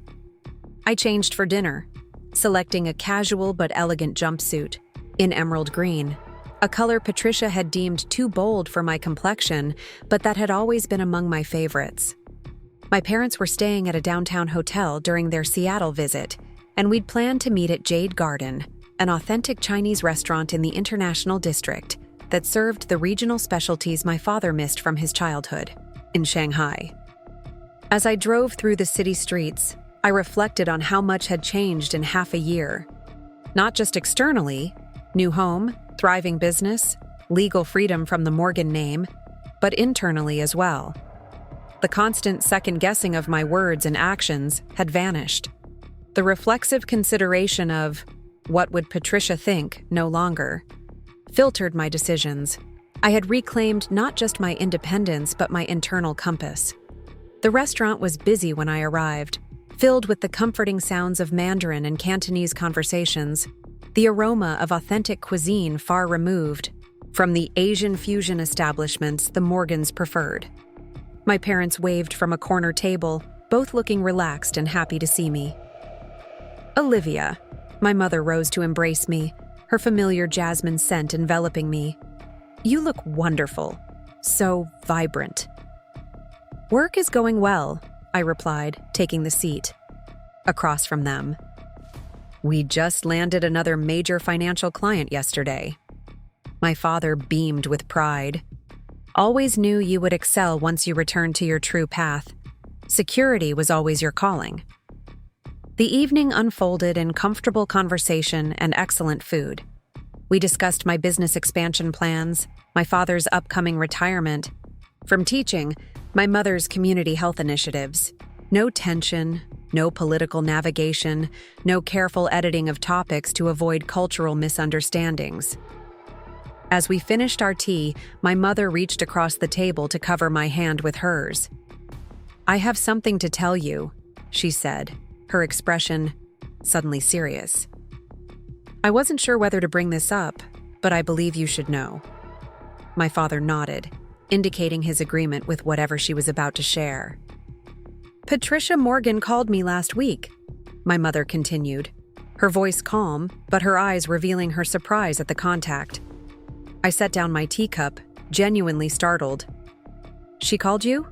I changed for dinner, selecting a casual but elegant jumpsuit in emerald green, a color Patricia had deemed too bold for my complexion, but that had always been among my favorites. My parents were staying at a downtown hotel during their Seattle visit, and we'd planned to meet at Jade Garden, an authentic Chinese restaurant in the International District that served the regional specialties my father missed from his childhood, in Shanghai. As I drove through the city streets, I reflected on how much had changed in half a year. Not just externally, new home, thriving business, legal freedom from the Morgan name, but internally as well. The constant second-guessing of my words and actions had vanished. The reflexive consideration of, "What would Patricia think?" no longer filtered my decisions. I had reclaimed not just my independence, but my internal compass. The restaurant was busy when I arrived, filled with the comforting sounds of Mandarin and Cantonese conversations, the aroma of authentic cuisine far removed from the Asian fusion establishments the Morgans preferred. My parents waved from a corner table, both looking relaxed and happy to see me. "Olivia," my mother rose to embrace me, her familiar jasmine scent enveloping me. "You look wonderful. So vibrant." "Work is going well," I replied, taking the seat across from them. "We just landed another major financial client yesterday." My father beamed with pride. "Always knew you would excel once you returned to your true path. Security was always your calling." The evening unfolded in comfortable conversation and excellent food. We discussed my business expansion plans, my father's upcoming retirement, from teaching, my mother's community health initiatives. No tension, no political navigation, no careful editing of topics to avoid cultural misunderstandings. As we finished our tea, my mother reached across the table to cover my hand with hers. "I have something to tell you," she said, her expression suddenly serious. "I wasn't sure whether to bring this up, but I believe you should know." My father nodded, indicating his agreement with whatever she was about to share. "Patricia Morgan called me last week," my mother continued, her voice calm, but her eyes revealing her surprise at the contact. I set down my teacup, genuinely startled. "She called you?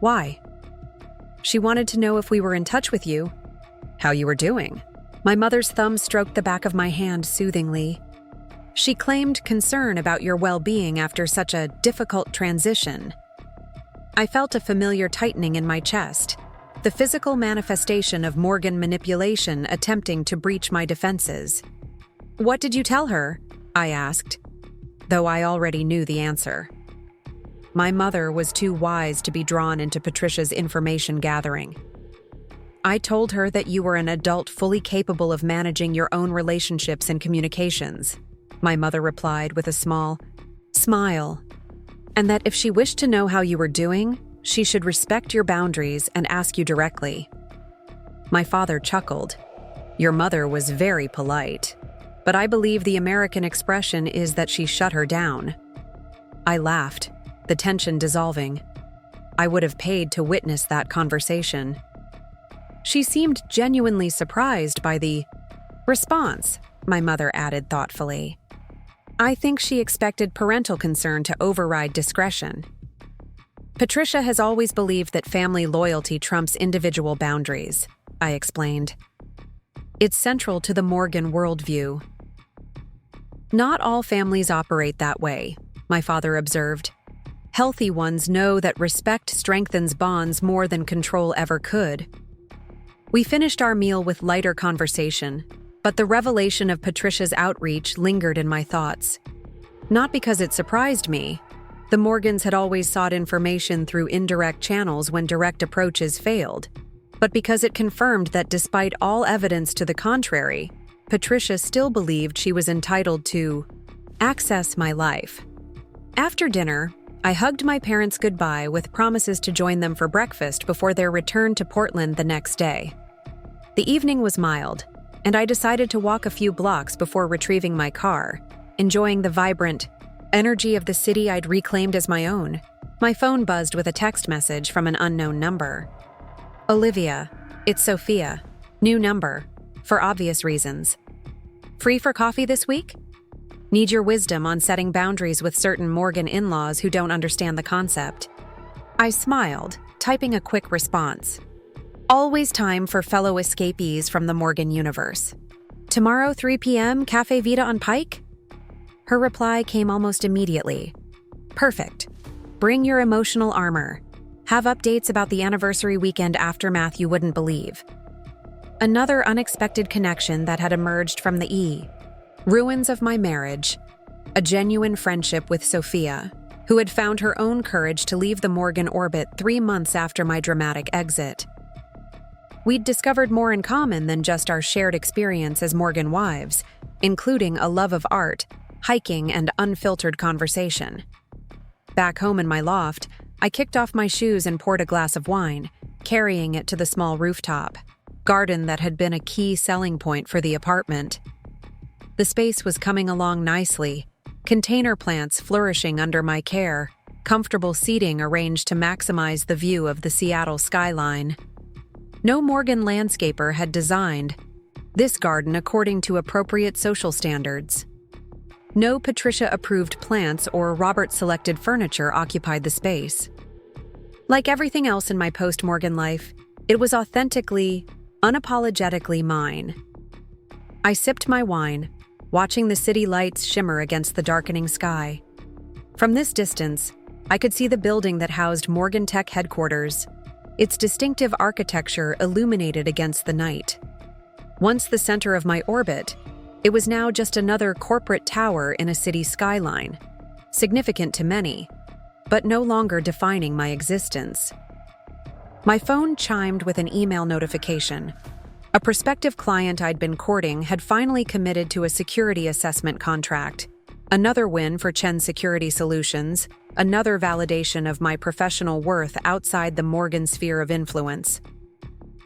Why?" "She wanted to know if we were in touch with you. How you were doing." My mother's thumb stroked the back of my hand soothingly. "She claimed concern about your well-being after such a difficult transition." I felt a familiar tightening in my chest, the physical manifestation of Morgan manipulation attempting to breach my defenses. "What did you tell her?" I asked, though I already knew the answer. My mother was too wise to be drawn into Patricia's information gathering. "I told her that you were an adult fully capable of managing your own relationships and communications," my mother replied with a small smile, "and that if she wished to know how you were doing, she should respect your boundaries and ask you directly." My father chuckled. "Your mother was very polite, but I believe the American expression is that she shut her down." I laughed, the tension dissolving. I would have paid to witness that conversation. "She seemed genuinely surprised by the response," my mother added thoughtfully. "I think she expected parental concern to override discretion." "Patricia has always believed that family loyalty trumps individual boundaries," I explained. "It's central to the Morgan worldview." "Not all families operate that way," my father observed. "Healthy ones know that respect strengthens bonds more than control ever could." We finished our meal with lighter conversation, but the revelation of Patricia's outreach lingered in my thoughts. Not because it surprised me. The Morgans had always sought information through indirect channels when direct approaches failed, but because it confirmed that despite all evidence to the contrary, Patricia still believed she was entitled to access my life. After dinner, I hugged my parents goodbye with promises to join them for breakfast before their return to Portland the next day. The evening was mild, and I decided to walk a few blocks before retrieving my car, enjoying the vibrant energy of the city I'd reclaimed as my own. My phone buzzed with a text message from an unknown number. "Olivia, it's Sophia. New number, for obvious reasons. Free for coffee this week? Need your wisdom on setting boundaries with certain Morgan in-laws who don't understand the concept." I smiled, typing a quick response. "Always time for fellow escapees from the Morgan universe. Tomorrow 3 p.m. Cafe Vita on Pike?" Her reply came almost immediately. "Perfect. Bring your emotional armor. Have updates about the anniversary weekend aftermath you wouldn't believe." Another unexpected connection that had emerged from the ruins of my marriage. A genuine friendship with Sophia, who had found her own courage to leave the Morgan orbit 3 months after my dramatic exit. We'd discovered more in common than just our shared experience as Morgan wives, including a love of art, hiking, and unfiltered conversation. Back home in my loft, I kicked off my shoes and poured a glass of wine, carrying it to the small rooftop garden that had been a key selling point for the apartment. The space was coming along nicely, container plants flourishing under my care, comfortable seating arranged to maximize the view of the Seattle skyline. No Morgan landscaper had designed this garden according to appropriate social standards. No Patricia-approved plants or Robert-selected furniture occupied the space. Like everything else in my post-Morgan life, it was authentically, unapologetically mine. I sipped my wine, watching the city lights shimmer against the darkening sky. From this distance, I could see the building that housed Morgan Tech headquarters, its distinctive architecture illuminated against the night. Once the center of my orbit, it was now just another corporate tower in a city skyline, significant to many, but no longer defining my existence. My phone chimed with an email notification. A prospective client I'd been courting had finally committed to a security assessment contract. Another win for Chen Security Solutions, another validation of my professional worth outside the Morgan sphere of influence.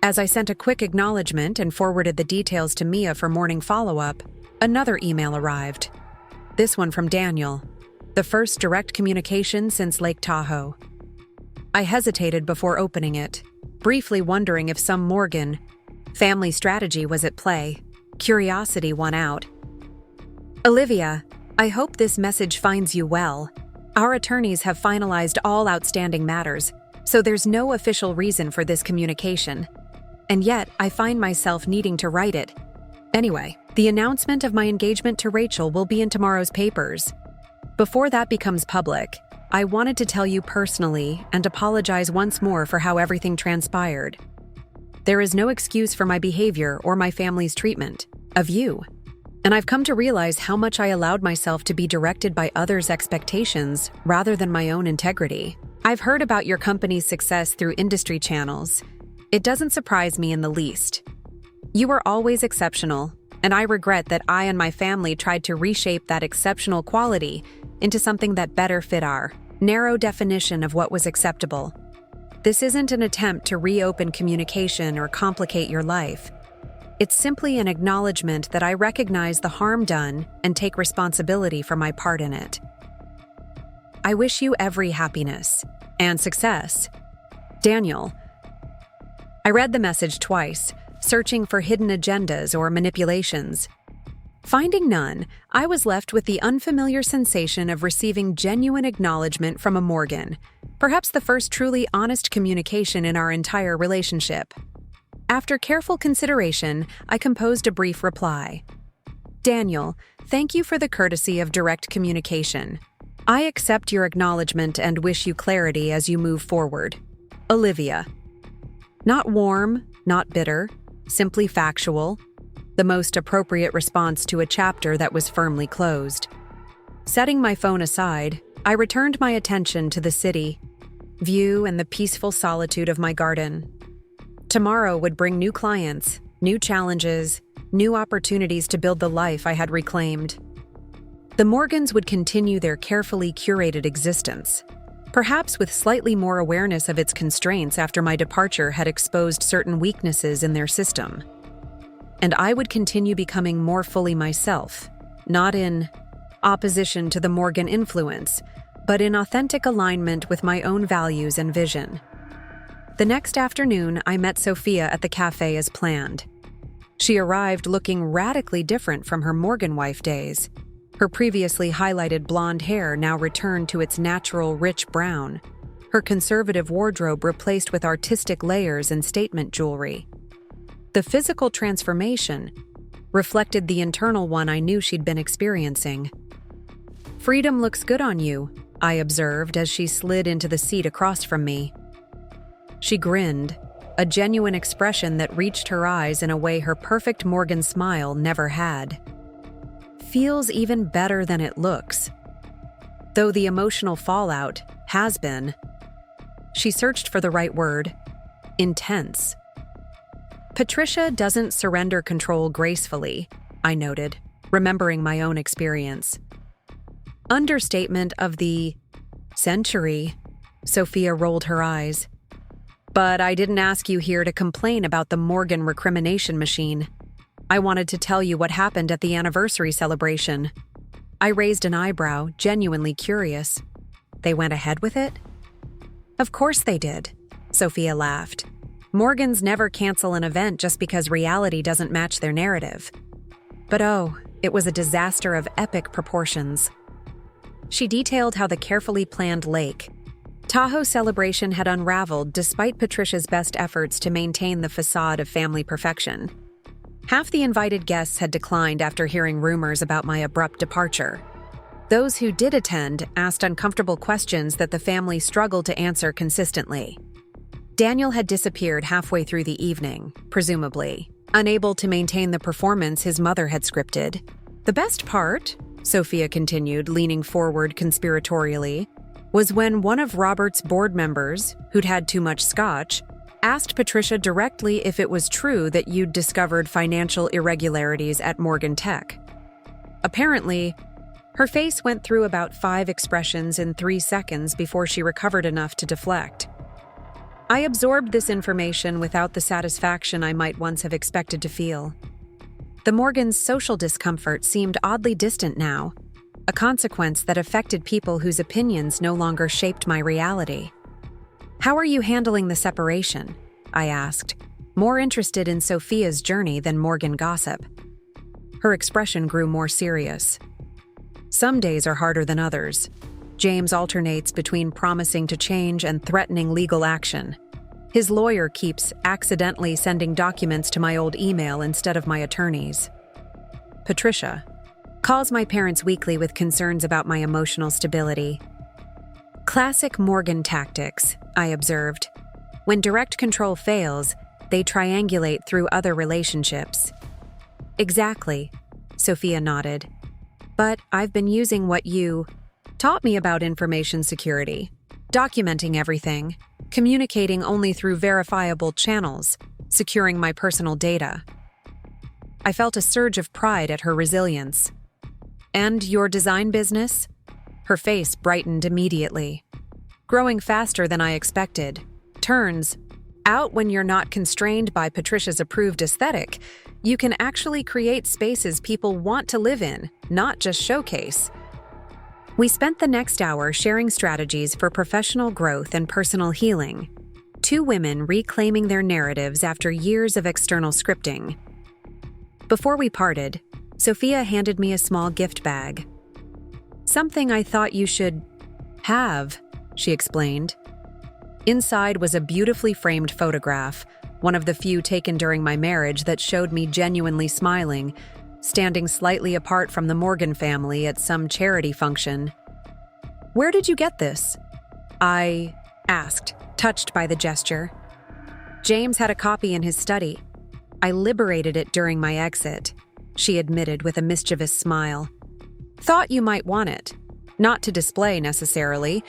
As I sent a quick acknowledgement and forwarded the details to Mia for morning follow-up, another email arrived. This one from Daniel. the first direct communication since Lake Tahoe. I hesitated before opening it, briefly wondering if some Morgan family strategy was at play. Curiosity won out. Olivia, I hope this message finds you well. Our attorneys have finalized all outstanding matters, so there's no official reason for this communication. And yet, I find myself needing to write it. Anyway, the announcement of my engagement to Rachel will be in tomorrow's papers. Before that becomes public, I wanted to tell you personally and apologize once more for how everything transpired. There is no excuse for my behavior or my family's treatment of you. And I've come to realize how much I allowed myself to be directed by others' expectations rather than my own integrity. I've heard about your company's success through industry channels. It doesn't surprise me in the least. You were always exceptional, and I regret that I and my family tried to reshape that exceptional quality into something that better fit our narrow definition of what was acceptable. This isn't an attempt to reopen communication or complicate your life. It's simply an acknowledgement that I recognize the harm done and take responsibility for my part in it. I wish you every happiness and success. Daniel. I read the message twice, searching for hidden agendas or manipulations. Finding none, I was left with the unfamiliar sensation of receiving genuine acknowledgement from a Morgan, perhaps the first truly honest communication in our entire relationship. After careful consideration, I composed a brief reply. Daniel, thank you for the courtesy of direct communication. I accept your acknowledgement and wish you clarity as you move forward. Olivia. Not warm, not bitter, simply factual, the most appropriate response to a chapter that was firmly closed. Setting my phone aside, I returned my attention to the city, view, and the peaceful solitude of my garden. Tomorrow would bring new clients, new challenges, new opportunities to build the life I had reclaimed. The Morgans would continue their carefully curated existence, perhaps with slightly more awareness of its constraints after my departure had exposed certain weaknesses in their system. And I would continue becoming more fully myself, not in opposition to the Morgan influence, but in authentic alignment with my own values and vision. The next afternoon, I met Sophia at the cafe as planned. She arrived looking radically different from her Morgan wife days. Her previously highlighted blonde hair now returned to its natural rich brown, her conservative wardrobe replaced with artistic layers and statement jewelry. The physical transformation reflected the internal one I knew she'd been experiencing. Freedom looks good on you, I observed as she slid into the seat across from me. She grinned, a genuine expression that reached her eyes in a way her perfect Morgan smile never had. Feels even better than it looks. Though the emotional fallout has been. She searched for the right word. Intense. Patricia doesn't surrender control gracefully, I noted, remembering my own experience. Understatement of the century, Sophia rolled her eyes. But I didn't ask you here to complain about the Morgan recrimination machine. I wanted to tell you what happened at the anniversary celebration. I raised an eyebrow, genuinely curious. They went ahead with it? Of course they did, Sophia laughed. Morgans never cancel an event just because reality doesn't match their narrative. But oh, it was a disaster of epic proportions. She detailed how the carefully planned Lake Tahoe celebration had unraveled despite Patricia's best efforts to maintain the facade of family perfection. Half the invited guests had declined after hearing rumors about my abrupt departure. Those who did attend asked uncomfortable questions that the family struggled to answer consistently. Daniel had disappeared halfway through the evening, presumably, unable to maintain the performance his mother had scripted. The best part, Sophia continued, leaning forward conspiratorially, was when one of Robert's board members, who'd had too much scotch, asked Patricia directly if it was true that you'd discovered financial irregularities at Morgan Tech. Apparently, her face went through about 5 expressions in 3 seconds before she recovered enough to deflect. I absorbed this information without the satisfaction I might once have expected to feel. The Morgans' social discomfort seemed oddly distant now, a consequence that affected people whose opinions no longer shaped my reality. "How are you handling the separation?" I asked, more interested in Sophia's journey than Morgan gossip. Her expression grew more serious. "Some days are harder than others. James alternates between promising to change and threatening legal action. His lawyer keeps accidentally sending documents to my old email instead of my attorney's. Patricia calls my parents weekly with concerns about my emotional stability." Classic Morgan tactics, I observed. When direct control fails, they triangulate through other relationships. "Exactly," Sophia nodded. "But I've been using what you taught me about information security, documenting everything, communicating only through verifiable channels, securing my personal data." I felt a surge of pride at her resilience. "And your design business?" Her face brightened immediately. "Growing faster than I expected. Turns out when you're not constrained by Patricia's approved aesthetic, you can actually create spaces people want to live in, not just showcase." We spent the next hour sharing strategies for professional growth and personal healing. Two women reclaiming their narratives after years of external scripting. Before we parted, Sophia handed me a small gift bag. "Something I thought you should have," she explained. Inside was a beautifully framed photograph, one of the few taken during my marriage that showed me genuinely smiling, standing slightly apart from the Morgan family at some charity function. "Where did you get this?" I asked, touched by the gesture. "James had a copy in his study. I liberated it during my exit," she admitted with a mischievous smile. "Thought you might want it. Not to display necessarily,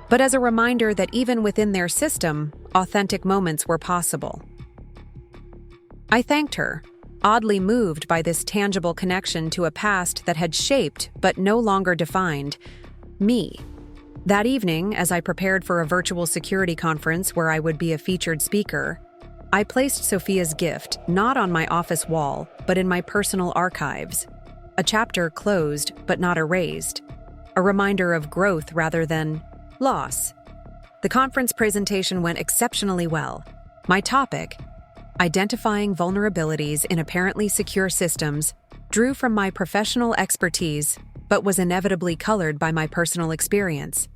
but as a reminder that even within their system, authentic moments were possible." I thanked her, oddly moved by this tangible connection to a past that had shaped, but no longer defined, me. That evening, as I prepared for a virtual security conference where I would be a featured speaker, I placed Sophia's gift not on my office wall, but in my personal archives. A chapter closed, but not erased. A reminder of growth rather than loss. The conference presentation went exceptionally well. My topic, identifying vulnerabilities in apparently secure systems, drew from my professional expertise, but was inevitably colored by my personal experience.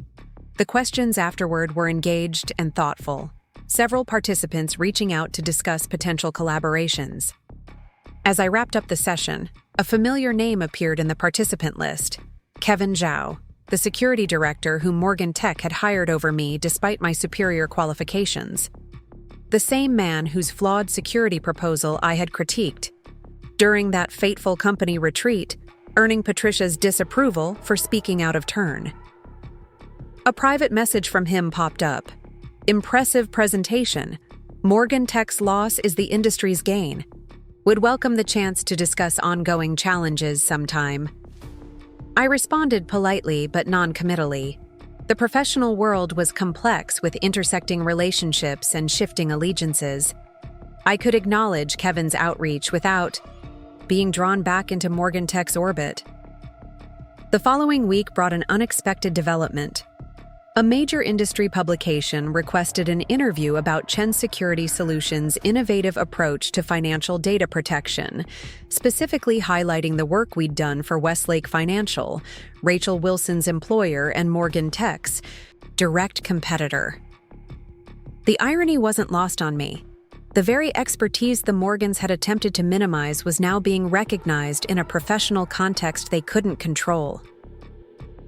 The questions afterward were engaged and thoughtful, several participants reaching out to discuss potential collaborations. As I wrapped up the session, a familiar name appeared in the participant list, Kevin Zhao, the security director whom Morgan Tech had hired over me despite my superior qualifications. The same man whose flawed security proposal I had critiqued during that fateful company retreat, earning Patricia's disapproval for speaking out of turn. A private message from him popped up. "Impressive presentation. Morgan Tech's loss is the industry's gain. Would welcome the chance to discuss ongoing challenges sometime." I responded politely but non-committally. The professional world was complex with intersecting relationships and shifting allegiances. I could acknowledge Kevin's outreach without being drawn back into Morgan Tech's orbit. The following week brought an unexpected development. A major industry publication requested an interview about Chen Security Solutions' innovative approach to financial data protection, specifically highlighting the work we'd done for Westlake Financial, Rachel Wilson's employer and Morgan Tech's direct competitor. The irony wasn't lost on me. The very expertise the Morgans had attempted to minimize was now being recognized in a professional context they couldn't control.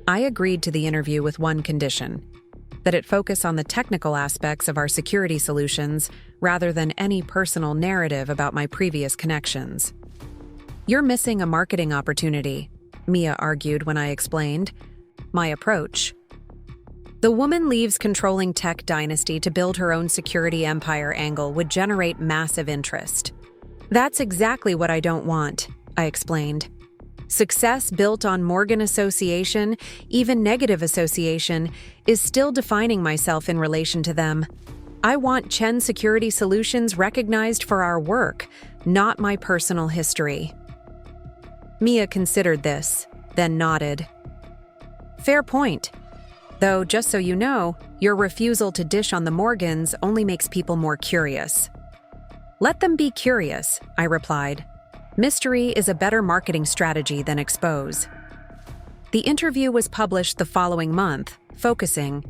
I agreed to the interview with one condition: that it focus on the technical aspects of our security solutions rather than any personal narrative about my previous connections. "You're missing a marketing opportunity," Mia argued when I explained my approach. "The woman leaves controlling tech dynasty to build her own security empire" angle would generate massive interest. "That's exactly what I don't want," I explained. Success built on Morgan association, even negative association, is still defining myself in relation to them. I want Chen Security Solutions recognized for our work, not my personal history. Mia considered this, then nodded. Fair point. Though, just so you know, your refusal to dish on the Morgans only makes people more curious. Let them be curious, I replied. Mystery is a better marketing strategy than expose. The interview was published the following month, focusing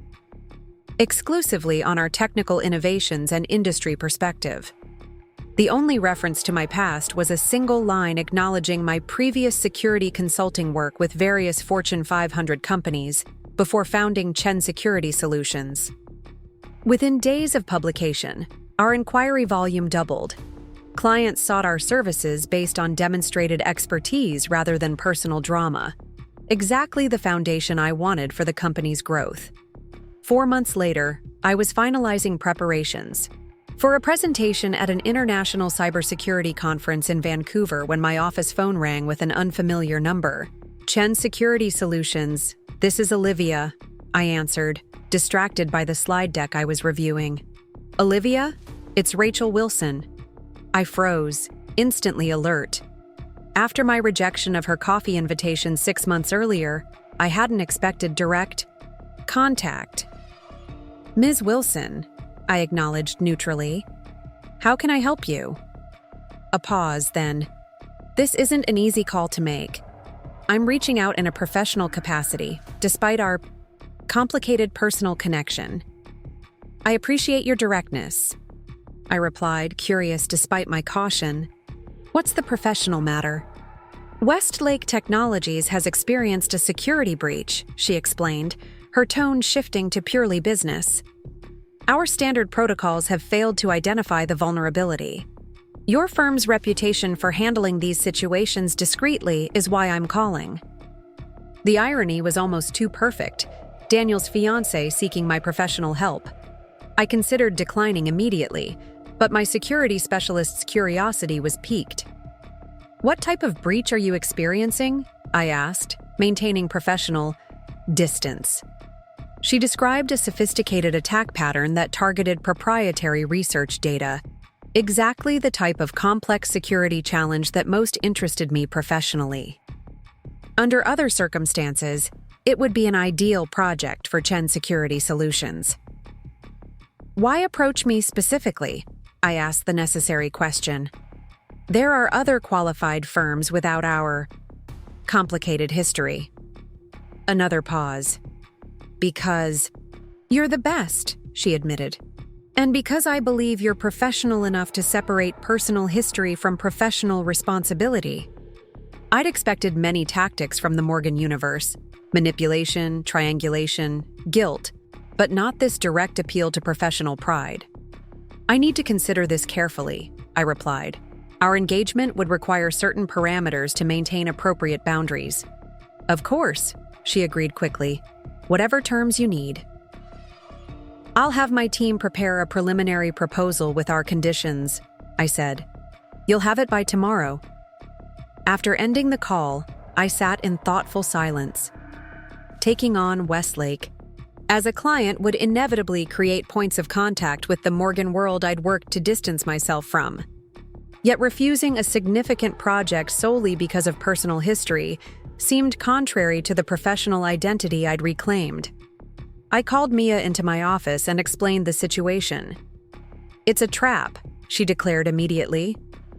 exclusively on our technical innovations and industry perspective. The only reference to my past was a single line acknowledging my previous security consulting work with various Fortune 500 companies before founding Chen Security Solutions. Within days of publication, our inquiry volume doubled. Clients sought our services based on demonstrated expertise rather than personal drama. Exactly the foundation I wanted for the company's growth. 4 months later, I was finalizing preparations for a presentation at an international cybersecurity conference in Vancouver when my office phone rang with an unfamiliar number. Chen Security Solutions, this is Olivia, I answered, distracted by the slide deck I was reviewing. Olivia? It's Rachel Wilson. I froze, instantly alert. After my rejection of her coffee invitation 6 months earlier, I hadn't expected direct contact. Ms. Wilson, I acknowledged neutrally. How can I help you? A pause, then. This isn't an easy call to make. I'm reaching out in a professional capacity, despite our complicated personal connection. I appreciate your directness, I replied, curious despite my caution. What's the professional matter? Westlake Technologies has experienced a security breach, she explained, her tone shifting to purely business. Our standard protocols have failed to identify the vulnerability. Your firm's reputation for handling these situations discreetly is why I'm calling. The irony was almost too perfect, Daniel's fiancé seeking my professional help. I considered declining immediately, but my security specialist's curiosity was piqued. What type of breach are you experiencing? I asked, maintaining professional distance. She described a sophisticated attack pattern that targeted proprietary research data, exactly the type of complex security challenge that most interested me professionally. Under other circumstances, it would be an ideal project for Chen Security Solutions. Why approach me specifically? I asked the necessary question. There are other qualified firms without our complicated history. Another pause. Because you're the best, she admitted. And because I believe you're professional enough to separate personal history from professional responsibility. I'd expected many tactics from the Morgan universe: manipulation, triangulation, guilt, but not this direct appeal to professional pride. I need to consider this carefully, I replied. Our engagement would require certain parameters to maintain appropriate boundaries. Of course, she agreed quickly. Whatever terms you need. I'll have my team prepare a preliminary proposal with our conditions, I said. You'll have it by tomorrow. After ending the call, I sat in thoughtful silence. Taking on Westlake as a client would inevitably create points of contact with the Morgan world I'd worked to distance myself from. Yet refusing a significant project solely because of personal history seemed contrary to the professional identity I'd reclaimed. I called Mia into my office and explained the situation. It's a trap, she declared immediately.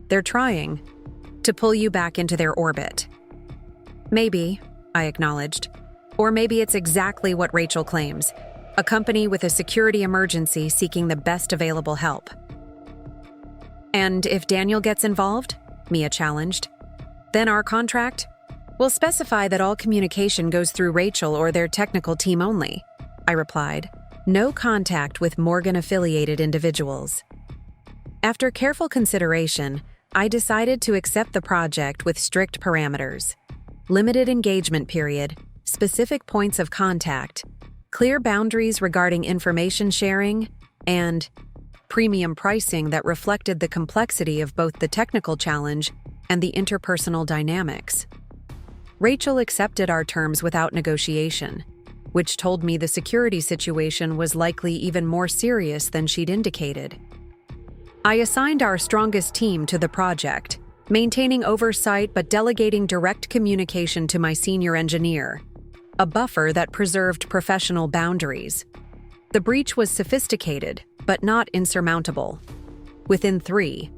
They're trying to pull you back into their orbit. Maybe, I acknowledged. Or maybe it's exactly what Rachel claims, a company with a security emergency seeking the best available help. And if Daniel gets involved, Mia challenged, then our contract will specify that all communication goes through Rachel or their technical team only, I replied. No contact with Morgan-affiliated individuals. After careful consideration, I decided to accept the project with strict parameters. Limited engagement period, specific points of contact, clear boundaries regarding information sharing, and premium pricing that reflected the complexity of both the technical challenge and the interpersonal dynamics. Rachel accepted our terms without negotiation, which told me the security situation was likely even more serious than she'd indicated. I assigned our strongest team to the project, maintaining oversight but delegating direct communication to my senior engineer. a buffer that preserved professional boundaries. The breach was sophisticated, but not insurmountable. Within 3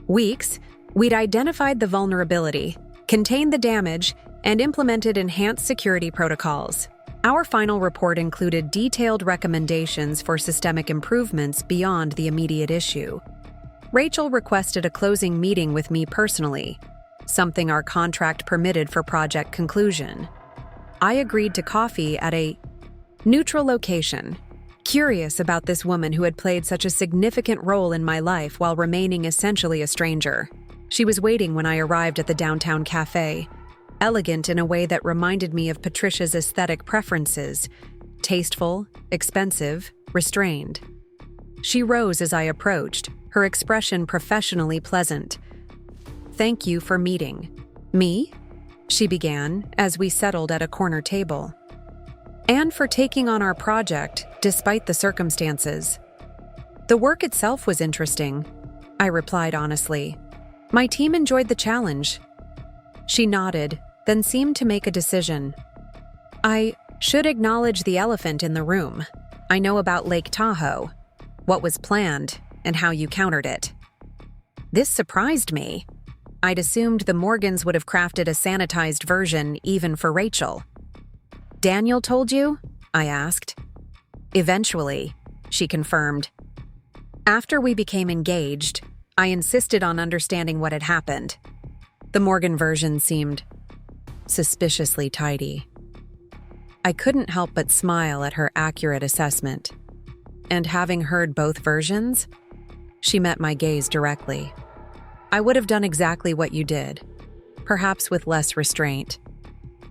weeks, we'd identified the vulnerability, contained the damage, and implemented enhanced security protocols. Our final report included detailed recommendations for systemic improvements beyond the immediate issue. Rachel requested a closing meeting with me personally, something our contract permitted for project conclusion. I agreed to coffee at a neutral location, curious about this woman who had played such a significant role in my life while remaining essentially a stranger. She was waiting when I arrived at the downtown cafe, elegant in a way that reminded me of Patricia's aesthetic preferences: tasteful, expensive, restrained. She rose as I approached, her expression professionally pleasant. "Thank you for meeting me," she began as we settled at a corner table. "And for taking on our project, despite the circumstances." "The work itself was interesting," I replied honestly. "My team enjoyed the challenge." She nodded, then seemed to make a decision. "I should acknowledge the elephant in the room. I know about Lake Tahoe, what was planned, and how you countered it." This surprised me. I'd assumed the Morgans would have crafted a sanitized version even for Rachel. "Daniel told you?" I asked. "Eventually," she confirmed. After we became engaged, I insisted on understanding what had happened. The Morgan version seemed suspiciously tidy. I couldn't help but smile at her accurate assessment. And having heard both versions, she met my gaze directly. "I would have done exactly what you did, perhaps with less restraint."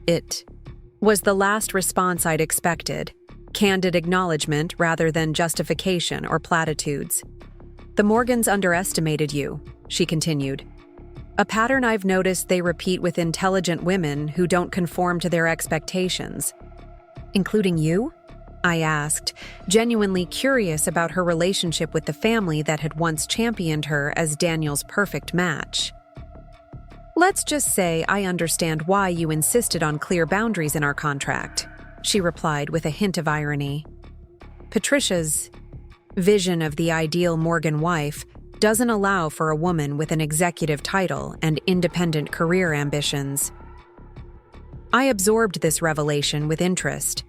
It was the last response I'd expected, candid acknowledgement rather than justification or platitudes. "The Morgans underestimated you," she continued. "A pattern I've noticed they repeat with intelligent women who don't conform to their expectations." "Including you?" I asked, genuinely curious about her relationship with the family that had once championed her as Daniel's perfect match. "Let's just say I understand why you insisted on clear boundaries in our contract," she replied with a hint of irony. Patricia's vision of the ideal Morgan wife doesn't allow for a woman with an executive title and independent career ambitions. I absorbed this revelation with interest.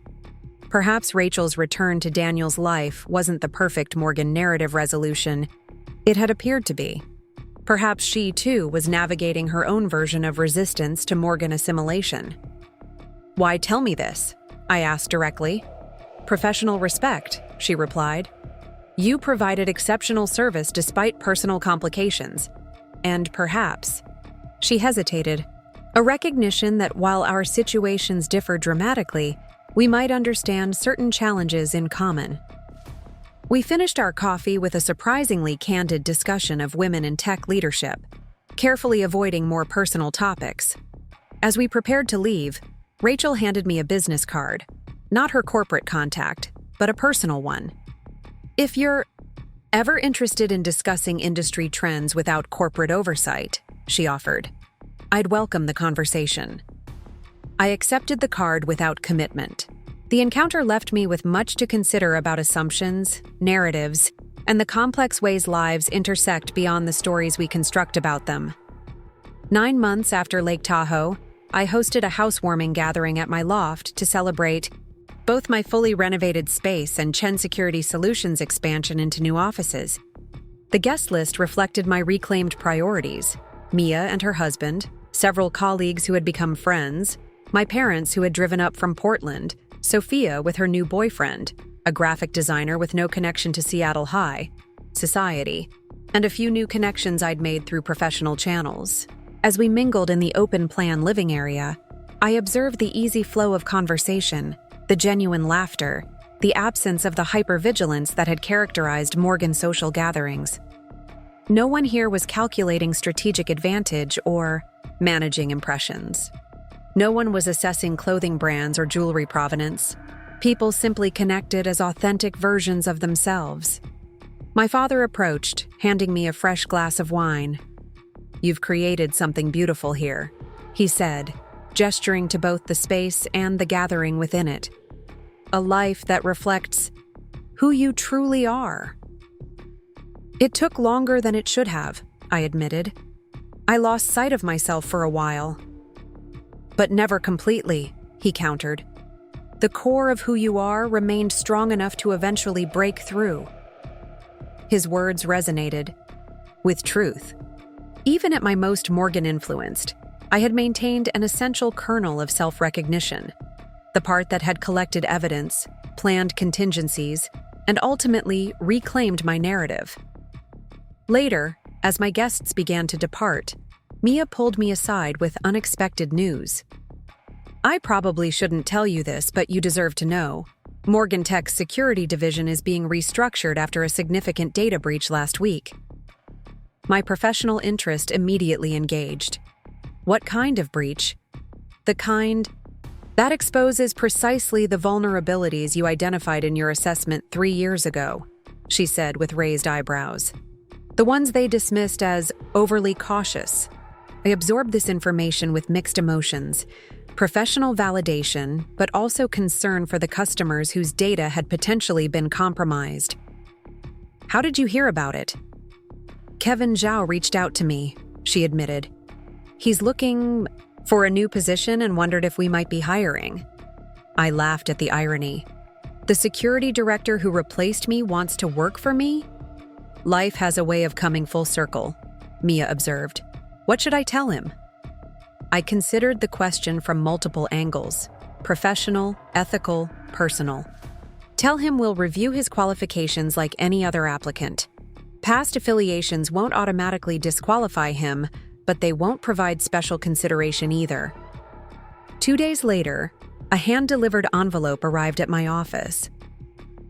Perhaps Rachel's return to Daniel's life wasn't the perfect Morgan narrative resolution it had appeared to be. Perhaps she, too, was navigating her own version of resistance to Morgan assimilation. "Why tell me this?" I asked directly. "Professional respect," she replied. "You provided exceptional service despite personal complications. And perhaps," she hesitated, "a recognition that while our situations differ dramatically, we might understand certain challenges in common." We finished our coffee with a surprisingly candid discussion of women in tech leadership, carefully avoiding more personal topics. As we prepared to leave, Rachel handed me a business card, not her corporate contact, but a personal one. "If you're ever interested in discussing industry trends without corporate oversight," she offered, "I'd welcome the conversation." I accepted the card without commitment. The encounter left me with much to consider about assumptions, narratives, and the complex ways lives intersect beyond the stories we construct about them. 9 months after Lake Tahoe, I hosted a housewarming gathering at my loft to celebrate both my fully renovated space and Chen Security Solutions expansion into new offices. The guest list reflected my reclaimed priorities: Mia and her husband, several colleagues who had become friends, my parents who had driven up from Portland, Sophia with her new boyfriend, a graphic designer with no connection to Seattle High society, and a few new connections I'd made through professional channels. As we mingled in the open-plan living area, I observed the easy flow of conversation, the genuine laughter, the absence of the hypervigilance that had characterized Morgan social gatherings. No one here was calculating strategic advantage or managing impressions. No one was assessing clothing brands or jewelry provenance. People simply connected as authentic versions of themselves. My father approached, handing me a fresh glass of wine. "You've created something beautiful here," he said, gesturing to both the space and the gathering within it. A life that reflects who you truly are. It took longer than it should have, I admitted. I lost sight of myself for a while. But never completely, he countered. The core of who you are remained strong enough to eventually break through. His words resonated with truth. Even at my most Morgan-influenced, I had maintained an essential kernel of self-recognition, the part that had collected evidence, planned contingencies, and ultimately reclaimed my narrative. Later, as my guests began to depart, Mia pulled me aside with unexpected news. I probably shouldn't tell you this, but you deserve to know. Morgan Tech's security division is being restructured after a significant data breach last week. My professional interest immediately engaged. What kind of breach? The kind that exposes precisely the vulnerabilities you identified in your assessment 3 years ago, she said with raised eyebrows. The ones they dismissed as overly cautious. I absorbed this information with mixed emotions. Professional validation, but also concern for the customers whose data had potentially been compromised. How did you hear about it? Kevin Zhao reached out to me, she admitted. He's looking for a new position and wondered if we might be hiring. I laughed at the irony. The security director who replaced me wants to work for me? Life has a way of coming full circle, Mia observed. What should I tell him? I considered the question from multiple angles: professional, ethical, personal. Tell him we'll review his qualifications like any other applicant. Past affiliations won't automatically disqualify him, but they won't provide special consideration either. 2 days later, a hand-delivered envelope arrived at my office.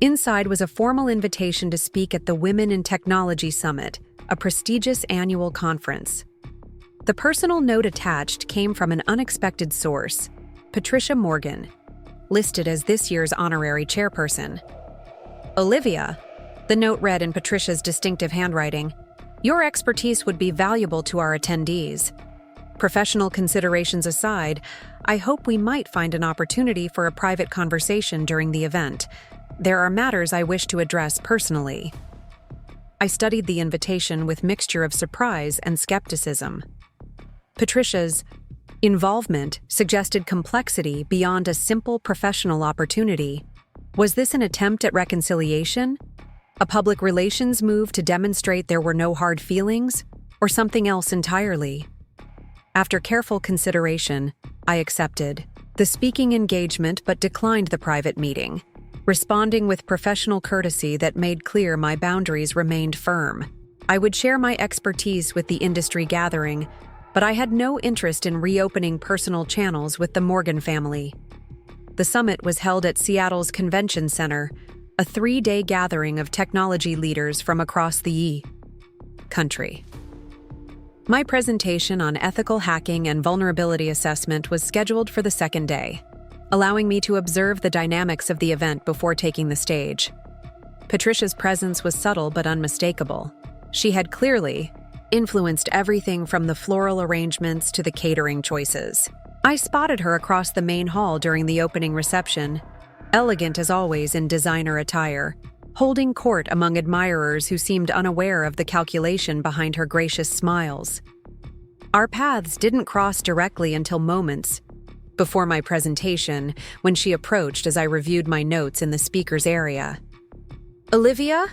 Inside was a formal invitation to speak at the Women in Technology Summit, a prestigious annual conference. The personal note attached came from an unexpected source, Patricia Morgan, listed as this year's honorary chairperson. Olivia, the note read in Patricia's distinctive handwriting, your expertise would be valuable to our attendees. Professional considerations aside, I hope we might find an opportunity for a private conversation during the event. There are matters I wish to address personally. I studied the invitation with mixture of surprise and skepticism. Patricia's involvement suggested complexity beyond a simple professional opportunity. Was this an attempt at reconciliation? A public relations move to demonstrate there were no hard feelings? Or something else entirely? After careful consideration, I accepted the speaking engagement but declined the private meeting, responding with professional courtesy that made clear my boundaries remained firm. I would share my expertise with the industry gathering, but I had no interest in reopening personal channels with the Morgan family. The summit was held at Seattle's Convention Center, a 3-day gathering of technology leaders from across the country. My presentation on ethical hacking and vulnerability assessment was scheduled for the second day, allowing me to observe the dynamics of the event before taking the stage. Patricia's presence was subtle but unmistakable. She had clearly influenced everything from the floral arrangements to the catering choices. I spotted her across the main hall during the opening reception, elegant as always in designer attire, holding court among admirers who seemed unaware of the calculation behind her gracious smiles. Our paths didn't cross directly until moments before my presentation, when she approached as I reviewed my notes in the speaker's area. "Olivia?"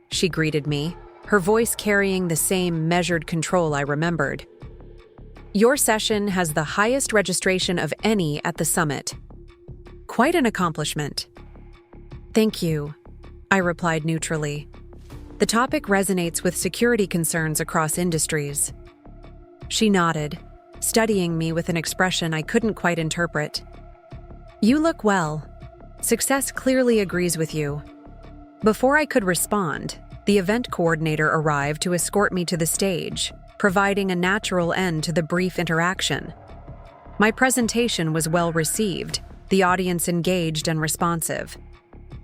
she greeted me, her voice carrying the same measured control I remembered. "Your session has the highest registration of any at the summit. Quite an accomplishment." "Thank you," I replied neutrally. "The topic resonates with security concerns across industries." She nodded, studying me with an expression I couldn't quite interpret. "You look well. Success clearly agrees with you." Before I could respond, the event coordinator arrived to escort me to the stage, providing a natural end to the brief interaction. My presentation was well received, the audience engaged and responsive.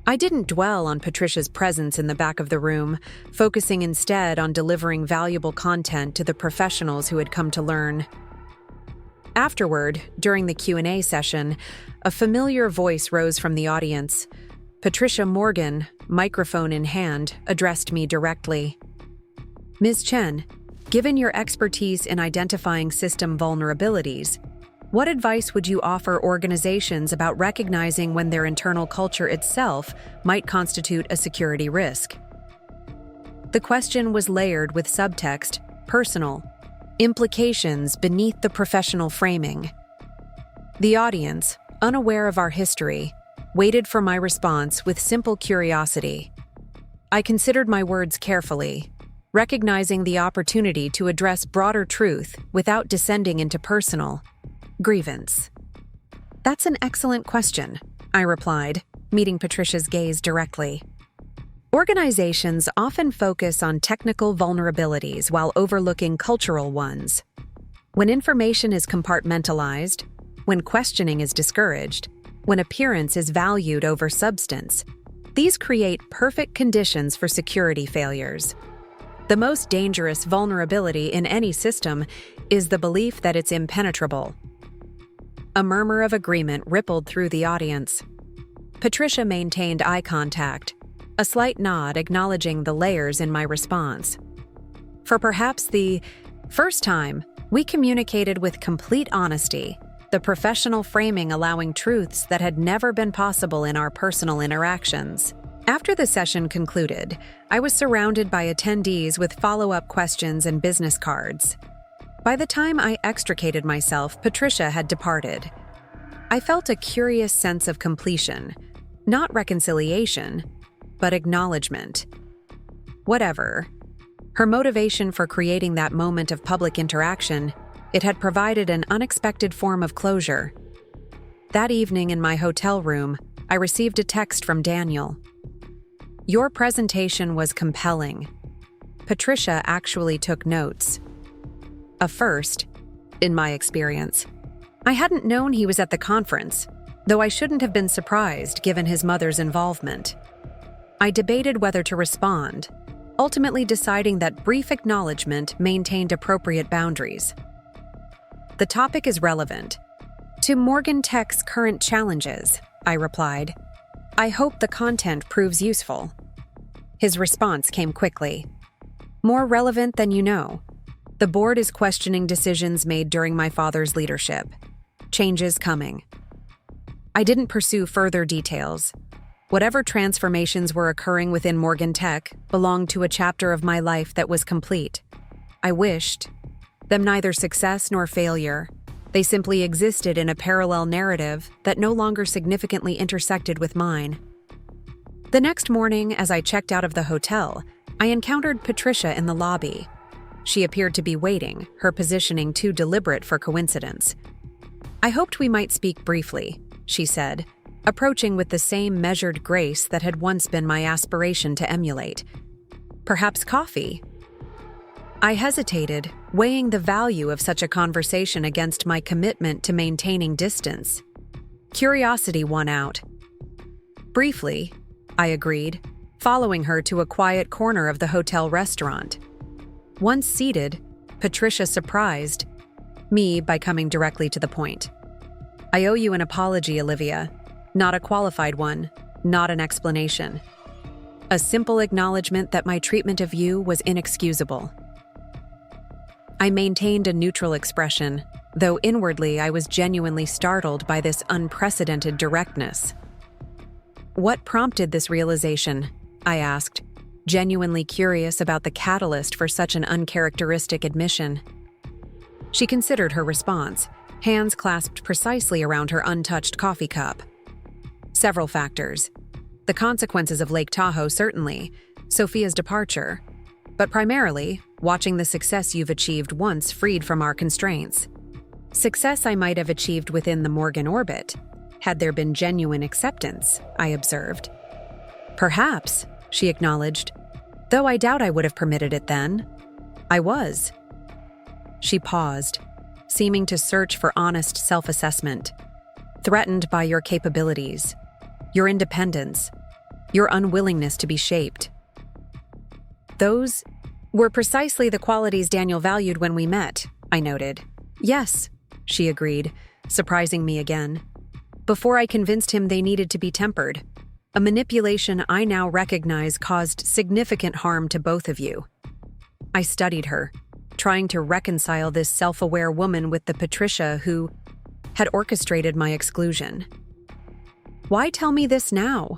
I didn't dwell on Patricia's presence in the back of the room, focusing instead on delivering valuable content to the professionals who had come to learn. Afterward, during the Q&A session, a familiar voice rose from the audience. Patricia Morgan, microphone in hand, addressed me directly. Ms. Chen, given your expertise in identifying system vulnerabilities, what advice would you offer organizations about recognizing when their internal culture itself might constitute a security risk? The question was layered with subtext, personal, implications beneath the professional framing. The audience, unaware of our history, waited for my response with simple curiosity. I considered my words carefully, recognizing the opportunity to address broader truth without descending into personal grievance. That's an excellent question, I replied, meeting Patricia's gaze directly. Organizations often focus on technical vulnerabilities while overlooking cultural ones. When information is compartmentalized, when questioning is discouraged, when appearance is valued over substance, these create perfect conditions for security failures. The most dangerous vulnerability in any system is the belief that it's impenetrable. A murmur of agreement rippled through the audience. Patricia maintained eye contact, a slight nod acknowledging the layers in my response. For perhaps the first time, we communicated with complete honesty, the professional framing allowing truths that had never been possible in our personal interactions. After the session concluded, I was surrounded by attendees with follow-up questions and business cards. By the time I extricated myself, Patricia had departed. I felt a curious sense of completion, not reconciliation, but acknowledgement. Whatever. Her motivation for creating that moment of public interaction, it had provided an unexpected form of closure. That evening in my hotel room, I received a text from Daniel. Your presentation was compelling. Patricia actually took notes. A first, in my experience. I hadn't known he was at the conference, though I shouldn't have been surprised given his mother's involvement. I debated whether to respond, ultimately deciding that brief acknowledgement maintained appropriate boundaries. The topic is relevant to Morgan Tech's current challenges, I replied. I hope the content proves useful. His response came quickly. More relevant than you know. The board is questioning decisions made during my father's leadership. Changes coming. I didn't pursue further details. Whatever transformations were occurring within Morgan Tech belonged to a chapter of my life that was complete. I wished them neither success nor failure. They simply existed in a parallel narrative that no longer significantly intersected with mine. The next morning, as I checked out of the hotel, I encountered Patricia in the lobby. She appeared to be waiting, her positioning too deliberate for coincidence. I hoped we might speak briefly, she said, approaching with the same measured grace that had once been my aspiration to emulate. Perhaps coffee? I hesitated, weighing the value of such a conversation against my commitment to maintaining distance. Curiosity won out. Briefly, I agreed, following her to a quiet corner of the hotel restaurant. Once seated, Patricia surprised me by coming directly to the point. I owe you an apology, Olivia. Not a qualified one, not an explanation. A simple acknowledgement that my treatment of you was inexcusable. I maintained a neutral expression, though inwardly I was genuinely startled by this unprecedented directness. What prompted this realization? I asked, genuinely curious about the catalyst for such an uncharacteristic admission. She considered her response, hands clasped precisely around her untouched coffee cup. Several factors. The consequences of Lake Tahoe, certainly, Sophia's departure, but primarily, watching the success you've achieved once freed from our constraints. Success I might have achieved within the Morgan orbit, had there been genuine acceptance, I observed. Perhaps, she acknowledged, though I doubt I would have permitted it then. I was. She paused, seeming to search for honest self-assessment, threatened by your capabilities, your independence, your unwillingness to be shaped. Those were precisely the qualities Daniel valued when we met, I noted. Yes, she agreed, surprising me again. Before I convinced him they needed to be tempered, a manipulation I now recognize caused significant harm to both of you. I studied her, trying to reconcile this self-aware woman with the Patricia who had orchestrated my exclusion. Why tell me this now?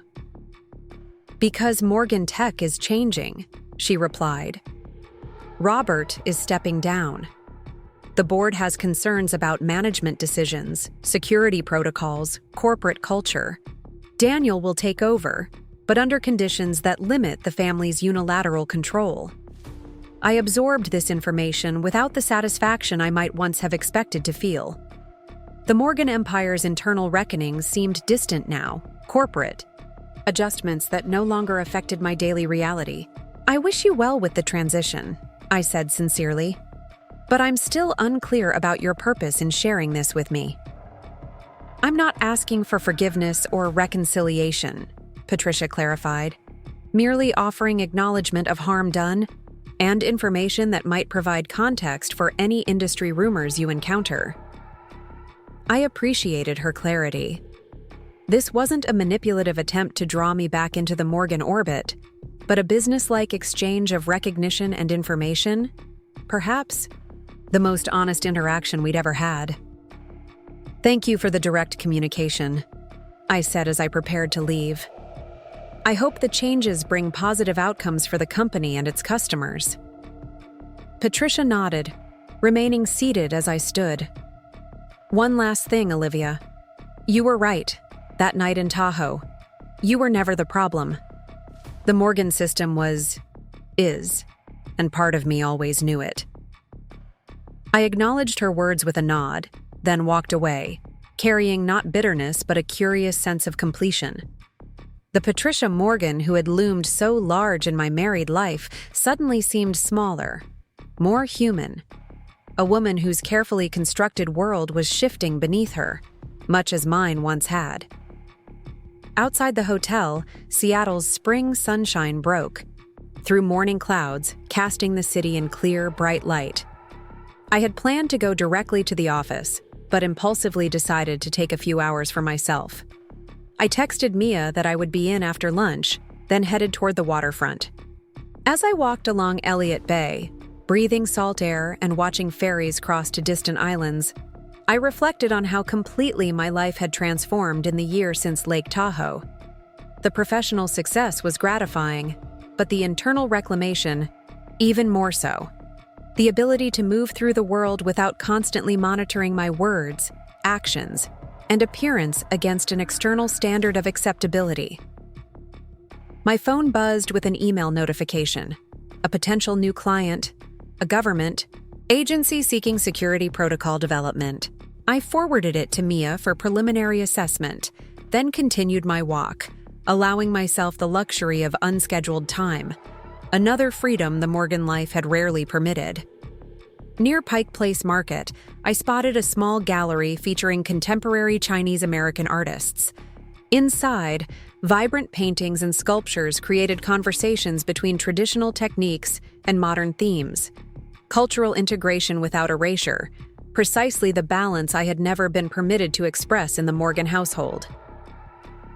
Because Morgan Tech is changing, she replied. Robert is stepping down. The board has concerns about management decisions, security protocols, corporate culture. Daniel will take over, but under conditions that limit the family's unilateral control. I absorbed this information without the satisfaction I might once have expected to feel. The Morgan Empire's internal reckonings seemed distant now, corporate. Adjustments that no longer affected my daily reality. I wish you well with the transition, I said sincerely. But I'm still unclear about your purpose in sharing this with me. I'm not asking for forgiveness or reconciliation, Patricia clarified, merely offering acknowledgement of harm done and information that might provide context for any industry rumors you encounter. I appreciated her clarity. This wasn't a manipulative attempt to draw me back into the Morgan orbit, but a business-like exchange of recognition and information, perhaps the most honest interaction we'd ever had. Thank you for the direct communication, I said as I prepared to leave. I hope the changes bring positive outcomes for the company and its customers. Patricia nodded, remaining seated as I stood. One last thing, Olivia. You were right, that night in Tahoe. You were never the problem. The Morgan system is, and part of me always knew it. I acknowledged her words with a nod, then walked away, carrying not bitterness but a curious sense of completion. The Patricia Morgan who had loomed so large in my married life suddenly seemed smaller, more human. A woman whose carefully constructed world was shifting beneath her, much as mine once had. Outside the hotel, Seattle's spring sunshine broke, through morning clouds, casting the city in clear, bright light. I had planned to go directly to the office, but impulsively decided to take a few hours for myself. I texted Mia that I would be in after lunch, then headed toward the waterfront. As I walked along Elliott Bay, breathing salt air and watching ferries cross to distant islands, I reflected on how completely my life had transformed in the year since Lake Tahoe. The professional success was gratifying, but the internal reclamation, even more so. The ability to move through the world without constantly monitoring my words, actions, and appearance against an external standard of acceptability. My phone buzzed with an email notification. A potential new client, a government agency seeking security protocol development. I forwarded it to Mia for preliminary assessment, then continued my walk, allowing myself the luxury of unscheduled time, another freedom the Morgan life had rarely permitted. Near Pike Place Market, I spotted a small gallery featuring contemporary Chinese-American artists. Inside, vibrant paintings and sculptures created conversations between traditional techniques and modern themes. Cultural integration without erasure, precisely the balance I had never been permitted to express in the Morgan household.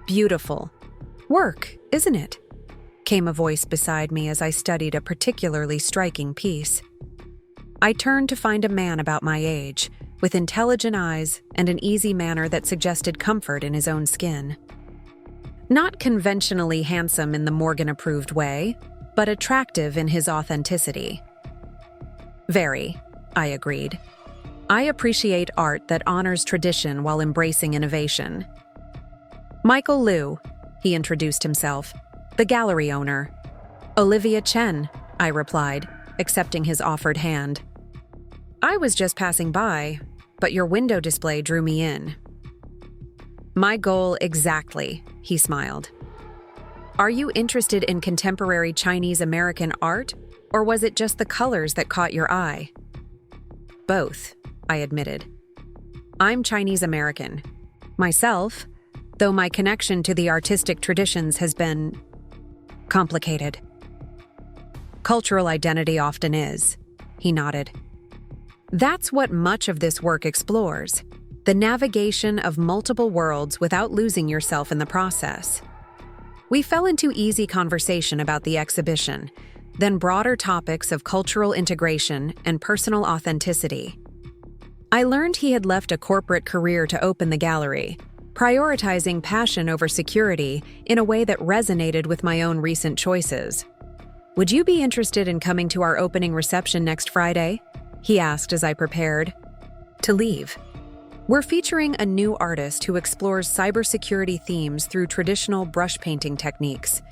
Beautiful. Work, isn't it? Came a voice beside me as I studied a particularly striking piece. I turned to find a man about my age, with intelligent eyes and an easy manner that suggested comfort in his own skin. Not conventionally handsome in the Morgan-approved way, but attractive in his authenticity. Very, I agreed. I appreciate art that honors tradition while embracing innovation. Michael Liu, he introduced himself, the gallery owner. Olivia Chen, I replied, accepting his offered hand. I was just passing by, but your window display drew me in. My goal exactly, he smiled. Are you interested in contemporary Chinese-American art, or was it just the colors that caught your eye? Both, I admitted. I'm Chinese-American. Myself, though my connection to the artistic traditions has been complicated. Cultural identity often is, he nodded. That's what much of this work explores: the navigation of multiple worlds without losing yourself in the process. We fell into easy conversation about the exhibition, then broader topics of cultural integration and personal authenticity. I learned he had left a corporate career to open the gallery, prioritizing passion over security in a way that resonated with my own recent choices. "Would you be interested in coming to our opening reception next Friday?" he asked as I prepared to leave. "We're featuring a new artist who explores cybersecurity themes through traditional brush painting techniques.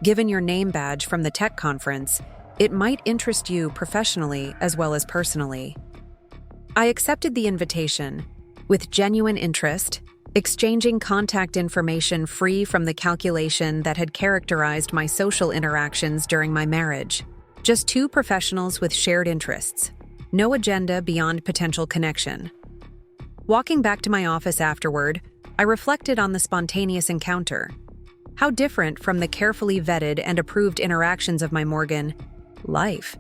Given your name badge from the tech conference, it might interest you professionally as well as personally." I accepted the invitation with genuine interest, exchanging contact information free from the calculation that had characterized my social interactions during my marriage. Just two professionals with shared interests. No agenda beyond potential connection. Walking back to my office afterward, I reflected on the spontaneous encounter. How different from the carefully vetted and approved interactions of my Morgan life.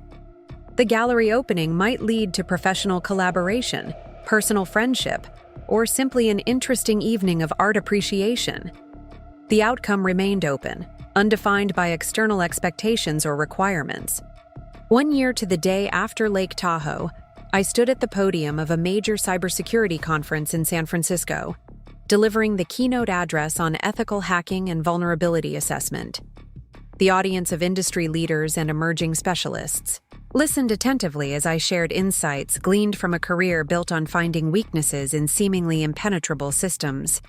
The gallery opening might lead to professional collaboration, personal friendship, or simply an interesting evening of art appreciation. The outcome remained open, undefined by external expectations or requirements. 1 year to the day after Lake Tahoe, I stood at the podium of a major cybersecurity conference in San Francisco, delivering the keynote address on ethical hacking and vulnerability assessment. The audience of industry leaders and emerging specialists listened attentively as I shared insights gleaned from a career built on finding weaknesses in seemingly impenetrable systems.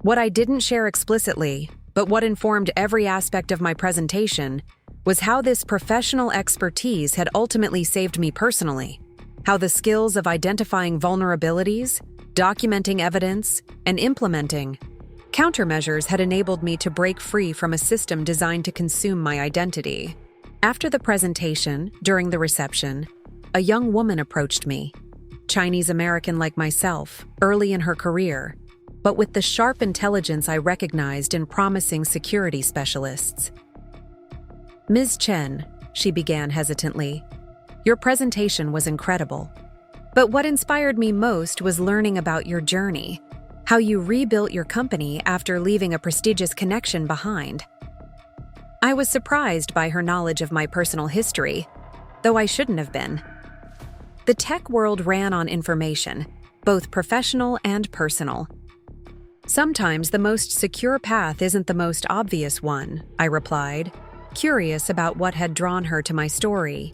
What I didn't share explicitly, but what informed every aspect of my presentation, was how this professional expertise had ultimately saved me personally. How the skills of identifying vulnerabilities, documenting evidence, and implementing countermeasures had enabled me to break free from a system designed to consume my identity. After the presentation, during the reception, a young woman approached me, Chinese American like myself, early in her career, but with the sharp intelligence I recognized in promising security specialists. "Ms. Chen," she began hesitantly, "your presentation was incredible. But what inspired me most was learning about your journey, how you rebuilt your company after leaving a prestigious connection behind." I was surprised by her knowledge of my personal history, though I shouldn't have been. The tech world ran on information, both professional and personal. "Sometimes the most secure path isn't the most obvious one," I replied, curious about what had drawn her to my story.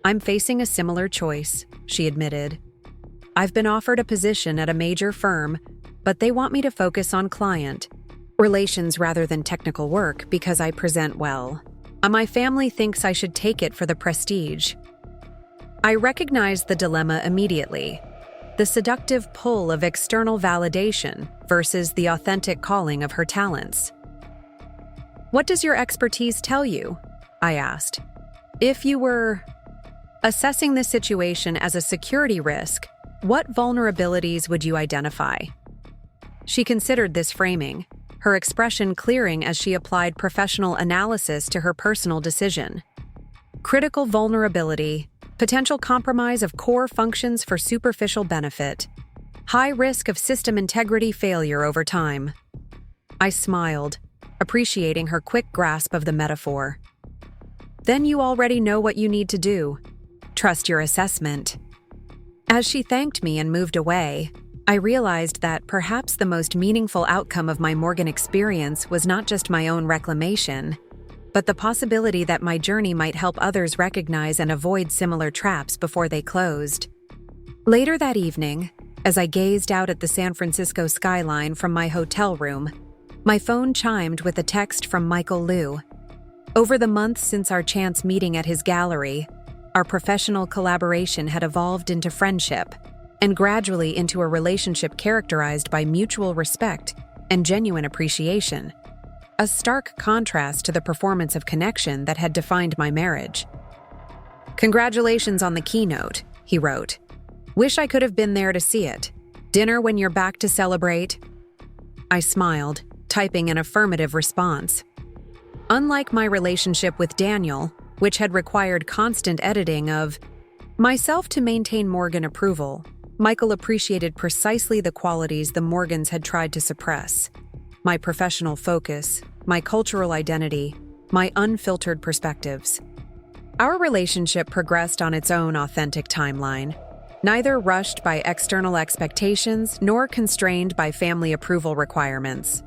"I'm facing a similar choice," she admitted. "I've been offered a position at a major firm, but they want me to focus on client relations rather than technical work because I present well. My family thinks I should take it for the prestige." I recognized the dilemma immediately: the seductive pull of external validation versus the authentic calling of her talents. "What does your expertise tell you?" I asked. "If you were assessing this situation as a security risk, what vulnerabilities would you identify?" She considered this framing, her expression clearing as she applied professional analysis to her personal decision. "Critical vulnerability, potential compromise of core functions for superficial benefit, high risk of system integrity failure over time." I smiled, appreciating her quick grasp of the metaphor. "Then you already know what you need to do. Trust your assessment." As she thanked me and moved away, I realized that perhaps the most meaningful outcome of my Morgan experience was not just my own reclamation, but the possibility that my journey might help others recognize and avoid similar traps before they closed. Later that evening, as I gazed out at the San Francisco skyline from my hotel room, my phone chimed with a text from Michael Liu. Over the months since our chance meeting at his gallery, our professional collaboration had evolved into friendship, and gradually into a relationship characterized by mutual respect and genuine appreciation, a stark contrast to the performance of connection that had defined my marriage. "Congratulations on the keynote," he wrote. "Wish I could have been there to see it. Dinner when you're back to celebrate?" I smiled, typing an affirmative response. Unlike my relationship with Daniel, which had required constant editing of Myself to maintain Morgan approval, Michael appreciated precisely the qualities the Morgans had tried to suppress: my professional focus, my cultural identity, my unfiltered perspectives. Our relationship progressed on its own authentic timeline, neither rushed by external expectations nor constrained by family approval requirements.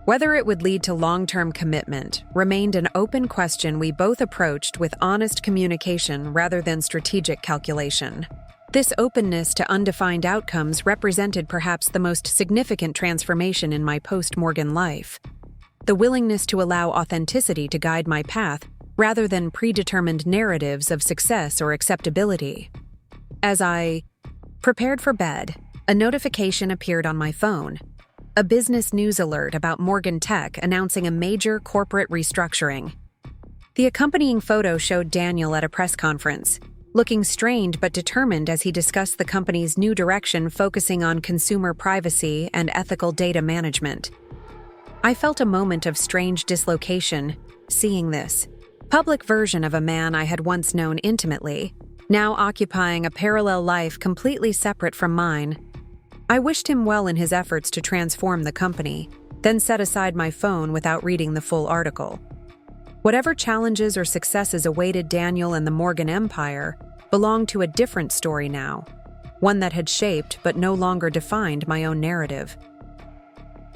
Whether it would lead to long-term commitment remained an open question we both approached with honest communication rather than strategic calculation. This openness to undefined outcomes represented perhaps the most significant transformation in my post-Morgan life. The willingness to allow authenticity to guide my path rather than predetermined narratives of success or acceptability. As I prepared for bed, a notification appeared on my phone. A business news alert about Morgan Tech announcing a major corporate restructuring. The accompanying photo showed Daniel at a press conference, looking strained but determined as he discussed the company's new direction focusing on consumer privacy and ethical data management. I felt a moment of strange dislocation, seeing this public version of a man I had once known intimately, now occupying a parallel life completely separate from mine. I wished him well in his efforts to transform the company, then set aside my phone without reading the full article. Whatever challenges or successes awaited Daniel and the Morgan Empire belonged to a different story now, one that had shaped but no longer defined my own narrative.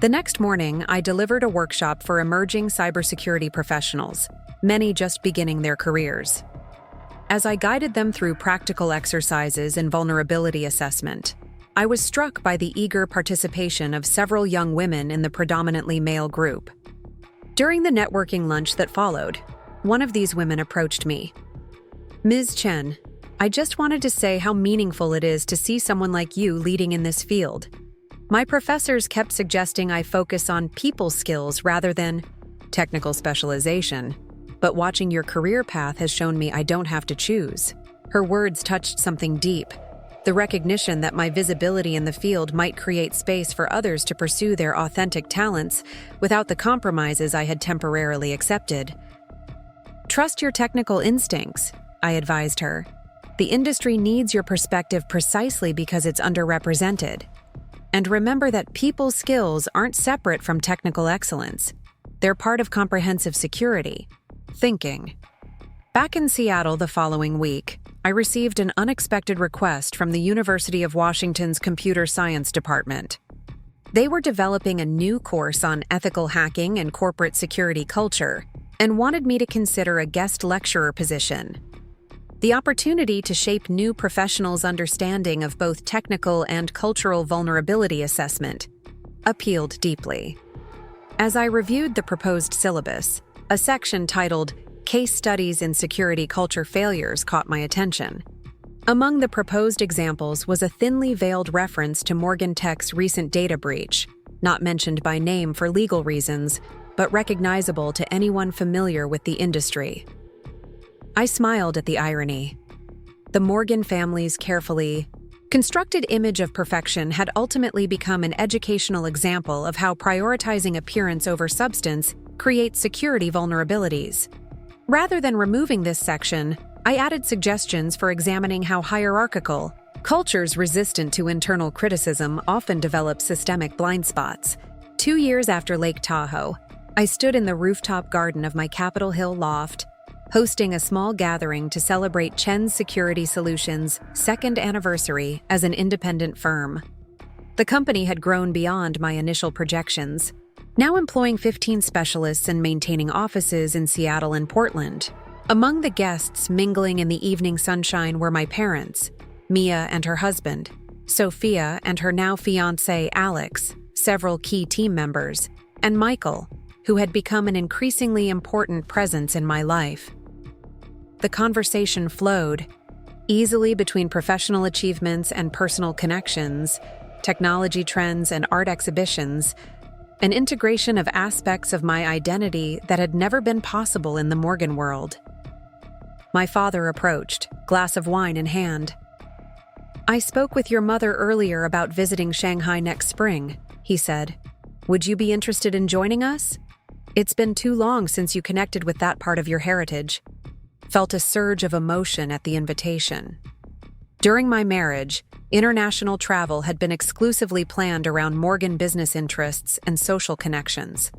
The next morning, I delivered a workshop for emerging cybersecurity professionals, many just beginning their careers. As I guided them through practical exercises and vulnerability assessment, I was struck by the eager participation of several young women in the predominantly male group. During the networking lunch that followed, one of these women approached me. "Ms. Chen, I just wanted to say how meaningful it is to see someone like you leading in this field. My professors kept suggesting I focus on people skills rather than technical specialization, but watching your career path has shown me I don't have to choose." Her words touched something deep. The recognition that my visibility in the field might create space for others to pursue their authentic talents without the compromises I had temporarily accepted. "Trust your technical instincts," I advised her. "The industry needs your perspective precisely because it's underrepresented. And remember that people skills aren't separate from technical excellence. They're part of comprehensive security. Thinking." Back in Seattle the following week, I received an unexpected request from the University of Washington's Computer Science Department. They were developing a new course on ethical hacking and corporate security culture and wanted me to consider a guest lecturer position. The opportunity to shape new professionals' understanding of both technical and cultural vulnerability assessment appealed deeply. As I reviewed the proposed syllabus, a section titled Case Studies in Security Culture Failures caught my attention. Among the proposed examples was a thinly veiled reference to Morgan Tech's recent data breach, not mentioned by name for legal reasons, but recognizable to anyone familiar with the industry. I smiled at the irony. The Morgan family's carefully constructed image of perfection had ultimately become an educational example of how prioritizing appearance over substance creates security vulnerabilities. Rather than removing this section, I added suggestions for examining how hierarchical cultures resistant to internal criticism often develop systemic blind spots. 2 years after Lake Tahoe, I stood in the rooftop garden of my Capitol Hill loft, hosting a small gathering to celebrate Chen's Security Solutions' second anniversary as an independent firm. The company had grown beyond my initial projections, now employing 15 specialists and maintaining offices in Seattle and Portland. Among the guests mingling in the evening sunshine were my parents, Mia and her husband, Sophia and her now fiancé Alex, several key team members, and Michael, who had become an increasingly important presence in my life. The conversation flowed easily between professional achievements and personal connections, technology trends and art exhibitions, an integration of aspects of my identity that had never been possible in the Morgan world. My father approached, glass of wine in hand. "I spoke with your mother earlier about visiting Shanghai next spring," he said. "Would you be interested in joining us? It's been too long since you connected with that part of your heritage." Felt a surge of emotion at the invitation. During my marriage, international travel had been exclusively planned around Morgan business interests and social connections.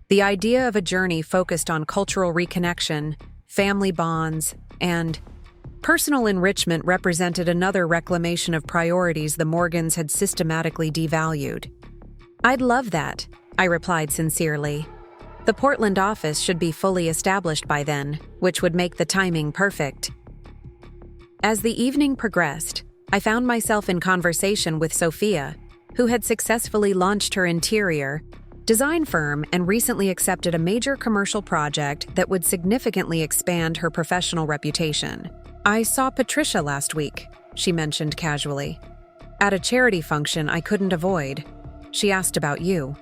The idea of a journey focused on cultural reconnection, family bonds, and personal enrichment represented another reclamation of priorities the Morgans had systematically devalued. "I'd love that," I replied sincerely. "The Portland office should be fully established by then, which would make the timing perfect." As the evening progressed, I found myself in conversation with Sophia, who had successfully launched her interior design firm and recently accepted a major commercial project that would significantly expand her professional reputation. "I saw Patricia last week," she mentioned casually. "At a charity function I couldn't avoid. She asked about you."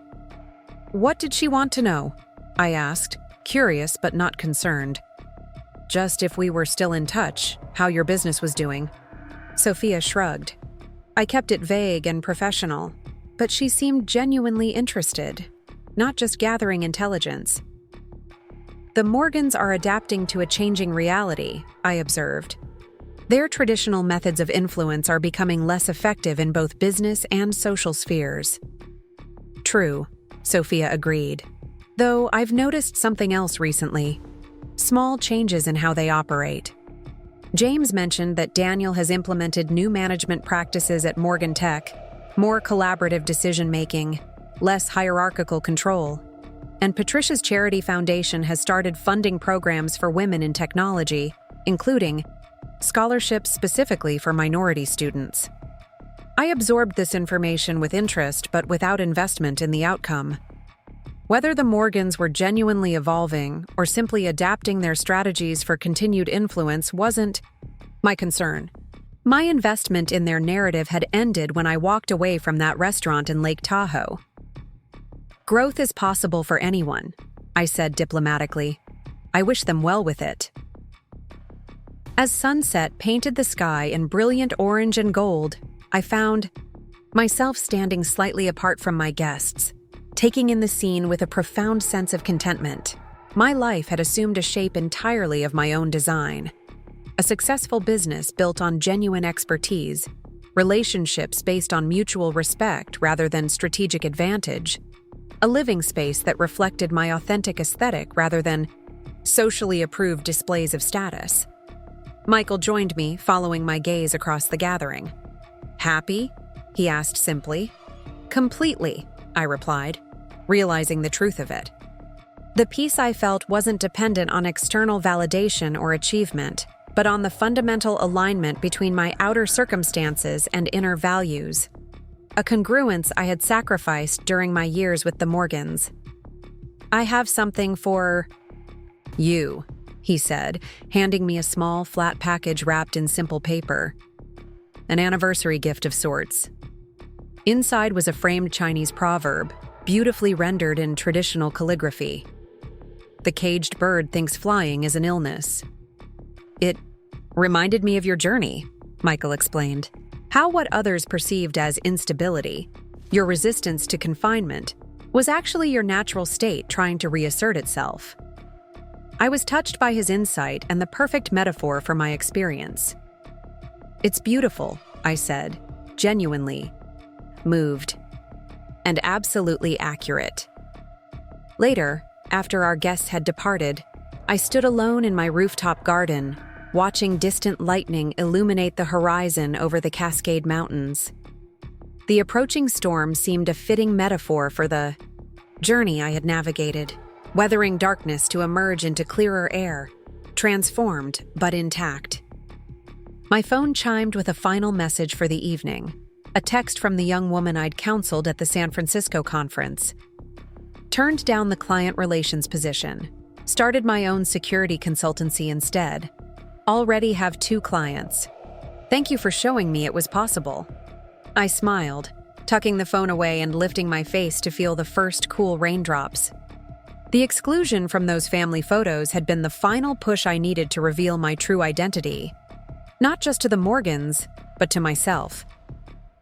"What did she want to know?" I asked, curious but not concerned. "Just if we were still in touch, how your business was doing." Sophia shrugged. I kept it vague and professional, but she seemed genuinely interested, not just gathering intelligence. "The Morgans are adapting to a changing reality," I observed. "Their traditional methods of influence are becoming less effective in both business and social spheres." "True," Sophia agreed. "Though I've noticed something else recently. Small changes in how they operate. James mentioned that Daniel has implemented new management practices at Morgan Tech, more collaborative decision-making, less hierarchical control. And Patricia's charity foundation has started funding programs for women in technology, including scholarships specifically for minority students." I absorbed this information with interest but without investment in the outcome. Whether the Morgans were genuinely evolving or simply adapting their strategies for continued influence wasn't my concern. My investment in their narrative had ended when I walked away from that restaurant in Lake Tahoe. "Growth is possible for anyone," I said diplomatically. "I wish them well with it." As sunset painted the sky in brilliant orange and gold, I found myself standing slightly apart from my guests, taking in the scene with a profound sense of contentment. My life had assumed a shape entirely of my own design. A successful business built on genuine expertise, relationships based on mutual respect rather than strategic advantage, a living space that reflected my authentic aesthetic rather than socially approved displays of status. Michael joined me, following my gaze across the gathering. "Happy?" he asked simply. "Completely," I replied, realizing the truth of it. The peace I felt wasn't dependent on external validation or achievement, but on the fundamental alignment between my outer circumstances and inner values. A congruence I had sacrificed during my years with the Morgans. "I have something for you," he said, handing me a small, flat package wrapped in simple paper. An anniversary gift of sorts. Inside was a framed Chinese proverb, beautifully rendered in traditional calligraphy. "The caged bird thinks flying is an illness." It reminded me of your journey, Michael explained. How what others perceived as instability, your resistance to confinement, was actually your natural state trying to reassert itself. I was touched by his insight and the perfect metaphor for my experience. "It's beautiful," I said, genuinely moved, and absolutely accurate. Later, after our guests had departed, I stood alone in my rooftop garden, watching distant lightning illuminate the horizon over the Cascade Mountains. The approaching storm seemed a fitting metaphor for the journey I had navigated, weathering darkness to emerge into clearer air, transformed but intact. My phone chimed with a final message for the evening, a text from the young woman I'd counseled at the San Francisco conference. Turned down the client relations position, started my own security consultancy instead. Already have 2 clients. Thank you for showing me it was possible. I smiled, tucking the phone away and lifting my face to feel the first cool raindrops. The exclusion from those family photos had been the final push I needed to reveal my true identity. Not just to the Morgans, but to myself.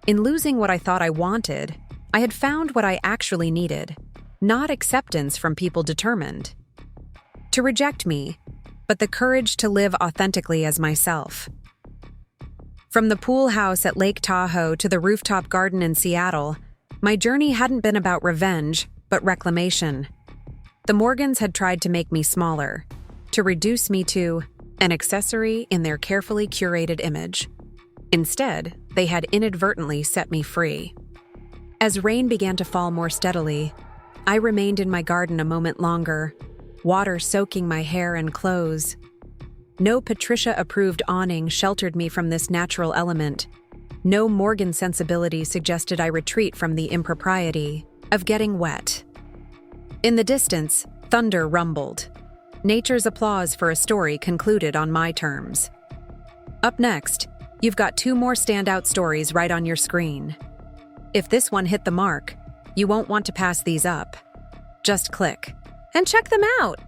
In losing what I thought I wanted, I had found what I actually needed, not acceptance from people determined to reject me, but the courage to live authentically as myself. From the pool house at Lake Tahoe to the rooftop garden in Seattle, my journey hadn't been about revenge, but reclamation. The Morgans had tried to make me smaller, to reduce me to an accessory in their carefully curated image. Instead, they had inadvertently set me free. As rain began to fall more steadily, I remained in my garden a moment longer, water soaking my hair and clothes. No Patricia-approved awning sheltered me from this natural element. No Morgan sensibility suggested I retreat from the impropriety of getting wet. In the distance, thunder rumbled. Nature's applause for a story concluded on my terms. Up next, you've got 2 more standout stories right on your screen. If this one hit the mark, you won't want to pass these up. Just click and check them out.